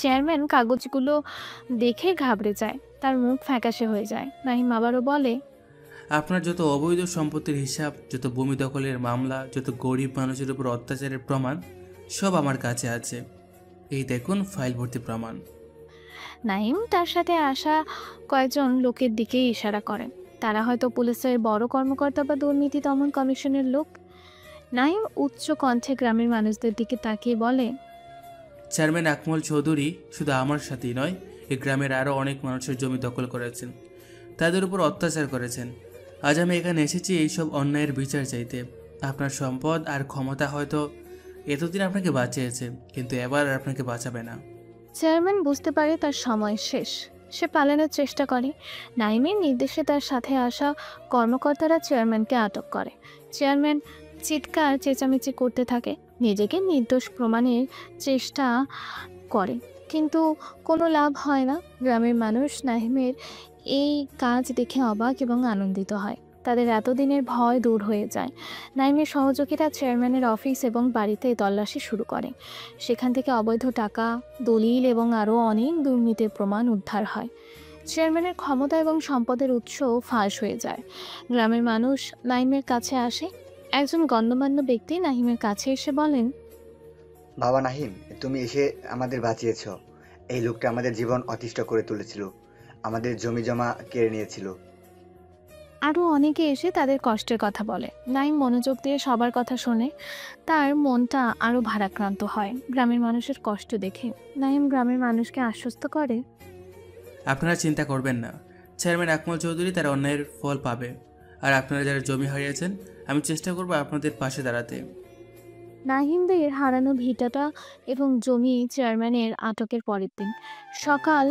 চেয়ারম্যান কাগজগুলো দেখে ঘাবড়ে যায়। তার মুখ ফ্যাকাশে হয়ে যায়। নাহিম আবারও বলে, আপনার যত অবৈধ সম্পত্তির হিসাব, যত ভূমি দখলের মামলা, যত গরিব মানুষের উপর অত্যাচারের প্রমাণ সব আমার কাছে আছে। এই দেখুন ফাইল ভর্তি প্রমাণ। নাহিম তার সাথে আসা কয়েকজন লোকের দিকে ইশারা করে। তারা হয়তো পুলিশের বড় কর্মকর্তা বা দুর্নীতি দমন কমিশনের লোক। নাহিম উচ্চ কণ্ঠে গ্রামের মানুষদের দিকে তাকিয়ে বলে, চেয়ারম্যান আকমল চৌধুরী শুধু আমার সাথেই নয়, এই গ্রামের আরও অনেক মানুষের জমি দখল করেছেন, তাদের উপর অত্যাচার করেছেন। আজ আমি এখানে এসেছি এইসব অন্যায়ের বিচার চাইতে। আপনার সম্পদ আর ক্ষমতা হয়তো এতদিন আপনাকে বাঁচিয়েছে, কিন্তু এবার আপনাকে বাঁচাবে না। চেয়ারম্যান বুঝতে পারে তার সময় শেষ। সে পালানোর চেষ্টা করে। নাইমের নির্দেশে তার সাথে আসা কর্মকর্তারা চেয়ারম্যানকে আটক করে। চেয়ারম্যান চিৎকার চেঁচামেচি করতে থাকে, নিজেকে নির্দোষ প্রমাণের চেষ্টা করে, কিন্তু কোনো লাভ হয় না। গ্রামের মানুষ নাহিমের এই কাজ দেখে অবাক এবং আনন্দিত হয়। তাদের এতদিনের ভয় দূর হয়ে যায়। নাইমের সহযোগীরা চেয়ারম্যানের অফিস এবং বাড়িতে তল্লাশি শুরু করে। সেখান থেকে অবৈধ টাকা, দলিল এবং আরও অনেক দুর্নীতির প্রমাণ উদ্ধার হয়। চেয়ারম্যানের ক্ষমতা এবং সম্পদের উৎস ফাঁস হয়ে যায়। গ্রামের মানুষ নাইমের কাছে আসে। একজন গণ্যমান্য ব্যক্তি নাহিমের কাছে এসে বলেন, বাবা নাহিম, তুমি এসে আমাদের বাঁচিয়েছ। এই লোকটা আমাদের জীবন অতিষ্ঠ করে তুলেছিল, আমাদের জমি জমা কেড়ে নিয়েছিল। আরও অনেকে এসে তাদের কষ্টের কথা বলে। নাইম মনোযোগ দিয়ে সবার কথা শোনে। তার মনটা আরও ভারাক্রান্ত হয় গ্রামের মানুষের কষ্ট দেখে। নাইম গ্রামের মানুষকে আশ্বস্ত করে, আপনারা চিন্তা করবেন না, চেয়ারম্যান আকমল চৌধুরী তার অন্যায়ের ফল পাবে। আর আপনারা যারা জমি হারিয়েছেন, আমি চেষ্টা করব আপনাদের পাশে দাঁড়াতে। নাহিমদের হারানো ভিটাটা এবং জমি চেয়ারম্যানের আটকের পরের দিন সকাল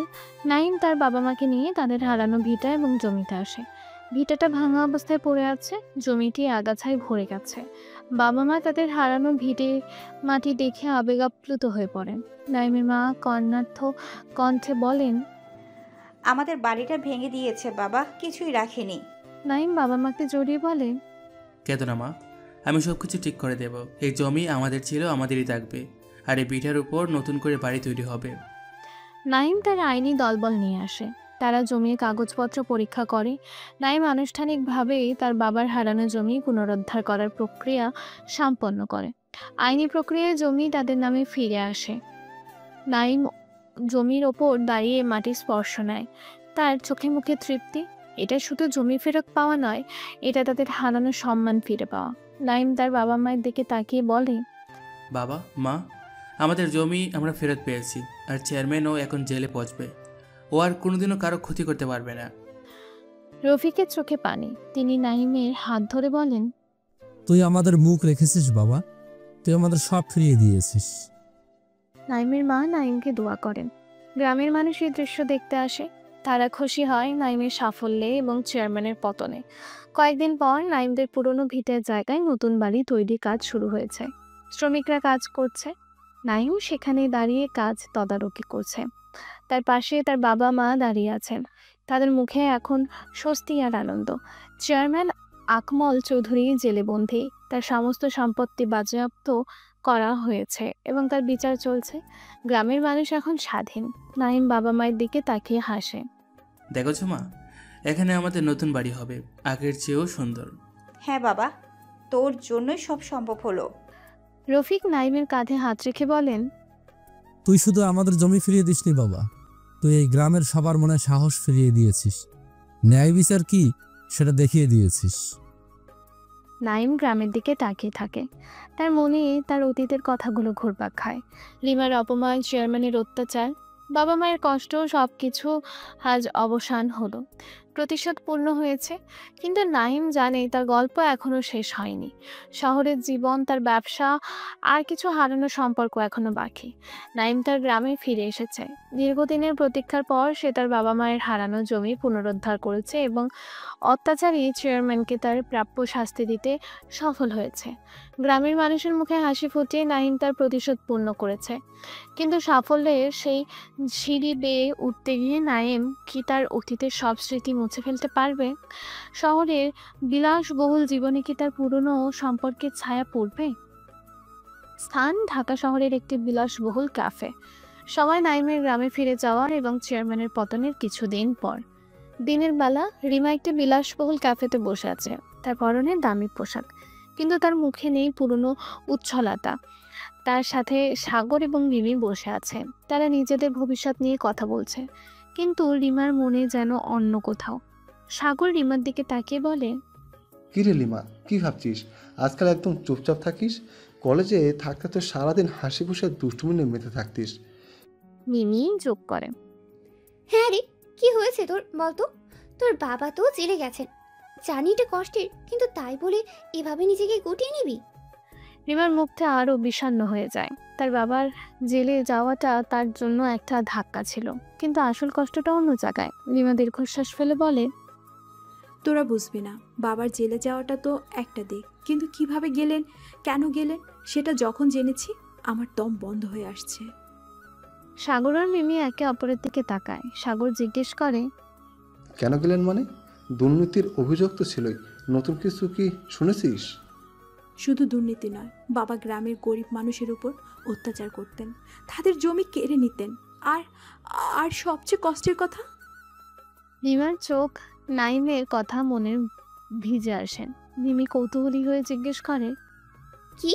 নাইম তার বাবা মাকে নিয়ে তাদের হারানো ভিটা এবং জমিতে আসে। ভিটাটা ভাঙা অবস্থায় পড়ে আছে, জমিটি আগাছায় ভরে গেছে। বাবা মা তাদের হারানো ভিটে মাটি দেখে আবেগ আপ্লুত হয়ে পড়েন। নাইমের মা কর্ণার্থ কণ্ঠে বলেন, আমাদের বাড়িটা ভেঙে দিয়েছে বাবা, কিছুই রাখেনি। নাইম বাবা মাকে জড়িয়ে বলে, কেঁদো না মা, আমি সব কিছু ঠিক করে দেব। এই জমি আমাদের ছিল, আমাদেরই থাকবে, আর এই ভিটার উপর নতুন করে বাড়ি তৈরি হবে। নাইম তার আইনি দলবল নিয়ে আসে। তারা জমির কাগজপত্র পরীক্ষা করে। নাইম আনুষ্ঠানিকভাবেই তার বাবার হারানো জমি পুনরুদ্ধার করার প্রক্রিয়া সম্পন্ন করে। আইনি প্রক্রিয়ায় জমি তাদের নামে ফিরে আসে। নাইম জমির ওপর দাঁড়িয়ে মাটি স্পর্শ নেয়। তার চোখে মুখে তৃপ্তি। এটা শুধু জমি ফেরত পাওয়া নয়, এটা তাদের হারানো সম্মান ফিরে পাওয়া। নাইম তার বাবা মায়ের দিকে তাকিয়ে বলে, বাবা মা, আমাদের জমি আমরা ফেরত পেয়েছি, আর চেয়ারম্যানও এখন জেলে পৌঁছবে। ও আর কোনোদিনও কারো ক্ষতি করতে পারবে না। রফিকের চোখে পানি। তিনি নাইমের হাত ধরে বলেন, তুই আমাদের মুখ রেখেছিস বাবা, তুই আমাদের সব ফিরিয়ে দিয়েছিস। নাইমের মা নাইমকে দোয়া করেন। গ্রামের মানুষ এই দৃশ্য দেখতে আসে। তারা খুশি হয় নাইমের সাফল্যে এবং চেয়ারম্যানের পতনে। কয়েকদিন পর নাইমদের পুরনো ভিটের জায়গায় নতুন বাড়ি তৈরির কাজ শুরু হয়েছে। শ্রমিকরা কাজ করছে, নাইম সেখানে দাঁড়িয়ে কাজ তদারকি করছে। তার পাশে তার বাবা মা দাঁড়িয়ে আছেন। তাদের মুখে এখন স্বস্তি আর আনন্দ। চেয়ারম্যান আকমল চৌধুরী জেলে বন্দী। তার সমস্ত সম্পত্তি বাজেয়াপ্ত করা হয়েছে এবং তার বিচার চলছে। গ্রামের মানুষ এখন স্বাধীন। নাইম বাবা মায়ের দিকে তাকিয়ে হাসে। দেখছো মা, এখানে আমাদের নতুন বাড়ি হবে, আগের চেয়েও সুন্দর। হ্যাঁ বাবা, তোর জন্যই সব সম্ভব হলো। রফিক নাইমের কাঁধে হাত রেখে বলেন, তুই শুধু আমাদের জমি ফিরিয়ে দিসনি বাবা, তুই এই গ্রামের সবার মনে সাহস ফিরিয়ে দিয়েছিস। ন্যায় বিচার কি সেটা দেখিয়ে দিয়েছিস। নাইম গ্রামের দিকে তাকিয়ে থাকে। তার মনে তার অতীতের কথাগুলো ঘুরপাক খায়। রিমার অপমান, চেয়ারম্যানের অত্যাচার, বাবা মায়ের কষ্ট, সব কিছু আজ অবসান হলো। প্রতিশোধ পূর্ণ হয়েছে। কিন্তু নাইম জানে তার গল্প এখনো শেষ হয়নি। শহরের জীবন, তার ব্যবসা আর কিছু হারানো সম্পর্ক এখনো বাকি। নাইম তার গ্রামে ফিরে এসেছে। দীর্ঘদিনের প্রতীক্ষার পর সে তার বাবা মায়ের হারানো জমি পুনরুদ্ধার করেছে এবং অত্যাচারী চেয়ারম্যানকে তার প্রাপ্য শাস্তি দিতে সফল হয়েছে। গ্রামের মানুষের মুখে হাসি ফুটিয়ে নাইম তার প্রতিশোধ পূর্ণ করেছে। কিন্তু সাফল্যের সেই সিঁড়ি বেয়ে উঠতে গিয়ে নাইম কি তার অতীতের সব স্মৃতি মুছে ফেলতে পারবে? শহরের বিলাসবহুল জীবনে কি তার পুরনো সম্পর্কের ছায়া পড়বে? স্থান ঢাকা শহরের একটি বিলাসবহুল ক্যাফে। সবাই নাইমের গ্রামে ফিরে যাওয়ার এবং চেয়ারম্যানের পতনের কিছুদিন পর। দিনের বেলা রিমা একটি বিলাসবহুল ক্যাফেতে বসে আছে। তার পরনে দামি পোশাক, কিন্তু তার মুখে নেই পুরনো উচ্ছলতা। তার সাথে সাগর এবং রিমি বসে আছে। তারা নিজেদের ভবিষ্যৎ নিয়ে কথা বলছে, কিন্তু রিমার মনে যেন অন্য কোথাও। সাগর রিমার দিকে তাকিয়ে বলে, কি রে লিমা, কি ভাবছিস? আজকাল একদম চুপচাপ থাকিস। কলেজে থাকতে তো সারাদিন হাসি খুশি দুষ্টুমি নিয়ে মেতে থাকতিস। মিমি যোগ করে, হ্যাঁ রে, কি হয়েছে তোর বলতো? তোর বাবা তো জেলে গেছেন, জানি এটা কষ্টের, কিন্তু তাই বলে এভাবে নিজেকে গুটিয়ে নিবি? রিমার মুখটা আরও বিষণ্ণ হয়ে যায়। তার বাবার জেলে যাওয়াটা তার জন্য একটা ধাক্কা ছিল, কিন্তু আসল কষ্টটা অন্য জায়গায়। রিমা দীর্ঘশ্বাস ফেলে বলে, তোরা বুঝবি না, বাবার জেলে যাওয়াটা তো একটা দিক, কিন্তু কিভাবে গেলেন, কেন গেলেন, সেটা যখন জেনেছি আমার দম বন্ধ হয়ে আসছে। সাগর আর মিমি একে অপরের দিকে তাকায়। সাগর জিজ্ঞেস করে, কেন গেলেন মানে? দুর্নীতির অভিযোগ তো ছিলই, নতুন কিছু কি শুনেছিস? শুধু দুর্নীতি নয়, বাবা গ্রামের গরিব মানুষের উপর অত্যাচার করতেন, তাদের জমি কেড়ে নিতেন, আর আর সবচেয়ে কষ্টের কথা। রিমার চোখ নাইমের কথা মনে ভিজে আসেন। মিমি কৌতূহলী হয়ে জিজ্ঞেস করে, কি?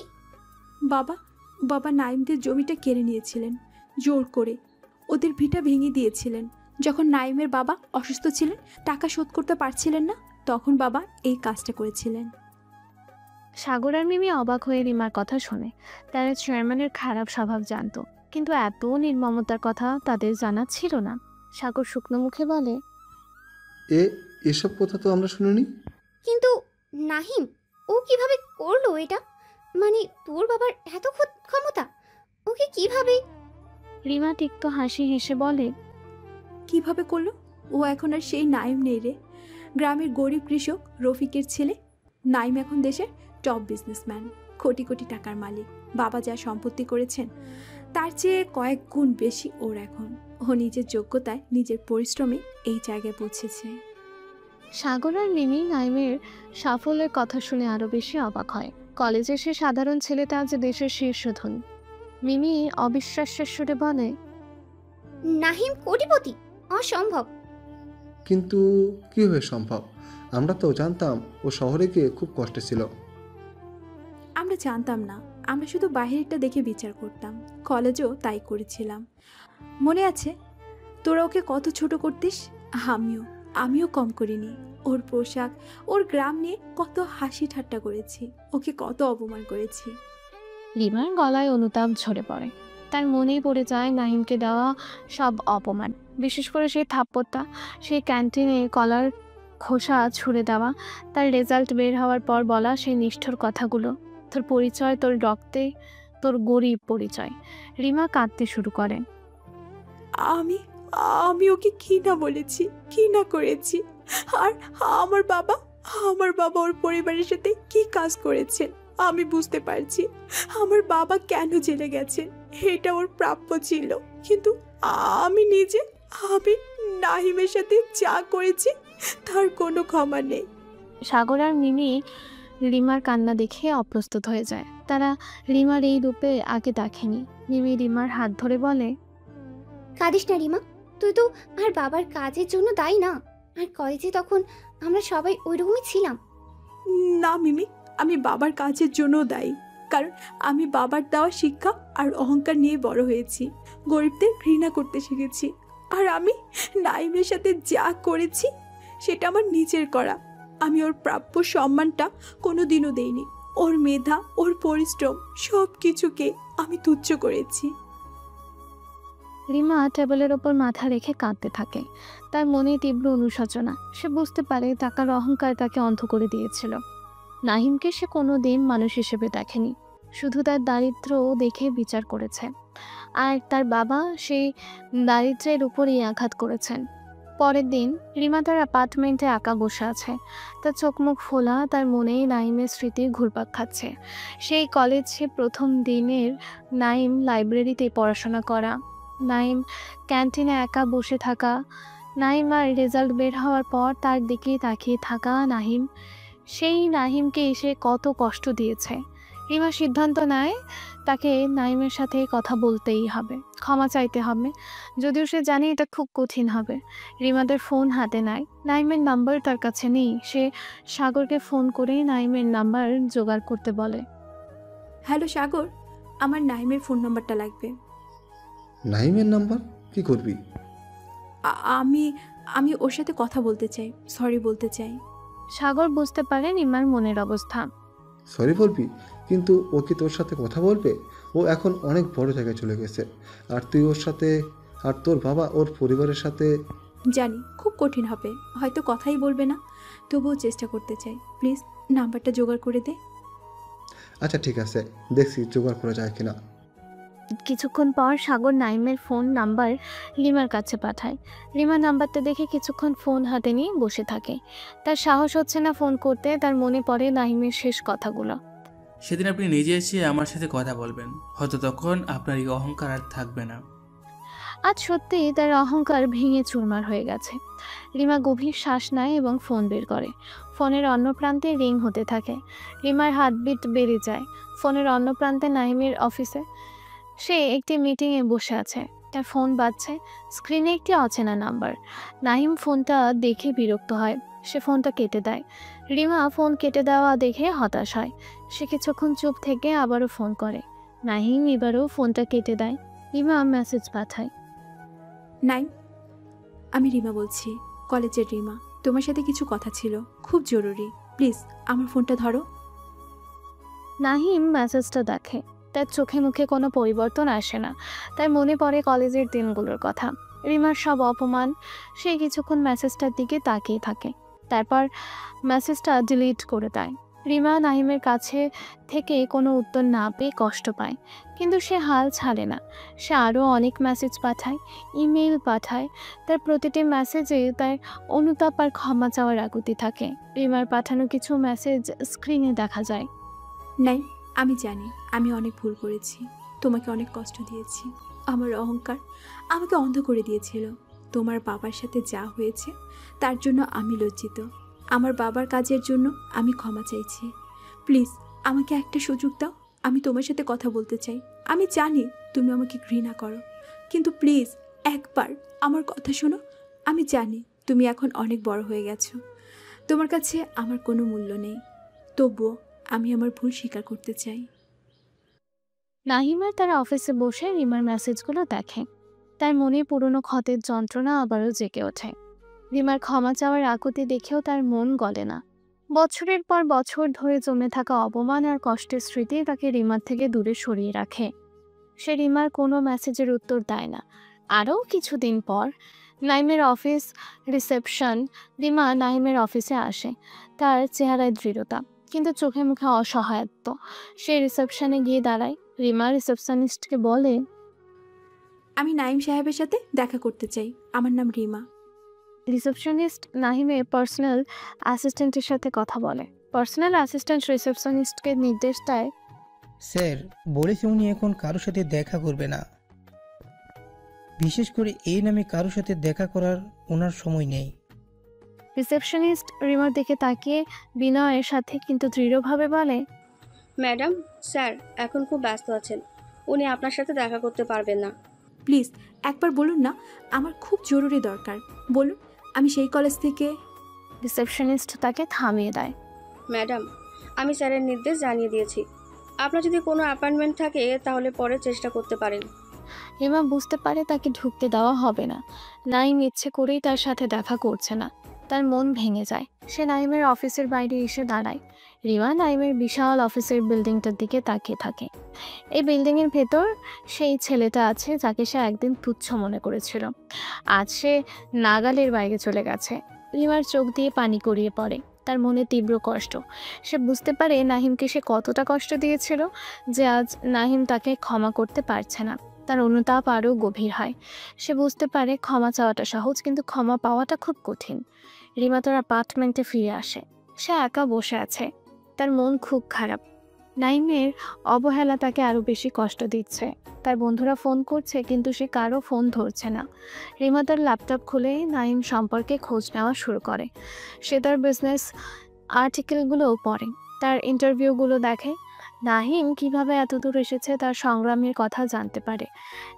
বাবা বাবা নাইমদের জমিটা কেড়ে নিয়েছিলেন জোর করে, ওদের ভিটা ভেঙে দিয়েছিলেন। যখন নাইমের বাবা অসুস্থ ছিলেন, টাকা শোধ করতে পারছিলেন না, তখন বাবা এই কাজটা করেছিলেন। সাগর আর মিমি অবাক হয়ে রিমার কথা শুনে। তারা চেয়ারম্যানের খারাপ স্বভাব জানতো, কিন্তু এত নির্মমতার কথা তাদের জানা ছিল না। সাগর শুকনো মুখে বলে, এসব কথা তো আমরা শুনিনি। কিন্তু নাহিম, ও কিভাবে করলো এটা? মানে তোর বাবার এত ক্ষমতা, ওকে কিভাবে? রিমা তিক্ত হাসি হেসে বলে, কিভাবে করলো? ও এখন আর সেই নাইম নেই রে। গ্রামের গরিব কৃষক রফিকের ছেলে। নাইম এখন দেশের টপ বিজনেসম্যান, কোটি কোটি টাকার মালিক। বাবা যা সম্পত্তি করেছেন তার চেয়ে কয়েক গুণ বেশি ওর এখন। ও নিজের যোগ্যতায় নিজের পরিশ্রমে এই জায়গায় পৌঁছেছে। সাগর আর মিমি নাইমের সাফল্যের কথা শুনে আরো বেশি অবাক হয়। কলেজে সে সাধারণ ছেলেটা আজ দেশের শীর্ষধনী। মিমি অবিশ্বাসের সুরে বলে, নাহিম কোটিপতি, অসম্ভব। কিন্তু কীভাবে সম্ভব? আমরা তো জানতাম ও শহরে গিয়ে খুব কষ্টে ছিল। আমরা জানতাম না, আমরা শুধু বাহিরেরটা দেখে বিচার করতাম। কলেজেও তাই করেছিলাম। মনে আছে তোরা ওকে কত ছোট করতিস? আমিও কম করিনি। ওর পোশাক, ওর গ্রাম নিয়ে কত হাসি ঠাট্টা করেছি, ওকে কত অপমান করেছি। রিমার গলায় অনুতাপ ঝরে পড়ে। তার মনেই পড়ে যায় নাহিমকে দেওয়া সব অপমান, বিশেষ করে সেই থাপ্পড়টা, সেই ক্যান্টিনে কলার খোসা ছুঁড়ে দেওয়া, তার রেজাল্ট বের হওয়ার পর বলা সেই নিষ্ঠুর কথাগুলো। তোর পরিচয় তোর রক্তে, তোর গরিব পরিচয়। রিমা কাঁদতে শুরু করে। আমি আমি ওকে কি না বলেছি, কি না করেছি। আর আমার বাবা ওর পরিবারের সাথে কি কাজ করেছেন আমি বুঝতে পারছি। আমার বাবা কেন জেলে গেছেন, এটা ওর প্রাপ্য ছিল। কিন্তু আমি নাহিমের সাথে যা করেছি তার কোনো ক্ষমা নেই। সাগর আর মিমি রিমার কান্না দেখে অপ্রস্তুত হয়ে যায়। তারা রিমার এই রূপে আগে দেখেনি। মিমি রিমার হাত ধরে বলে, কাঁদিস না রিমা, তুই তো আর বাবার কাজের জন্য দায়ী না। আর কলেজে তখন আমরা সবাই ওইরকমই ছিলাম। না মিমি, আমি বাবার কাজের জন্য দায়ী। কারণ আমি বাবার দেওয়া শিক্ষা আর অহংকার নিয়ে বড় হয়েছি, গরিবদের ঘৃণা করতে শিখেছি। আর আমি নাইমের সাথে যা করেছি সেটা আমার নিজের করা। আমি ওর প্রাপ্য সম্মানটা কোনোদিনও দেইনি। ওর মেধা, ওর পরিশ্রম সব কিছুকে আমি তুচ্ছ করেছি। রিমা টেবিলের ওপর মাথা রেখে কাঁদতে থাকে। তার মনে তীব্র অনুশোচনা। সে বুঝতে পারে টাকার অহংকার তাকে অন্ধ করে দিয়েছিল। নাহিমকে সে কোনো দিন মানুষ হিসেবে দেখেনি, শুধু তার দারিদ্র দেখে বিচার করেছে। আর তার বাবা সেই দারিদ্র্যের উপরেই আঘাত করেছেন। পরের দিন রিমা তার অ্যাপার্টমেন্টে একা বসে আছে। তার চোখ মুখ ফোলা, তার মনে নাইমের স্মৃতি ঘুরপাক খাচ্ছে। সেই কলেজে প্রথম দিনের নাইম লাইব্রেরিতে পড়াশোনা করা, নাইম ক্যান্টিনে একা বসে থাকা, নাইম আর রেজাল্ট বের হওয়ার পর তার দিকে তাকিয়ে থাকা নাহিম। সেই নাহিমকে এসে কত কষ্ট দিয়েছে। রিমা সিদ্ধান্ত নেয় তাকে নাইমের সাথে কথা বলতেই হবে, ক্ষমা চাইতে হবে, যদিও সে জানে এটা খুব কঠিন হবে। রিমাদের ফোন হাতে নেয়। নাইমের নাম্বার তার কাছে নেই। সে সাগরকে ফোন করে নাইমের নাম্বার জোগাড় করতে বলে। হ্যালো সাগর, আমার নাইমের ফোন নাম্বারটা লাগবে। নাইমের নাম্বার? কি করবি? আমি ওর সাথে কথা বলতে চাই, সরি বলতে চাই। সাগর বুঝতে পারে রিমার মনের অবস্থা। সরি বলবি? কিন্তু ও কি তোর সাথে কথা বলবে? ও এখন অনেক বড় জায়গায় চলে গেছে, আর তুই ওর সাথে, আর তোর বাবা ওর পরিবারের সাথে। জানি খুব কঠিন হবে, হয়তো কথাই বলবে না, তবুও চেষ্টা করতে চাই। প্লিজ নাম্বারটা জোগাড় করে দে। আচ্ছা ঠিক আছে, দেখছি জোগাড় করা যায় কিনা। কিছুক্ষণ পর সাগর নাইমের ফোন নাম্বার রিমার কাছে পাঠায়। রিমা নাম্বারটা দেখে কিছুক্ষণ ফোন হাতে নিয়ে বসে থাকে। তার সাহস হচ্ছে না ফোন করতে। তার মনে পড়ে নাইমের শেষ কথাগুলো। সেদিন আপনি নিজে এসে আমার সাথে কথা বলবেন, হয়তো তখন আপনার এই অহংকার আর থাকবে না। আজ সত্যিই তার অহংকার ভেঙে চুরমার হয়ে গেছে। রিমা গভীর শ্বাস নেয় এবং ফোন বের করে। ফোনের অন্য প্রান্তে রিং হতে থাকে। রিমার হার্টবিট বেড়ে যায়। ফোনের অন্য প্রান্তে নাহিমের অফিসে। সে একটি মিটিংয়ে বসে আছে। তার ফোন বাজছে। স্ক্রিনে একটি অচেনা নাম্বার। নাহিম ফোনটা দেখে বিরক্ত হয়। সে ফোনটা কেটে দেয়। রিমা ফোন কেটে দেওয়া দেখে হতাশ হয়। সে কিছুক্ষণ চুপ থেকে আবারও ফোন করে। নাহিম এবারও ফোনটা কেটে দেয়। রিমা মেসেজ পাঠায়। নাইম, আমি রিমা বলছি, কলেজের রিমা। তোমার সাথে কিছু কথা ছিল, খুব জরুরি। প্লিজ আমার ফোনটা ধরো। নাহিম মেসেজটা দেখে। তার চোখে মুখে কোনো পরিবর্তন আসে না। তার মনে পড়ে কলেজের দিনগুলোর কথা, রিমার সব অপমান। সে কিছুক্ষণ মেসেজটার দিকে তাকিয়ে থাকে, তারপর মেসেজটা ডিলিট করে দেয়। রিমা নাহিমের কাছে থেকে কোনো উত্তর না পেয়ে কষ্ট পায়, কিন্তু সে হাল ছাড়ে না। সে আরও অনেক মেসেজ পাঠায়, ইমেল পাঠায়। তার প্রতিটি মেসেজে তার অনুতাপ আর ক্ষমা চাওয়ার আকুতি থাকে। রিমার পাঠানো কিছু মেসেজ স্ক্রিনে দেখা যায়। নাই, আমি জানি আমি অনেক ভুল করেছি, তোমাকে অনেক কষ্ট দিয়েছি। আমার অহংকার আমাকে অন্ধ করে দিয়েছিল। তোমার বাবার সাথে যা হয়েছে তার জন্য আমি লজ্জিত। আমার বাবার কাজের জন্য আমি ক্ষমা চাইছি। প্লিজ আমাকে একটা সুযোগ দাও। আমি তোমার সাথে কথা বলতে চাই। আমি জানি তুমি আমাকে ঘৃণা করো, কিন্তু প্লিজ একবার আমার কথা শোনো। আমি জানি তুমি এখন অনেক বড় হয়ে গেছো, তোমার কাছে আমার কোনো মূল্য নেই, তবুও আমি আমার ভুল স্বীকার করতে চাই। নাহিমা তার অফিসে বসে রিমার মেসেজগুলো দেখে। তার মনে পুরনো ক্ষতের যন্ত্রণা আবারও জেগে ওঠে। রিমার ক্ষমা চাওয়ার আকুতি দেখেও তার মন গলে না। বছরের পর বছর ধরে জমে থাকা অপমান আর কষ্টের স্মৃতি তাকে রিমার থেকে দূরে সরিয়ে রাখে। সে রিমার কোনো মেসেজের উত্তর দেয় না। আরও কিছুদিন পর নাইমের অফিস রিসেপশন। রিমা নাইমের অফিসে আসে। তার চেহারায় দৃঢ়তা, কিন্তু চোখে মুখে অসহায়ত্ব। সে রিসেপশনে গিয়ে দাঁড়ায়। রিমা রিসেপশনিস্টকে বলে, আমি নাইম সাহেবের সাথে দেখা করতে চাই। আমার নাম রিমা। রিসেপশনিস্ট নাহিমের পার্সোনাল অ্যাসিস্ট্যান্টের সাথে কথা বলে। পার্সোনাল অ্যাসিস্ট্যান্ট রিসেপশনিস্টকে নির্দেশ দেয়, স্যার বলেছে উনি এখন কারোর সাথে দেখা করবে না, বিশেষ করে এই নামে কারোর সাথে দেখা করার ওনার সময় নেই। রিসেপশনিস্ট রিমার দিকে তাকিয়ে বিনয়ের সাথে কিন্তু দৃঢ়ভাবে বলে, ম্যাডাম, স্যার এখন খুব ব্যস্ত আছেন, উনি আপনার সাথে দেখা করতে পারবেন না। প্লিজ একবার বলুন না, আমার খুব জরুরি দরকার। বলুন, আমি সেই কলেজ থেকে। রিসেপশনিস্ট তাকে থামিয়ে দেয়। ম্যাডাম, আমি স্যারের নির্দেশ জানিয়ে দিয়েছি। আপনার যদি কোনো অ্যাপয়েন্টমেন্ট থাকে তাহলে পরে চেষ্টা করতে পারেন। রিমা বুঝতে পারে তাকে ঢুকতে দেওয়া হবে না। নাইম ইচ্ছে করেই তার সাথে দেখা করছে না। তার মন ভেঙে যায়। সে নাইমের অফিসের বাইরে এসে দাঁড়ায়। রিমা নাইমের বিশাল অফিসের বিল্ডিংটার দিকে তাকিয়ে থাকে। এই বিল্ডিংয়ের ভেতর সেই ছেলেটা আছে যাকে সে একদিন তুচ্ছ মনে করেছিল। আজ সে নাগালের বাইরে চলে গেছে। রিমার চোখ দিয়ে পানি গড়িয়ে পড়ে। তার মনে তীব্র কষ্ট। সে বুঝতে পারে নাহিমকে সে কতটা কষ্ট দিয়েছিল, যে আজ নাহিম তাকে ক্ষমা করতে পারছে না। তার অনুতাপ আরও গভীর হয়। সে বুঝতে পারে ক্ষমা চাওয়াটা সহজ, কিন্তু ক্ষমা পাওয়াটা খুব কঠিন। রিমা তার অ্যাপার্টমেন্টে ফিরে আসে। সে একা বসে আছে। তার মন খুব খারাপ। নাইমের অবহেলা তাকে আরও বেশি কষ্ট দিচ্ছে। তার বন্ধুরা ফোন করছে, কিন্তু সে কারো ফোন ধরছে না। রিমা তার ল্যাপটপ খুলে নাইম সম্পর্কে খোঁজ নেওয়া শুরু করে। সে তার বিজনেস আর্টিকেলগুলোও পড়ে, তার ইন্টারভিউগুলো দেখে। নাহিম কিভাবে এতদূর এসেছে তার সংগ্রামের কথা জানতে পারে।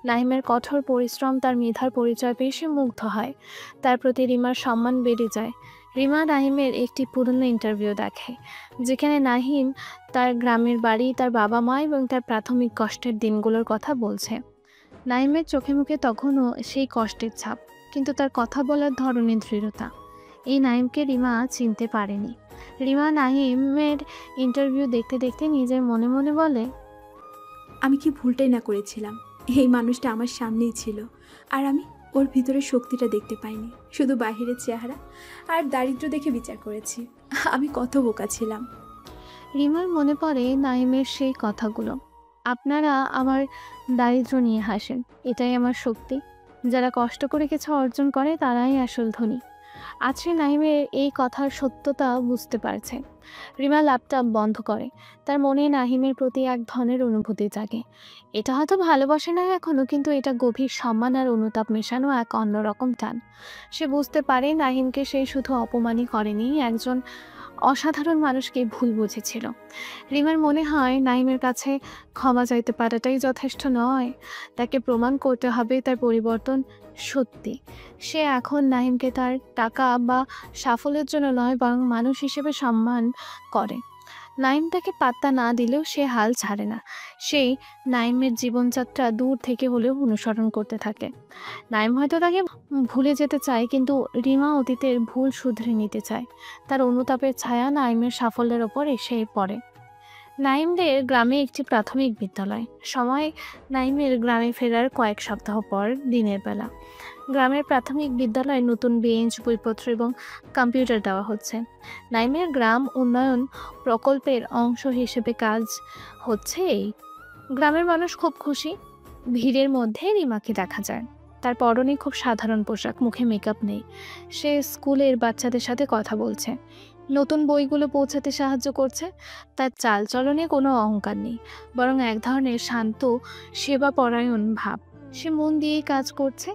নাহিমের কঠোর পরিশ্রম, তার মেধার পরিচয় পেয়ে সে মুগ্ধ হয়। তার প্রতি রিমার সম্মান বেড়ে যায়। রিমা নাহিমের একটি পুরনো ইন্টারভিউ দেখে, যেখানে নাহিম তার গ্রামের বাড়ি, তার বাবা মা এবং তার প্রাথমিক কষ্টের দিনগুলোর কথা বলছে। নাহিমের চোখে মুখে তখনও সেই কষ্টের ছাপ, কিন্তু তার কথা বলার ধরনের দৃঢ়তা। এই নাহিমকে রিমা চিনতে পারেনি। রিমা নাহিমের ইন্টারভিউ দেখতে দেখতে নিজের মনে মনে বলে, আমি কি ভুলটাই না করেছিলাম। এই মানুষটা আমার সামনেই ছিল, আর আমি ওর ভিতরে শক্তিটা দেখতে পাইনি, শুধু বাহিরের চেহারা আর দারিদ্র্য দেখে বিচার করেছি। আমি কত বোকা ছিলাম। রিমার মনে পড়ে নাহিমের সেই কথাগুলো, আপনারা আমার দারিদ্র্য নিয়ে হাসেন, এটাই আমার শক্তি। যারা কষ্ট করে কিছু অর্জন করে তারাই আসল ধনী। আজ সে নাহিমের এই কথার সত্যতা বুঝতে পারছে। রিমা ল্যাপটপ বন্ধ করে। তার মনে নাহিমের প্রতি এক ধরনের অনুভূতি জাগে। এটা হয়তো ভালোবাসে না এখনো, কিন্তু এটা গভীর সম্মান আর অনুতাপ মেশানো এক অন্যরকম টান। সে বুঝতে পারে নাহিমকে সে শুধু অপমানই করেনি, একজন অসাধারণ মানুষকে ভুল বুঝেছিল। রিমার মনে হয় নাহিমের কাছে ক্ষমা চাইতে পারাটাই যথেষ্ট নয়, তাকে প্রমাণ করতে হবে তার পরিবর্তন সত্যি। সে এখন নাহিমকে তার টাকা বা সাফল্যের জন্য নয়, বরং মানুষ হিসেবে সম্মান করে। নাইম তাকে পাত্তা না দিলেও সে হাল ছাড়ে না। সেই নাইমের জীবনযাত্রা দূর থেকে হলেও অনুসরণ করতে থাকে। নাইম হয়তো তাকে ভুলে যেতে চায়, কিন্তু রিমা অতীতের ভুল শুধরে নিতে চায়। তার অনুতাপের ছায়া নাইমের সাফল্যের ওপর এসে পড়ে। নাইমদের গ্রামে একটি প্রাথমিক বিদ্যালয়। সময় নাইমের গ্রামে ফেরার কয়েক সপ্তাহ পর দিনের বেলা। গ্রামের প্রাথমিক বিদ্যালয়ে নতুন বেঞ্চ, বইপত্র এবং কম্পিউটার দেওয়া হচ্ছে। নাইমের গ্রাম উন্নয়ন প্রকল্পের অংশ হিসেবে কাজ হচ্ছে এই। গ্রামের মানুষ খুব খুশি। ভিড়ের মধ্যে রিমাকে দেখা যায়। তার পরনে খুব সাধারণ পোশাক, মুখে মেকআপ নেই। সে স্কুলের বাচ্চাদের সাথে কথা বলছে। নতুন বইগুলো পৌঁছাতে সাহায্য করছে। তার চালচলনে কোনো অহংকার নেই, বরং এক ধরনের শান্ত সেবাপরায়ণ ভাব। সে মন দিয়েই কাজ করছে।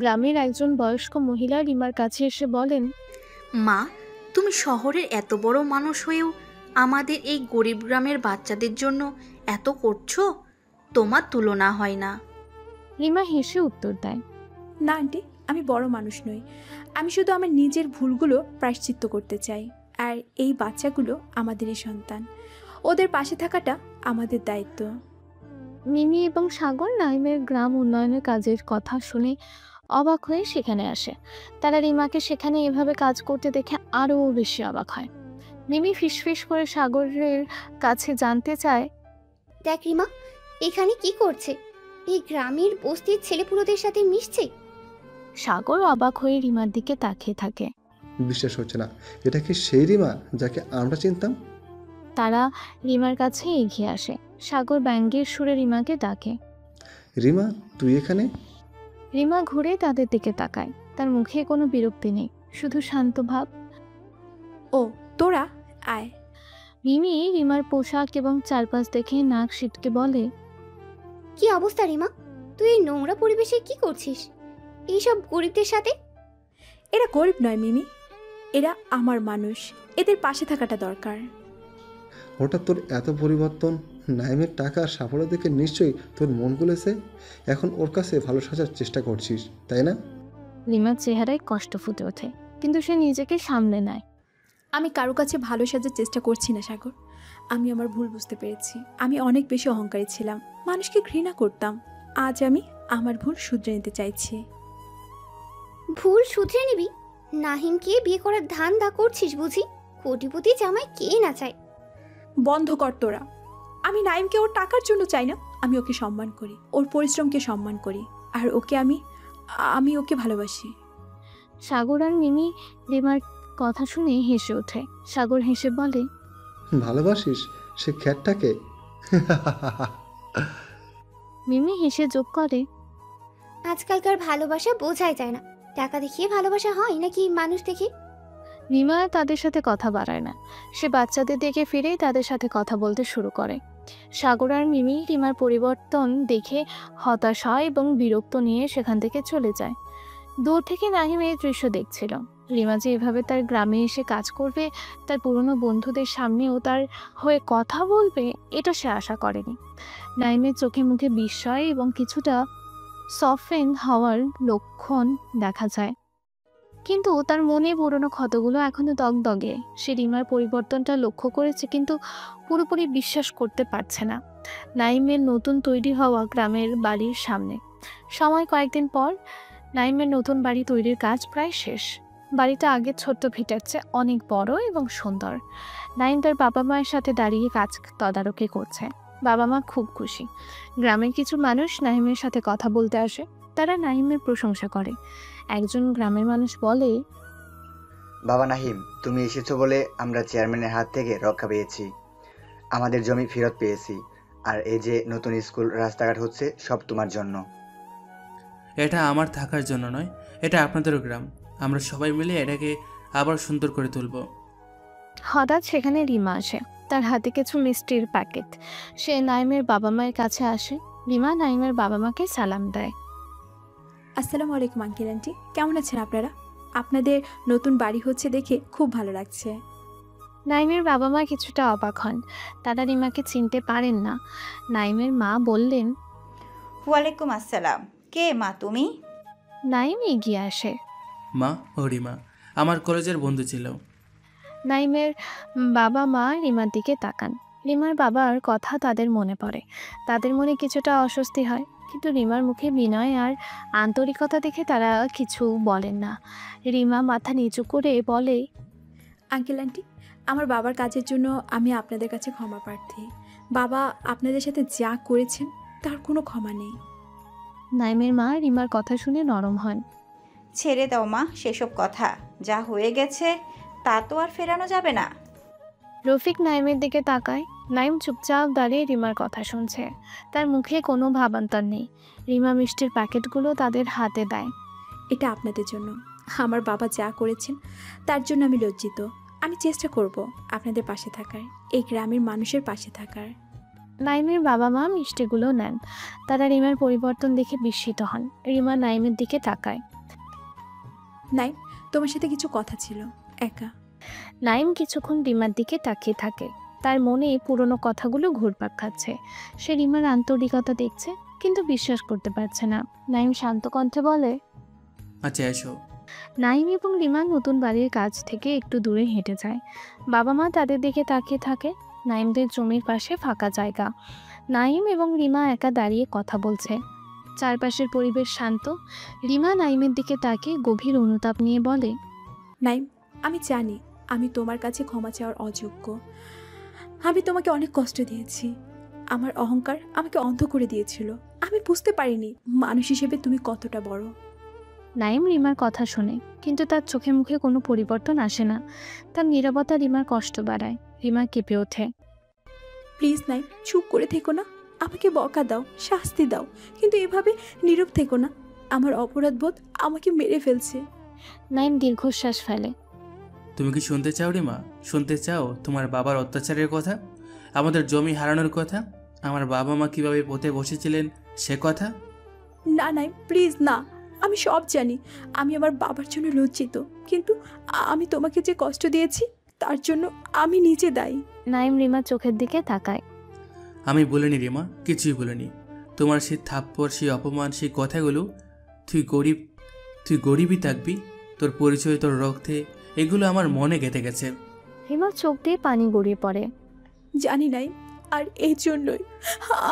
গ্রামের একজন বয়স্ক মহিলা রিমার কাছে এসে বলেন, মা, তুমি শহরের এত বড় মানুষ হয়েও আমাদের এই গরিব গ্রামের বাচ্চাদের জন্য এত করছো, তোমার তুলনা হয় না। রিমা হেসে উত্তর দেয়, না আন্টি, আমি বড় মানুষ নই। আমি শুধু আমার নিজের ভুলগুলো প্রায়শ্চিত্ত করতে চাই। আর এই বাচ্চাগুলো আমাদেরই সন্তান, ওদের পাশে থাকাটা আমাদের দায়িত্ব। মিমি এবং সাগর নাইমের গ্রাম উন্নয়নের কাজের কথা শুনে অবাক হয়ে সেখানে আসে। তারা রিমাকে সেখানে এভাবে কাজ করতে দেখে আরও বেশি অবাক হয়। মিমি ফিসফিস করে সাগরের কাছে জানতে চায়, দেখ রিমা, এখানে কি করছে? এই গ্রামের বস্তির ছেলেপুলোদের সাথে মিশছে। সাগর অবাক হয়ে রিমার দিকে তাকিয়ে থাকে। বিশ্বাস হচ্ছে না, এটা কি সেই রিমা যাকে আমরা চিনতাম? তারা রিমার কাছে এগিয়ে আসে। সাগর ব্যঙ্গের সুরে রিমাকে ডাকে, রিমা, তুই এখানে? রিমা ঘুরে তাদের দিকে তাকায়। তার মুখে কোনো বিরক্তি নেই, শুধু শান্ত ভাব। ও তোরা আয়। মিমি রিমার পোশাক এবং চারপাশ দেখে নাক সিটকে বলে, কি অবস্থা রিমা? তুই এই নোংরা পরিবেশে কি করছিস এইসব গরিবদের সাথে? এরা গরিব নয় মিমি, এরা আমার মানুষ। এদের পাশে থাকাটা দরকার। হঠাৎ তোর এত পরিবর্তন? নাইমের টাকা আর সাফল্য দেখে নিশ্চয়ই তোর মন গুলেছে। এখন ওর কাছে ভালো সাজার চেষ্টা করছিস, তাই না? রিমার চেহারায় কষ্ট ফুটে ওঠে, কিন্তু সে নিজেকে সামলে নেয়। আমি কারো কাছে ভালো সাজার চেষ্টা করছি না সাগর। আমি আমার ভুল বুঝতে পেরেছি। আমি অনেক বেশি অহংকারী ছিলাম, মানুষকে ঘৃণা করতাম। আজ আমি আমার ভুল শুধরে নিতে চাইছি। ভুল শুধরে নিবি? নাহিমকে বিয়ে করার ধান্দা করছিস বুঝি? কোটিপতি জামাই কে না চায়? বন্ধ কর তোরা। আমি নাইমকে ওর টাকার জন্য চাই না। আমি ওকে সম্মান করি, ওর পরিশ্রমকে সম্মান করি, আর ওকে আমি ওকে ভালোবাসি। সাগর আর মিমি রিমার কথা শুনে হেসে ওঠে। সাগর হেসে বলে, ভালোবাসিস সে খ্যাটটাকে? মিমি হেসে যোগ করে, আজকালকার ভালোবাসা বোঝাই যায় না। টাকা দেখিয়ে ভালোবাসা হয় নাকি মানুষ দেখে? রিমা তাদের সাথে কথা বাড়ায় না। সে বাচ্চাদের দেখে ফিরেই তাদের সাথে কথা বলতে শুরু করে। সাগর আর মিমি রিমার পরিবর্তন দেখে হতাশ হয় এবং বিরক্ত নিয়ে সেখান থেকে চলে যায়। দূর থেকে নাহিম এই দৃশ্য দেখছিল। রিমা যে এভাবে তার গ্রামে এসে কাজ করবে, তার পুরনো বন্ধুদের সামনেও তার হয়ে কথা বলবে, এটা সে আশা করেনি। নাহিমের চোখে মুখে বিস্ময় এবং কিছুটা সফেন হওয়ার লক্ষণ দেখা যায়, কিন্তু তার মনে পুরনো ক্ষতগুলো এখনো দগদগে। সে রিমার পরিবর্তনটা লক্ষ্য করেছে, কিন্তু পুরোপুরি বিশ্বাস করতে পারছে না। নাইমের নতুন তৈরি হওয়া গ্রামের বাড়ির সামনে। সময় কয়েকদিন পর নাইমের নতুন বাড়ি তৈরির কাজ প্রায় শেষ। বাড়িটা আগের ছোট্ট ভিটার চেয়ে অনেক বড় এবং সুন্দর। নাইম তার বাবা মায়ের সাথে দাঁড়িয়ে কাজ তদারকি করছে। বাবা মা খুব খুশি। গ্রামের কিছু মানুষ নাইমের সাথে কথা বলতে আসে। তারা নাইমের প্রশংসা করে। একজন গ্রামের মানুষ বলে, বাবা নাহিম, তুমি এসেছো বলে আমরা চেয়ারম্যানের হাত থেকে রক্ষা পেয়েছি, আমাদের জমি ফেরত পেয়েছি, আর এই যে নতুন স্কুল রাস্তাঘাট হচ্ছে সব তোমার জন্য। এটা আমার থাকার জন্য নয়, এটা আপনাদেরও গ্রাম। আমরা সবাই মিলে এটাকে আবার সুন্দর করে তুলব। হঠাৎ সেখানে রিমা আসে। তার হাতে কিছু মিষ্টির প্যাকেট। সে নাইমের বাবা মায়ের কাছে আসে। রিমা নাইমের বাবা মাকে সালাম দেয়। আসসালামু আলাইকুম আঙ্কেল আন্টি, কেমন আছেন আপনারা? আপনাদের নতুন বাড়ি হচ্ছে দেখে খুব ভালো লাগছে। নাইমের বাবা মা কিছুটা অবাক হন। তারা রিমাকে চিনতে পারেন না। নাইমের মা বললেন, ওয়ালাইকুম আসসালাম। কে মা তুমি? নাইম এগিয়ে আসে। মা ও রিমা আমার কলেজের বন্ধু ছিল। নাইমের বাবা মা রিমার দিকে তাকান। রিমার বাবার কথা তাদের মনে পড়ে। তাদের মনে কিছুটা অস্বস্তি হয়, কিন্তু রিমার মুখে বিনয় আর আন্তরিকতা দেখে তারা কিছু বলেন না। রিমা মাথা নিচু করে বলে, আঙ্কেল আন্টি, আমার বাবার কাজের জন্য আমি আপনাদের কাছে ক্ষমা প্রার্থী। বাবা আপনাদের সাথে যা করেছেন তার কোনো ক্ষমা নেই। নাইমের মা রিমার কথা শুনে নরম হন। ছেড়ে দাও মা সেসব কথা, যা হয়ে গেছে তা তো আর ফেরানো যাবে না। রফিক নাইমের দিকে তাকায়। নাইম চুপচাপ দাঁড়িয়ে রিমার কথা শুনছে। তার মুখে কোনো ভাবান্তর নেই। রিমা মিষ্টির প্যাকেটগুলো তাদের হাতে দেয়। এটা আপনাদের জন্য। আমার বাবা যা করেছেন তার জন্য আমি লজ্জিত। আমি আমি চেষ্টা করব আপনাদের পাশে থাকার, এই গ্রামের মানুষের পাশে থাকার। নাইমের বাবা মা মিষ্টিগুলো নেন। তারা রিমার পরিবর্তন দেখে বিস্মিত হন। রিমা নাইমের দিকে তাকায়। নাইম, তোমার সাথে কিছু কথা ছিল, একা। নাইম কিছুক্ষণ রিমার দিকে তাকিয়ে থাকে। তার মনে পুরনো কথাগুলো ঘুরপাক খাচ্ছে। সে রিমার আন্তরিকতা দেখছে, কিন্তু বিশ্বাস করতে পারছে না। নাইম শান্ত কণ্ঠে বলে, আচ্ছা এসো। নাইম এবং রিমা নতুন বাড়ির কাছ থেকে একটু দূরে হেঁটে যায়। বাবা মা তাদের দিকে তাকিয়ে থাকে। নাইমদের জমির পাশে ফাঁকা জায়গা। নাইম এবং রিমা একা দাঁড়িয়ে কথা বলছে। চারপাশের পরিবেশ শান্ত। রিমা নাইমের দিকে তাকিয়ে গভীর অনুতাপ নিয়ে বলে, নাইম, আমি জানি আমি তোমার কাছে ক্ষমা চাওয়ার অযোগ্য। আমি তোমাকে অনেক কষ্ট দিয়েছি। আমার অহংকার আমাকে অন্ধ করে দিয়েছিল। আমি বুঝতে পারিনি মানুষ হিসেবে তুমি কতটা বড়। নাইম রিমার কথা শোনে, কিন্তু তার চোখে মুখে কোনো পরিবর্তন আসে না। তার নীরবতা রিমার কষ্ট বাড়ায়। রিমা কেঁপে ওঠে। প্লিজ নাইম, চুপ করে থেকো না। আমাকে বকা দাও, শাস্তি দাও, কিন্তু এভাবে নীরব থেকো না। আমার অপরাধ বোধ আমাকে মেরে ফেলছে। নাইম দীর্ঘশ্বাস ফেলে। তুমি কি শুনতে চাও রিমা? শুনতে চাও তোমার বাবার অত্যাচারের কথা, আমাদের জমি হারানোর কথা, আমার বাবা মা কিভাবে পথে বসেছিলেন সে কথা? না নাইম, প্লিজ না। আমি সব জানি। আমি আমার বাবার জন্য লজ্জিত, কিন্তু আমি তোমাকে যে কষ্ট দিয়েছি তার জন্য আমি নিজে দায়ী। নাইম রিমার চোখের দিকে তাকায়। আমি বলিনি রিমা, কিছুই বলিনি। তোমার সেই থাপ্পড়, সেই অপমান, সেই কথাগুলো, তুই গরিবই থাকবি, তোর পরিচয়, তোর রক্তে, এগুলো আমার মনে গেঁথে গেছে। রিমার চোখ দিয়ে পানি গড়িয়ে পড়ে। জানি নাই, আর এই জন্যই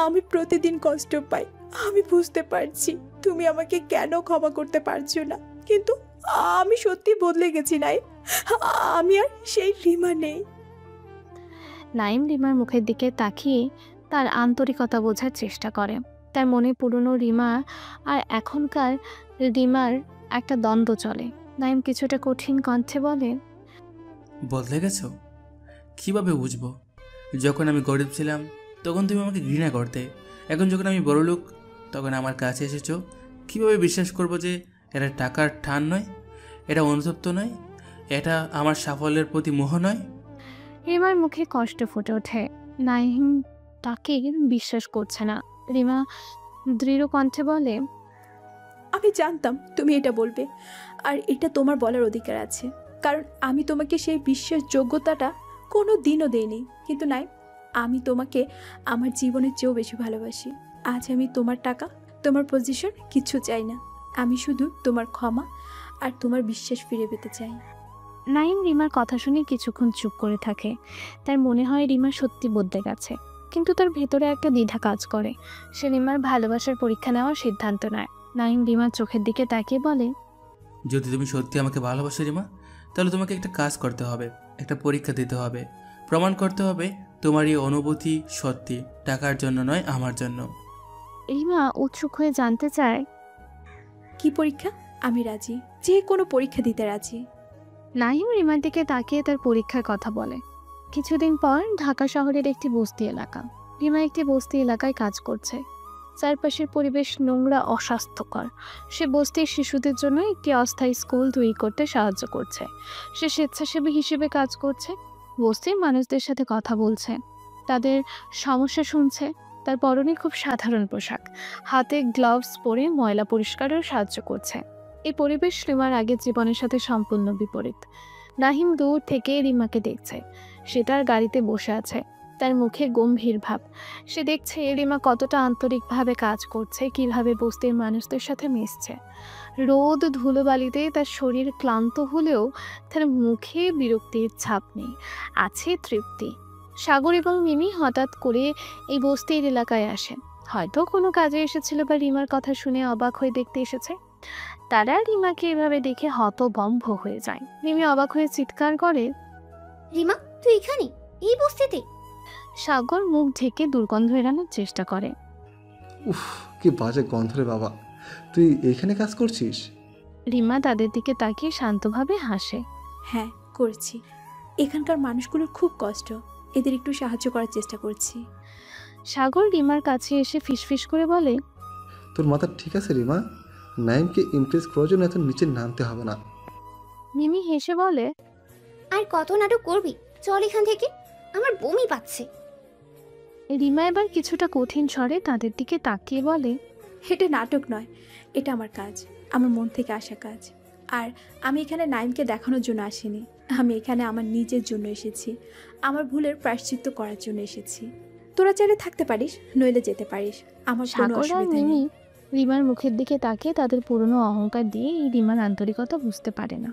আমি প্রতিদিন কষ্ট পাই। আমি বুঝতে পারছি তুমি আমাকে কেন ক্ষমা করতে পারছো না, কিন্তু আমি সত্যি বদলে গেছি নাই। আমি আর সেই রিমা নেই। নাইম রিমার মুখের দিকে তাকিয়ে তার আন্তরিকতা বোঝার চেষ্টা করে। তার মনে পুরনো রিমা আর এখনকার রিমার একটা দ্বন্দ্ব চলে। নাইম কিছুটা কঠিন কণ্ঠে বলে, বদলে গেছো? কিভাবে বুঝবো? যখন আমি গরিব ছিলাম তখন তুমি আমাকে ঘৃণা করতে, এখন যখন আমি বড়লোক তখন আমার কাছে এসেছো। কিভাবে বিশ্বাস করবো যে এটা টাকার টান নয়, এটা অনুতপ্ত নয়, এটা আমার সাফল্যের প্রতি মোহ নয়? রিমার মুখে কষ্ট ফুটে ওঠে। নাইম তাকে বিশ্বাস করছে না। রিমা দৃঢ় কণ্ঠে বলে, আমি জানতাম তুমি এটা বলবে, আর এটা তোমার বলার অধিকার আছে, কারণ আমি তোমাকে সেই বিশ্বাসযোগ্যতাটা কোনো দিনও দেইনি। কিন্তু নাই, আমি তোমাকে আমার জীবনের চেয়েও বেশি ভালোবাসি। আজ আমি তোমার টাকা, তোমার পজিশন কিচ্ছু চাই না। আমি শুধু তোমার ক্ষমা আর তোমার বিশ্বাস ফিরে পেতে চাই। নাইম রিমার কথা শুনে কিছুক্ষণ চুপ করে থাকে। তার মনে হয় রিমা সত্যি বদলে গেছে, কিন্তু তার ভেতরে একটা দ্বিধা কাজ করে। সে রিমার ভালোবাসার পরীক্ষা নেওয়ার সিদ্ধান্ত নেয়। নাইম রিমার চোখের দিকে তাকিয়ে বলে, যদি তুমি সত্যি আমাকে ভালোবাসো রিমা, তাহলে তোমাকে একটা কাজ করতে হবে, একটা পরীক্ষা দিতে হবে, প্রমাণ করতে হবে তোমার এই অনুভূতি সত্যি, টাকার জন্য নয়, আমার জন্য। রিমা উৎসুক হয়ে জানতে চায়, কি পরীক্ষা? আমি রাজি, যে কোনো পরীক্ষা দিতে রাজি। নাইম রিমার দিকে তাকিয়ে তার পরীক্ষার কথা বলে। কিছুদিন পর ঢাকা শহরের একটি বস্তি এলাকা। রিমা একটি বস্তি এলাকায় কাজ করছে। চারপাশের পরিবেশ নোংরা, অস্বাস্থ্যকর। সে বস্তির শিশুদের জন্য একটি অস্থায়ী স্কুল তৈরি করতে সাহায্য করছে। সে স্বেচ্ছাসেবী হিসেবে কাজ করছে, বস্তির মানুষদের সাথে কথা বলছে, তাদের সমস্যা শুনছে। তার পরনে খুব সাধারণ পোশাক, হাতে গ্লাভস পরে ময়লা পরিষ্কারেও সাহায্য করছে। এই পরিবেশ রিমার আগের জীবনের সাথে সম্পূর্ণ বিপরীত। নাহিম দূর থেকে রিমাকে দেখছে। সে তার গাড়িতে বসে আছে, তার মুখে গম্ভীর ভাব। সে দেখছে রিমা কতটা আন্তরিকভাবে কাজ করছে, কিভাবে বস্তির মানুষদের সাথে মিশছে। রোদ ধুলোবালিতে তার শরীর ক্লান্ত হলেও তার মুখে বিরক্তির ছাপ নেই, আছে তৃপ্তি। সাগর এবং মিমি হঠাৎ করে এই বস্তির এলাকায় আসে। হয়তো কোনো কাজে এসেছিল বা রিমার কথা শুনে অবাক হয়ে দেখতে এসেছে। তারা রিমাকে এভাবে দেখে হতভম্ব হয়ে যায়। মিমি অবাক হয়ে চিৎকার করে, রিমা, তুই এখানে, এই বস্তিতে? সাগর মুখ ঢেকে দুর্গন্ধ এড়ানোর চেষ্টা করে। উফ, কি বাজে গন্ধ রে বাবা, তুই এখানে কাজ করছিস? রিমা তাদের দিকে তাকিয়ে শান্তভাবে হাসে। হ্যাঁ, করছি। এখানকার মানুষগুলোর খুব কষ্ট, এদের একটু সাহায্য করার চেষ্টা করছি। সাগর রিমার কাছে এসে ফিসফিস করে বলে, তোর মাথা ঠিক আছে রিমা? নাইমকে ইমপ্রেস করার জন্য এত নিচে নামতে হবে না। মিমি হেসে বলে, আর কত নাটক করবি? চল এখান থেকে, আমার বমি পাচ্ছে। রিমা এবার কিছুটা কঠিন স্বরে তাদের দিকে তাকিয়ে বলে, এটা নাটক নয়, এটা আমার কাজ, আমার মন থেকে আসা কাজ। আর আমি এখানে নাইমকে দেখানোর জন্য আসিনি, আমি এখানে আমার নিজের জন্য এসেছি, আমার ভুলের প্রায়শ্চিত্ত করার জন্য এসেছি। তোরা চাইলে থাকতে পারিস, নইলে যেতে পারিস, আমার কোনো সাগর আর অসুবিধা মিমি নেই। রিমার মুখের দিকে তাকিয়ে তাদের পুরনো অহংকার দিয়ে এই রিমার আন্তরিকতা বুঝতে পারে না।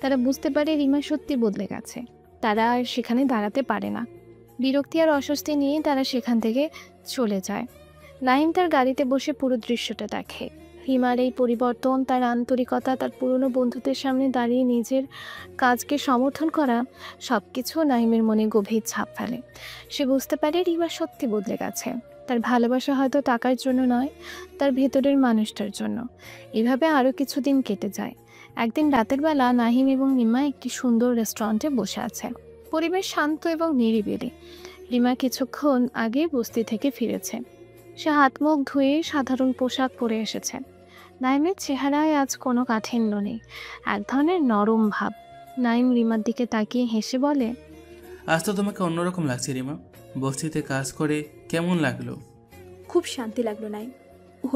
তারা বুঝতে পারে রিমা সত্যি বদলে গেছে, তারা আর সেখানে দাঁড়াতে পারে না। বিরক্তি আর অস্বস্তি নিয়ে তারা সেখান থেকে চলে যায়। নাইম তার গাড়িতে বসে পুরো দৃশ্যটা দেখে। রিমার এই পরিবর্তন, তার আন্তরিকতা, তার পুরনো বন্ধুদের সামনে দাঁড়িয়ে নিজের কাজকে সমর্থন করা, সব কিছু নাইমের মনে গভীর ছাপ ফেলে। সে বুঝতে পারে রিমা সত্যি বদলে গেছে। তার ভালোবাসা হয়তো টাকার জন্য নয়, তার ভেতরের মানুষটার জন্য। এভাবে আরও কিছুদিন কেটে যায়। একদিন রাতের বেলা নাহিম এবং রিমা একটি সুন্দর রেস্টুরেন্টে বসে আছে। পরিবেশ শান্ত এবং নিরিবিলি। রিমা কিছুক্ষণ আগে বস্তি থেকে ফিরেছে। সে হাত মুখ ধুয়ে সাধারণ পোশাক পরে এসেছে। নাইমের চেহারায় আজ কোনো কাঠিন্য নেই, এক ধরনের নরম ভাব। নাইম রিমার দিকে তাকিয়ে হেসে বলে, আজ তো তোমাকে অন্যরকম লাগছে রিমা। বস্তিতে কাজ করে কেমন লাগলো? খুব শান্তি লাগলো নাইম,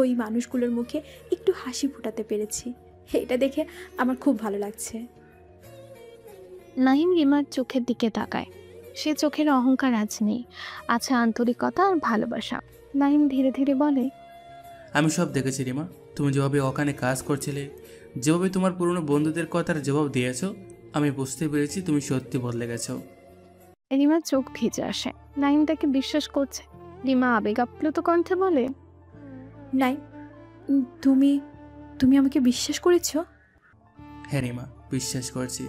ওই মানুষগুলোর মুখে একটু হাসি ফোটাতে পেরেছি, এটা দেখে আমার খুব ভালো লাগছে। নাহিম রিমার চোখের দিকে তাকায়। সে চোখের অহংকার আজ নেই, আছে আন্তরিকতা আর ভালোবাসা। নাহিম ধীরে ধীরে বলে, আমি সব দেখেছি রিমা। তুমি যেভাবে ওখানে কাজ করছিলে, যেভাবে তোমার পুরনো বন্ধুদের কথার জবাব দিয়েছো, আমি বুঝতে পেরেছি তুমি সত্যি বদলে গেছো। রিমার চোখ ভিজে আসে। নাহিম তাকে বিশ্বাস করছে। রিমা আবেগ আপ্লুত কণ্ঠে বলে, নাইম, তুমি তুমি আমাকে বিশ্বাস করেছো? হ্যাঁ রিমা, বিশ্বাস করছি।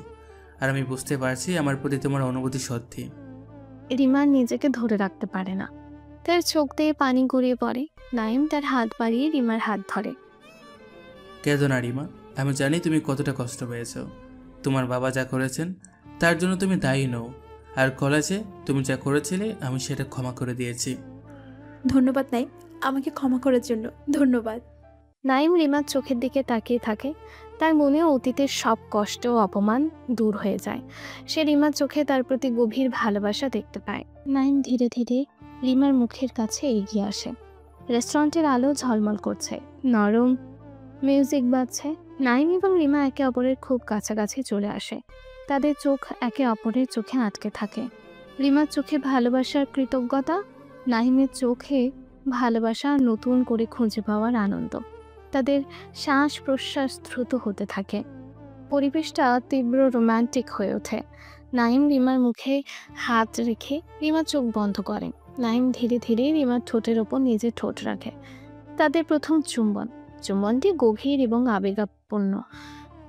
আর আমি বুঝতে পারছি আমার প্রতি তোমার অনুভূতি সত্যি। রিমা নিজেকে ধরে রাখতে পারে না, তার চোখ দিয়ে পানি গড়িয়ে পড়ে। নাইম তার হাত বাড়িয়ে রিমার হাত ধরে। কেঁদো না রিমা, আমি জানি তুমি কতটা কষ্ট পেয়েছ। তোমার বাবা যা করেছেন তার জন্য তুমি দায়ী নও। আর কলেজে তুমি যা করেছিলে আমি সেটা ক্ষমা করে দিয়েছি। ধন্যবাদ নাইম, আমাকে ক্ষমা করার জন্য ধন্যবাদ। নাইম রিমার চোখের দিকে তাকিয়ে থাকে। তার মনে অতীতের সব কষ্ট ও অপমান দূর হয়ে যায়। সে রিমার চোখে তার প্রতি গভীর ভালোবাসা দেখতে পায়। নাইম ধীরে ধীরে রিমার মুখের কাছে এগিয়ে আসে। রেস্টুরেন্টের আলো ঝলমল করছে, নরম মিউজিক বাজছে। নাইম এবং রিমা একে অপরের খুব কাছাকাছি চলে আসে। তাদের চোখ একে অপরের চোখে আটকে থাকে। রিমার চোখে ভালোবাসার কৃতজ্ঞতা, নাহিমের চোখে ভালোবাসা নতুন করে খুঁজে পাওয়ার আনন্দ। তাদের শ্বাস প্রশ্বাস দ্রুত হতে থাকে। পরিবেশটা তীব্র রোমান্টিক হয়ে ওঠে। নাইম রিমার মুখে হাত রেখে রিমা চোখ বন্ধ করে। নাইম ধীরে ধীরে রিমার ঠোঁটের ওপর নিজের ঠোঁট রাখে। তাদের প্রথম চুম্বনটি গভীর এবং আবেগাপূর্ণ।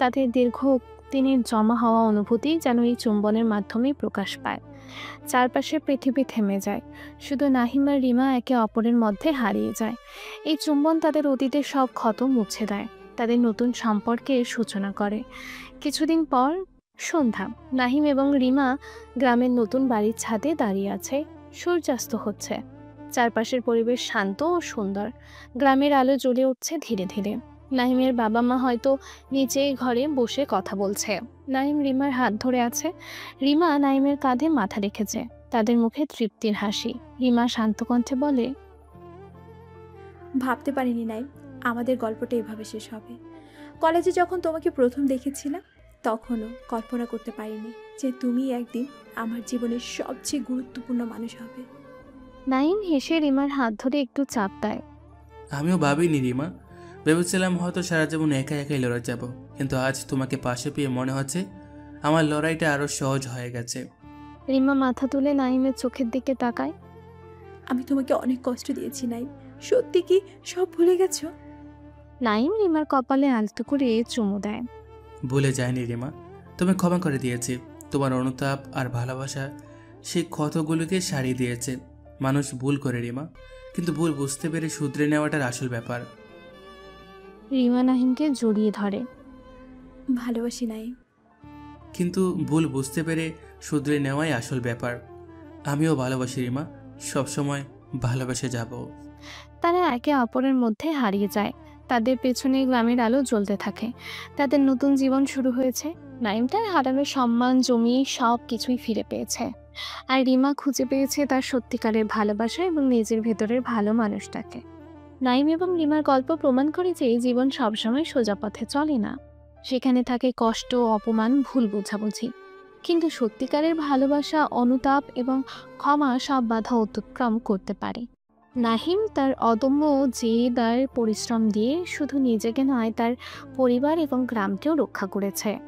তাদের দীর্ঘদিনের জমা হওয়া অনুভূতি যেন এই চুম্বনের মাধ্যমেই প্রকাশ পায়। চারপাশে পৃথিবী থেমে যায়, শুধু নাহিম আর রিমা একে অপরের মধ্যে হারিয়ে যায়। এই চুম্বন তাদের অতীতের সব ক্ষত মুছে দেয়, তাদের নতুন সম্পর্কের সূচনা করে। কিছুদিন পর সন্ধ্যা। নাহিম এবং রিমা গ্রামের নতুন বাড়ির ছাদে দাঁড়িয়ে আছে। সূর্যাস্ত হচ্ছে। চারপাশের পরিবেশ শান্ত ও সুন্দর। গ্রামের আলো জ্বলে উঠছে ধীরে ধীরে। নাহিমের বাবা মা হয়তো নিচে ঘরে বসে কথা বলছে। নাহিম রিমার হাত ধরে আছে, রিমা নাহিমের কাঁধে মাথা রেখেছে। তাদের মুখে তৃপ্তির হাসি। রিমা শান্ত কণ্ঠে বলে, ভাবতে পারিনি নাইম আমাদের গল্পটা এভাবে শেষ হবে। কলেজে যখন তোমাকে প্রথম দেখেছিলাম তখনও কল্পনা করতে পারিনি যে তুমি একদিন আমার জীবনের সবচেয়ে গুরুত্বপূর্ণ মানুষ হবে। নাহিম হেসে রিমার হাত ধরে একটু চাপ দেয়। আমিও ভাবিনি রিমা, ভেবেছিলাম হয়তো সারা জীবন একা একাই লড়াই যাব, কিন্তু আজ তোমাকে পাশে পেয়ে মনে হচ্ছে আমার লড়াইটা আরো সহজ হয়ে গেছে। রিমা মাথা তুলে নাহিমের চোখের দিকে তাকায়। আমি তোমাকে অনেক কষ্ট দিয়েছি নাইম, সত্যি কি সব ভুলে গেছো? নাহিম রিমার কপালে আলতো করে চুমু দেয়। ভুলে যায়নি রিমা, তুমি ক্ষমা করে দিয়েছি। তোমার অনুতাপ আর ভালোবাসা সেই ক্ষতগুলোকে সারিয়ে দিয়েছে। মানুষ ভুল করে রিমা, কিন্তু ভুল বুঝতে পেরে শুধরে নেওয়াটার আসল ব্যাপার। রিমা নাহিমকে জড়িয়ে ধরে। ভালোবাসি নাইম, কিন্তু ভুল বুঝতে পেরে শুধরে নেওয়াই আসল ব্যাপার। আমিও ভালোবাসি রিমা, সবসময় ভালোবেসে যাব। তারা একে অপরের মধ্যে হারিয়ে যায়। তাদের পেছনে গ্রামের আলো জ্বলতে থাকে। তাদের নতুন জীবন শুরু হয়েছে। নাইম তার হারানো সম্মান, জমি সব কিছুই ফিরে পেয়েছে। আর রিমা খুঁজে পেয়েছে তার সত্যিকারের ভালোবাসা এবং নিজের ভেতরের ভালো মানুষটাকে। নাইম এবং রিমার গল্প প্রমাণ করে যে জীবন সবসময় সোজা পথে চলে না, সেখানে থাকে কষ্ট, অপমান, ভুল বোঝাবুঝি। কিন্তু সত্যিকারের ভালোবাসা, অনুতাপ এবং ক্ষমা সব বাধা অতিক্রম করতে পারে। নাহিম তার অদম্য জেদ আর পরিশ্রম দিয়ে শুধু নিজেকে নয়, তার পরিবার এবং গ্রামকেও রক্ষা করেছে।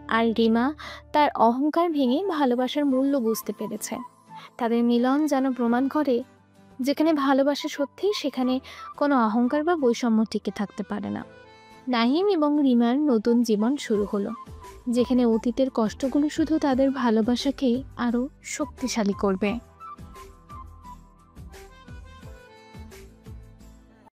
আর রিমা তার অহংকার ভেঙে ভালোবাসার মূল্য বুঝতে পেরেছে। তাদের মিলন যেন প্রমাণ করে, যেখানে ভালোবাসা সত্যি, সেখানে কোনো অহংকার বা বৈষম্য টিকে থাকতে পারে না। নাহিম এবং রিমার নতুন জীবন শুরু হলো, যেখানে অতীতের কষ্টগুলো শুধু তাদের ভালোবাসাকেই আরও শক্তিশালী করবে।